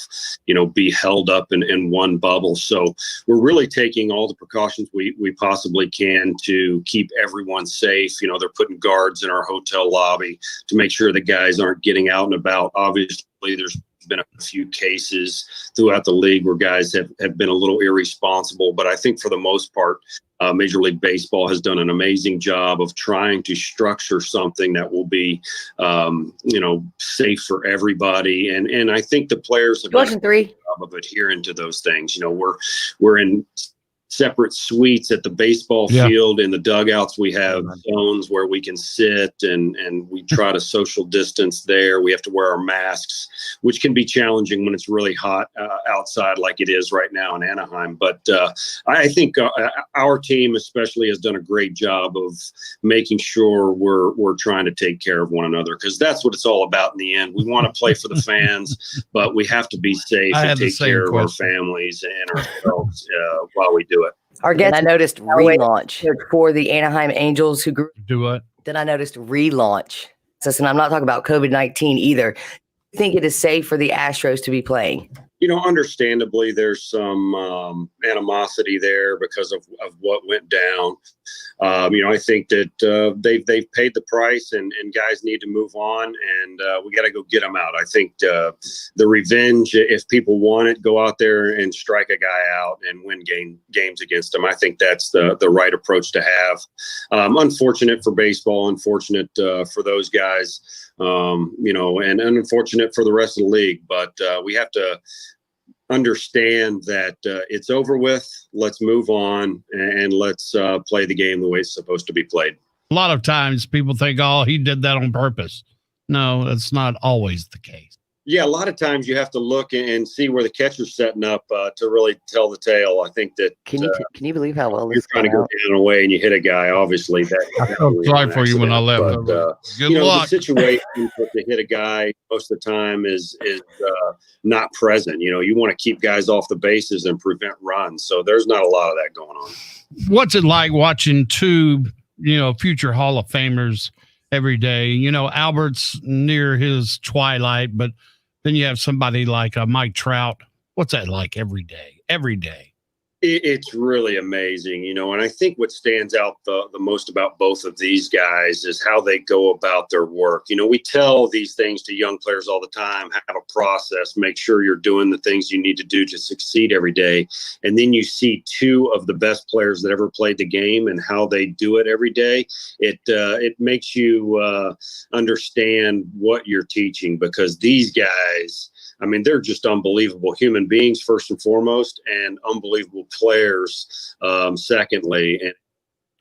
be held up in one bubble. So we're really taking all the precautions we possibly can to keep everyone safe. They're putting guards in our hotel lobby to make sure the guys aren't getting out and about. Obviously, there's been a few cases throughout the league where guys have been a little irresponsible. But I think for the most part, Major League Baseball has done an amazing job of trying to structure something that will be, safe for everybody. And I think the players have done a good job of adhering to those things. We're in separate suites at the baseball field. In the dugouts, we have zones where we can sit and we try to social distance there. We have to wear our masks, which can be challenging when it's really hot outside like it is right now in Anaheim. But I think our team especially has done a great job of making sure we're trying to take care of one another, because that's what it's all about in the end. We want to play for the fans, but we have to be safe and take care of our families and ourselves while we do it. Our guest, I noticed relaunch for the Anaheim Angels who grew. Do what? Then I noticed relaunch. And I'm not talking about COVID-19 either. I think it is safe for the Astros to be playing. Understandably, there's some animosity there because of what went down. I think that they've paid the price, and guys need to move on, and we got to go get them out. I think the revenge, if people want it, go out there and strike a guy out and win games against them. I think that's the right approach to have. Unfortunate for baseball, unfortunate for those guys, and unfortunate for the rest of the league. But we have to understand that it's over with. Let's move on and let's play the game the way it's supposed to be played. A lot of times people think, oh, he did that on purpose. No, that's not always the case. Yeah, a lot of times you have to look and see where the catcher's setting up to really tell the tale. I think that can you believe how well you're trying to go down away and you hit a guy? Obviously, I felt sorry for you when I left. But, Good luck. The situation to hit a guy most of the time is not present. You want to keep guys off the bases and prevent runs. So there's not a lot of that going on. What's it like watching two, future Hall of Famers every day? Albert's near his twilight, but then you have somebody like Mike Trout. What's that like every day? Every day. It's really amazing, and I think what stands out the most about both of these guys is how they go about their work. We tell these things to young players all the time: have a process, make sure you're doing the things you need to do to succeed every day. And then you see two of the best players that ever played the game and how they do it every day. It makes you understand what you're teaching, because these guys, they're just unbelievable human beings, first and foremost, and unbelievable players, secondly. And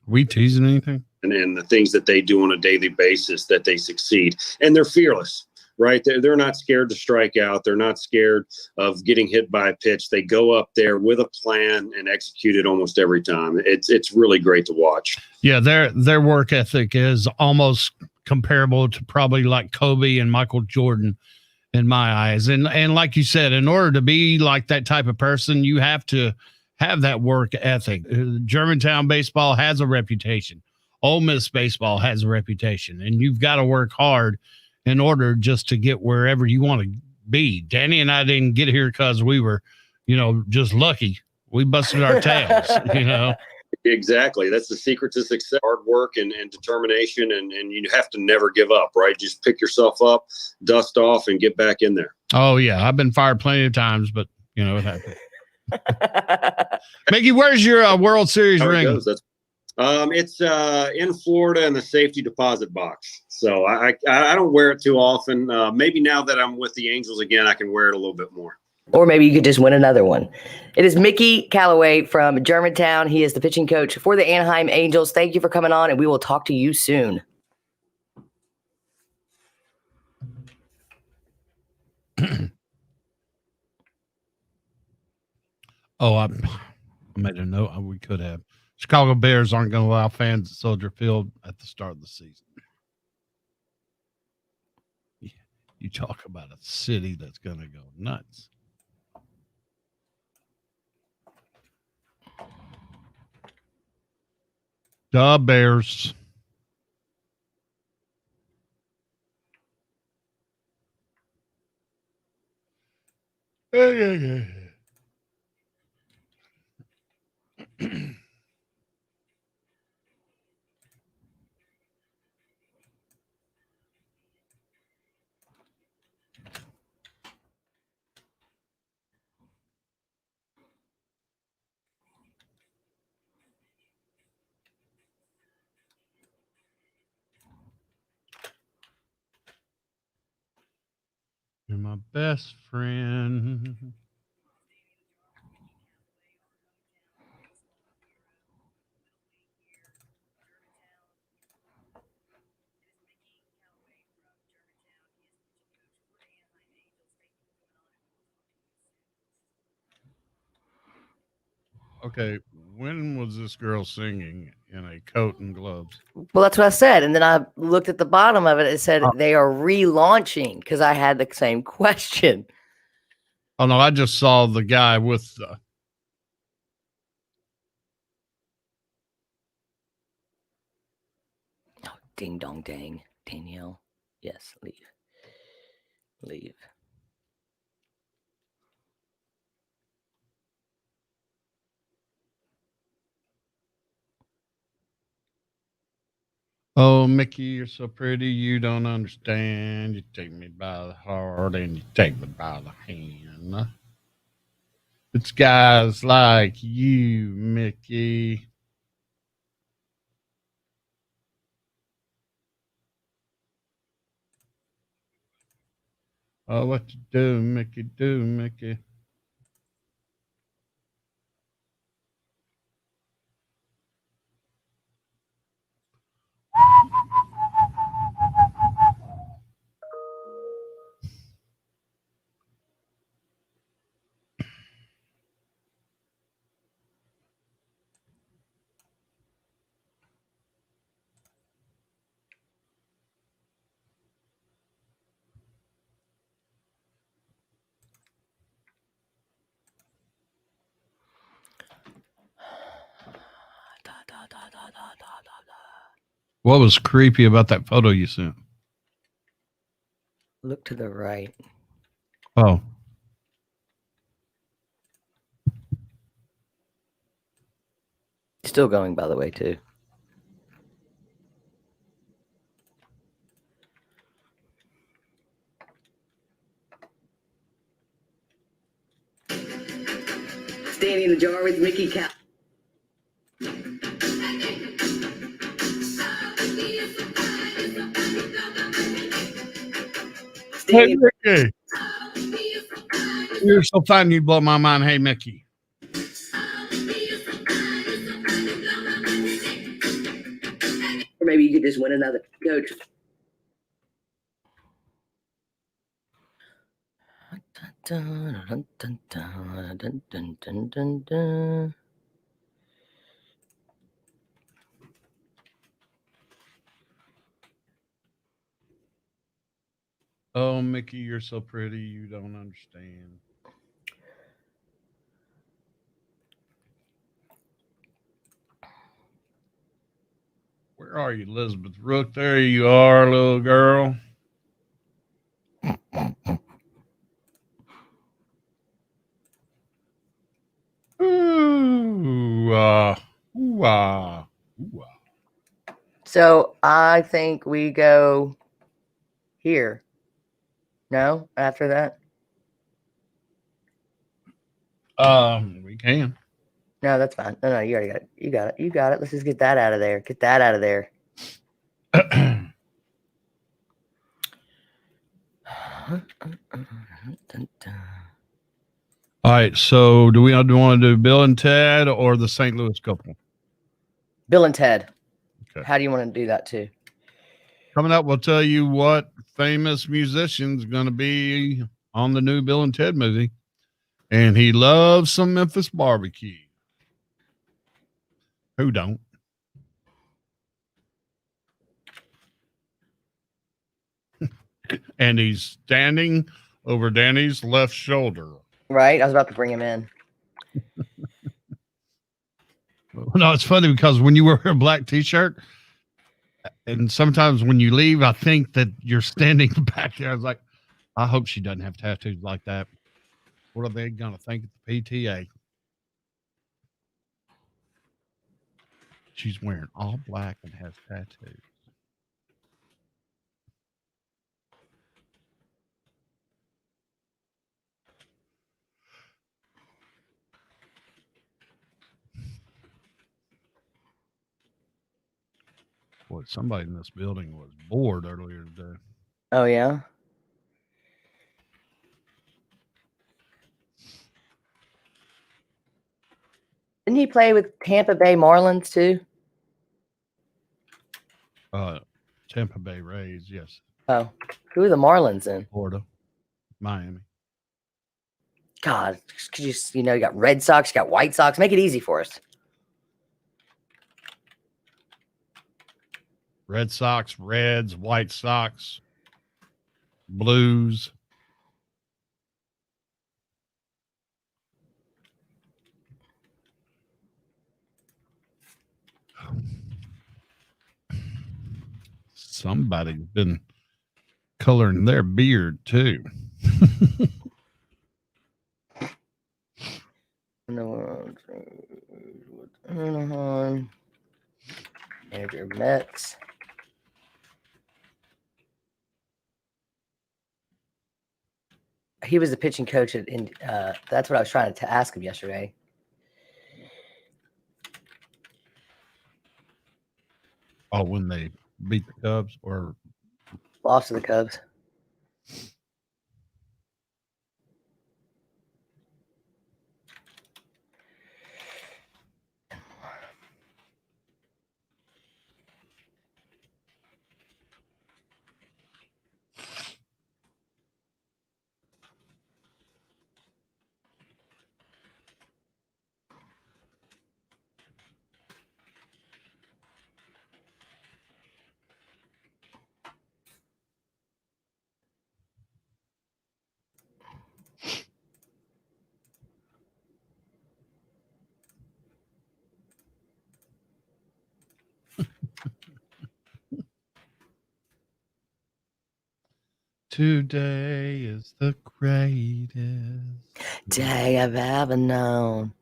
we teasing anything? And the things that they do on a daily basis, that they succeed. And they're fearless, right? They're not scared to strike out. They're not scared of getting hit by a pitch. They go up there with a plan and execute it almost every time. It's really great to watch. Yeah, their work ethic is almost comparable to probably like Kobe and Michael Jordan, in my eyes. And like you said, in order to be like that type of person, you have to have that work ethic. Germantown baseball has a reputation. Ole Miss baseball has a reputation, and you've got to work hard in order just to get wherever you want to be. Danny and I didn't get here because we were, just lucky. We busted our tails, Exactly. That's the secret to success: hard work and determination, and you have to never give up, right? Just pick yourself up, dust off, and get back in there. Oh, yeah. I've been fired plenty of times, but, it happened. Mickey, where's your World Series ring? It's in Florida in the safety deposit box. So I don't wear it too often. Maybe now that I'm with the Angels again, I can wear it a little bit more. Or maybe you could just win another one. It is Mickey Callaway from Germantown. He is the pitching coach for the Anaheim Angels. Thank you for coming on, and we will talk to you soon. I made a note. We could have. Chicago Bears aren't going to allow fans at Soldier Field at the start of the season. You talk about a city that's going to go nuts. The Bears. Yeah. You're my best friend. Okay, when was this girl singing in a coat and gloves? Well, that's what I said. And then I looked at the bottom of it. It said they are relaunching because I had the same question. Oh, no, I just saw the guy with the. Ding dong dang. Danielle. Yes, leave. Leave. Oh, Mickey, you're so pretty. You don't understand. You take me by the heart and you take me by the hand. It's guys like you, Mickey. Oh, what you do, Mickey? Do, Mickey. What was creepy about that photo you sent? Look to the right. Oh. Still going, by the way, too. Standing in the jar with Mickey Cat. Hey, Mickey. You're so fine, you blow my mind. Hey, Mickey. Or maybe you could just win another coach. Dun, dun, dun, dun, dun, dun, dun, dun, dun. Oh, Mickey, you're so pretty. You don't understand. Where are you, Elizabeth Rook? There you are, little girl. Ooh, ooh, ooh. So I think we go here. No, after that? We can. No, that's fine. No, you already got it. You got it. You got it. Let's just get that out of there. Get that out of there. All right. So do we want to do Bill and Ted or the St. Louis couple? Bill and Ted. Okay. How do you want to do that too? Coming up, we'll tell you what famous musician's going to be on the new Bill and Ted movie. And he loves some Memphis barbecue. Who don't? And he's standing over Danny's left shoulder. Right? I was about to bring him in. No, it's funny because when you wear a black t-shirt, and sometimes when you leave, I think that you're standing back there. I was like, I hope she doesn't have tattoos like that. What are they going to think at the PTA? She's wearing all black and has tattoos. Boy, somebody in this building was bored earlier today. Oh, yeah? Didn't he play with Tampa Bay Marlins too? Tampa Bay Rays, yes. Oh, who are the Marlins in? Florida, Miami. God, could you got Red Sox, you got White Sox. Make it easy for us. Red Sox, Reds, White Sox, Blues. Somebody's been coloring their beard too. Manager Mets. He was the pitching coach at that's what I was trying to ask him yesterday. Oh, when they beat the Cubs or lost to the Cubs. Today is the greatest day I've ever known.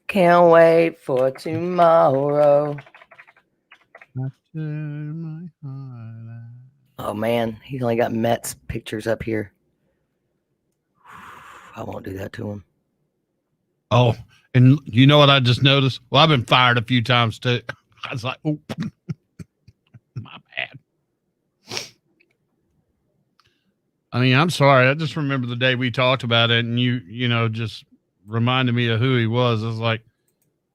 Can't wait for tomorrow. I turn my heart out. Oh man, he's only got Mets pictures up here. I won't do that to him. Oh, and you know what I just noticed? Well, I've been fired a few times too. I was like, oh, my bad. I mean, I'm sorry. I just remember the day we talked about it and you just reminded me of who he was. I was like,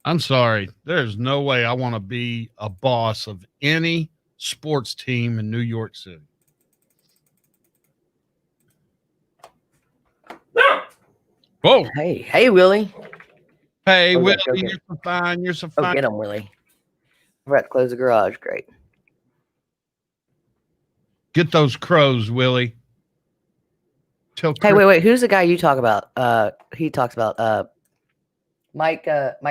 I'm sorry. There's no way I want to be a boss of any sports team in New York City. Whoa. Hey, Willie. Hey, Oh, Willie, go get you're so fine. You're so Oh, fine. get him, Willie. We're at to close the garage. Great. Get those crows, Willie. Tell Hey, Chris- wait. Who's the guy you talk about? He talks about Mike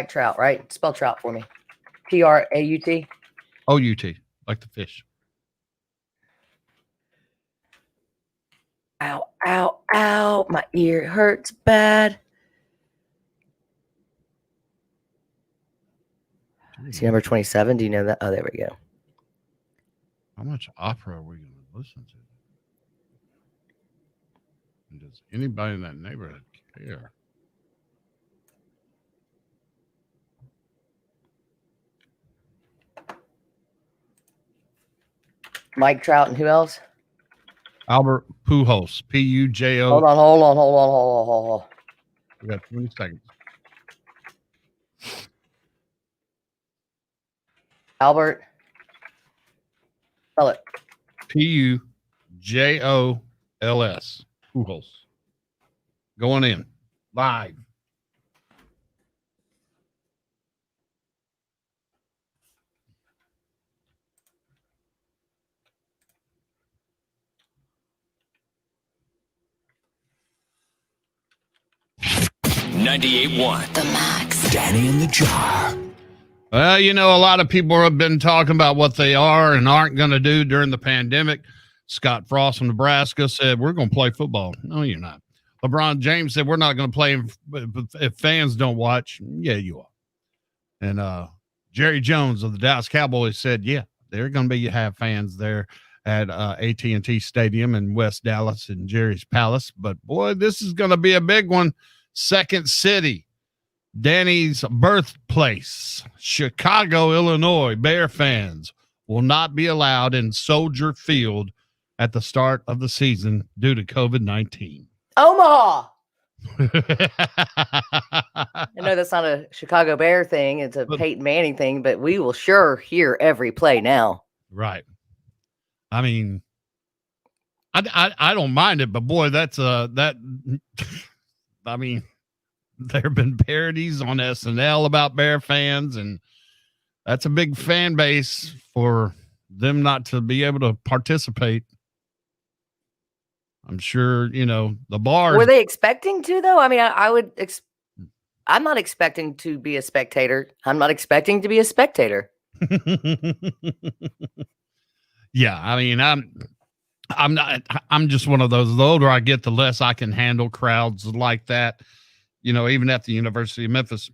Trout, right? Spell Trout for me. Traut. O-U-T, like the fish. Ow, ow, ow. My ear hurts bad. Is he number 27? Do you know that? Oh, there we go. How much opera are we going to listen to? And does anybody in that neighborhood care? Mike Trout and who else? Albert Pujols, P-U-J-O. Hold on. We got 20 seconds. Albert. Spell it. P-U-J-O-L-S. Pujols. Going in. Live. $98.1 The Max. Danny in the Jar. Well, a lot of people have been talking about what they are and aren't going to do during the pandemic. Scott Frost from Nebraska said, we're going to play football. No, you're not. LeBron James said, we're not going to play if fans don't watch. Yeah, you are. And Jerry Jones of the Dallas Cowboys said, yeah, they're going to have fans there at AT&T Stadium in West Dallas and Jerry's Palace. But, boy, this is going to be a big one. Second city. Danny's birthplace, Chicago, Illinois. Bear fans will not be allowed in Soldier Field at the start of the season due to COVID-19. Omaha. I know that's not a Chicago Bear thing. It's a Peyton Manning thing, but we will sure hear every play now. Right. I mean, I don't mind it, but boy, that's that. I mean, there have been parodies on SNL about Bear fans, and that's a big fan base for them not to be able to participate. I'm sure, the bars. Were they expecting to, though? I mean, I'm not expecting to be a spectator. I'm not expecting to be a spectator. Yeah. I mean, I'm just one of those. The older I get, the less I can handle crowds like that. Even at the University of Memphis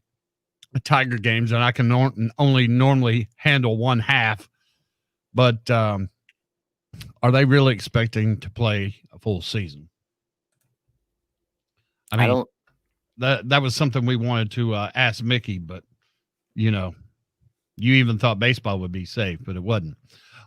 Tiger games, and I can only normally handle one half. But are they really expecting to play a full season? I mean, that was something we wanted to ask Mickey, but you even thought baseball would be safe, but it wasn't.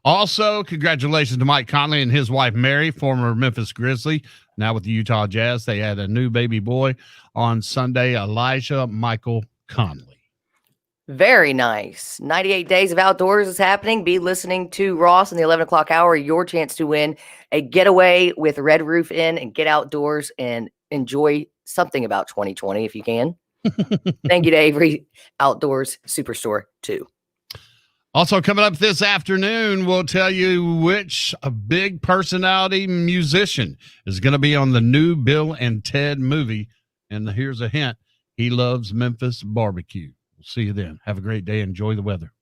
Also, congratulations to Mike Conley and his wife, Mary, former Memphis Grizzly, now with the Utah Jazz. They had a new baby boy on Sunday, Elijah Michael Conley. Very nice. 98 Days of Outdoors is happening. Be listening to Ross in the 11 o'clock hour. Your chance to win a getaway with Red Roof Inn and get outdoors and enjoy something about 2020 if you can. Thank you to Avery Outdoors Superstore, too. Also coming up this afternoon, we'll tell you which big personality musician is going to be on the new Bill and Ted movie. And here's a hint. He loves Memphis barbecue. We'll see you then. Have a great day. Enjoy the weather.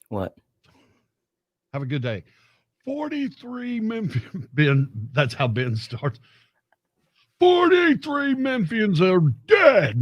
What? Have a good day. 43 Memphis. Ben, that's how Ben starts. 43 Memphians are dead.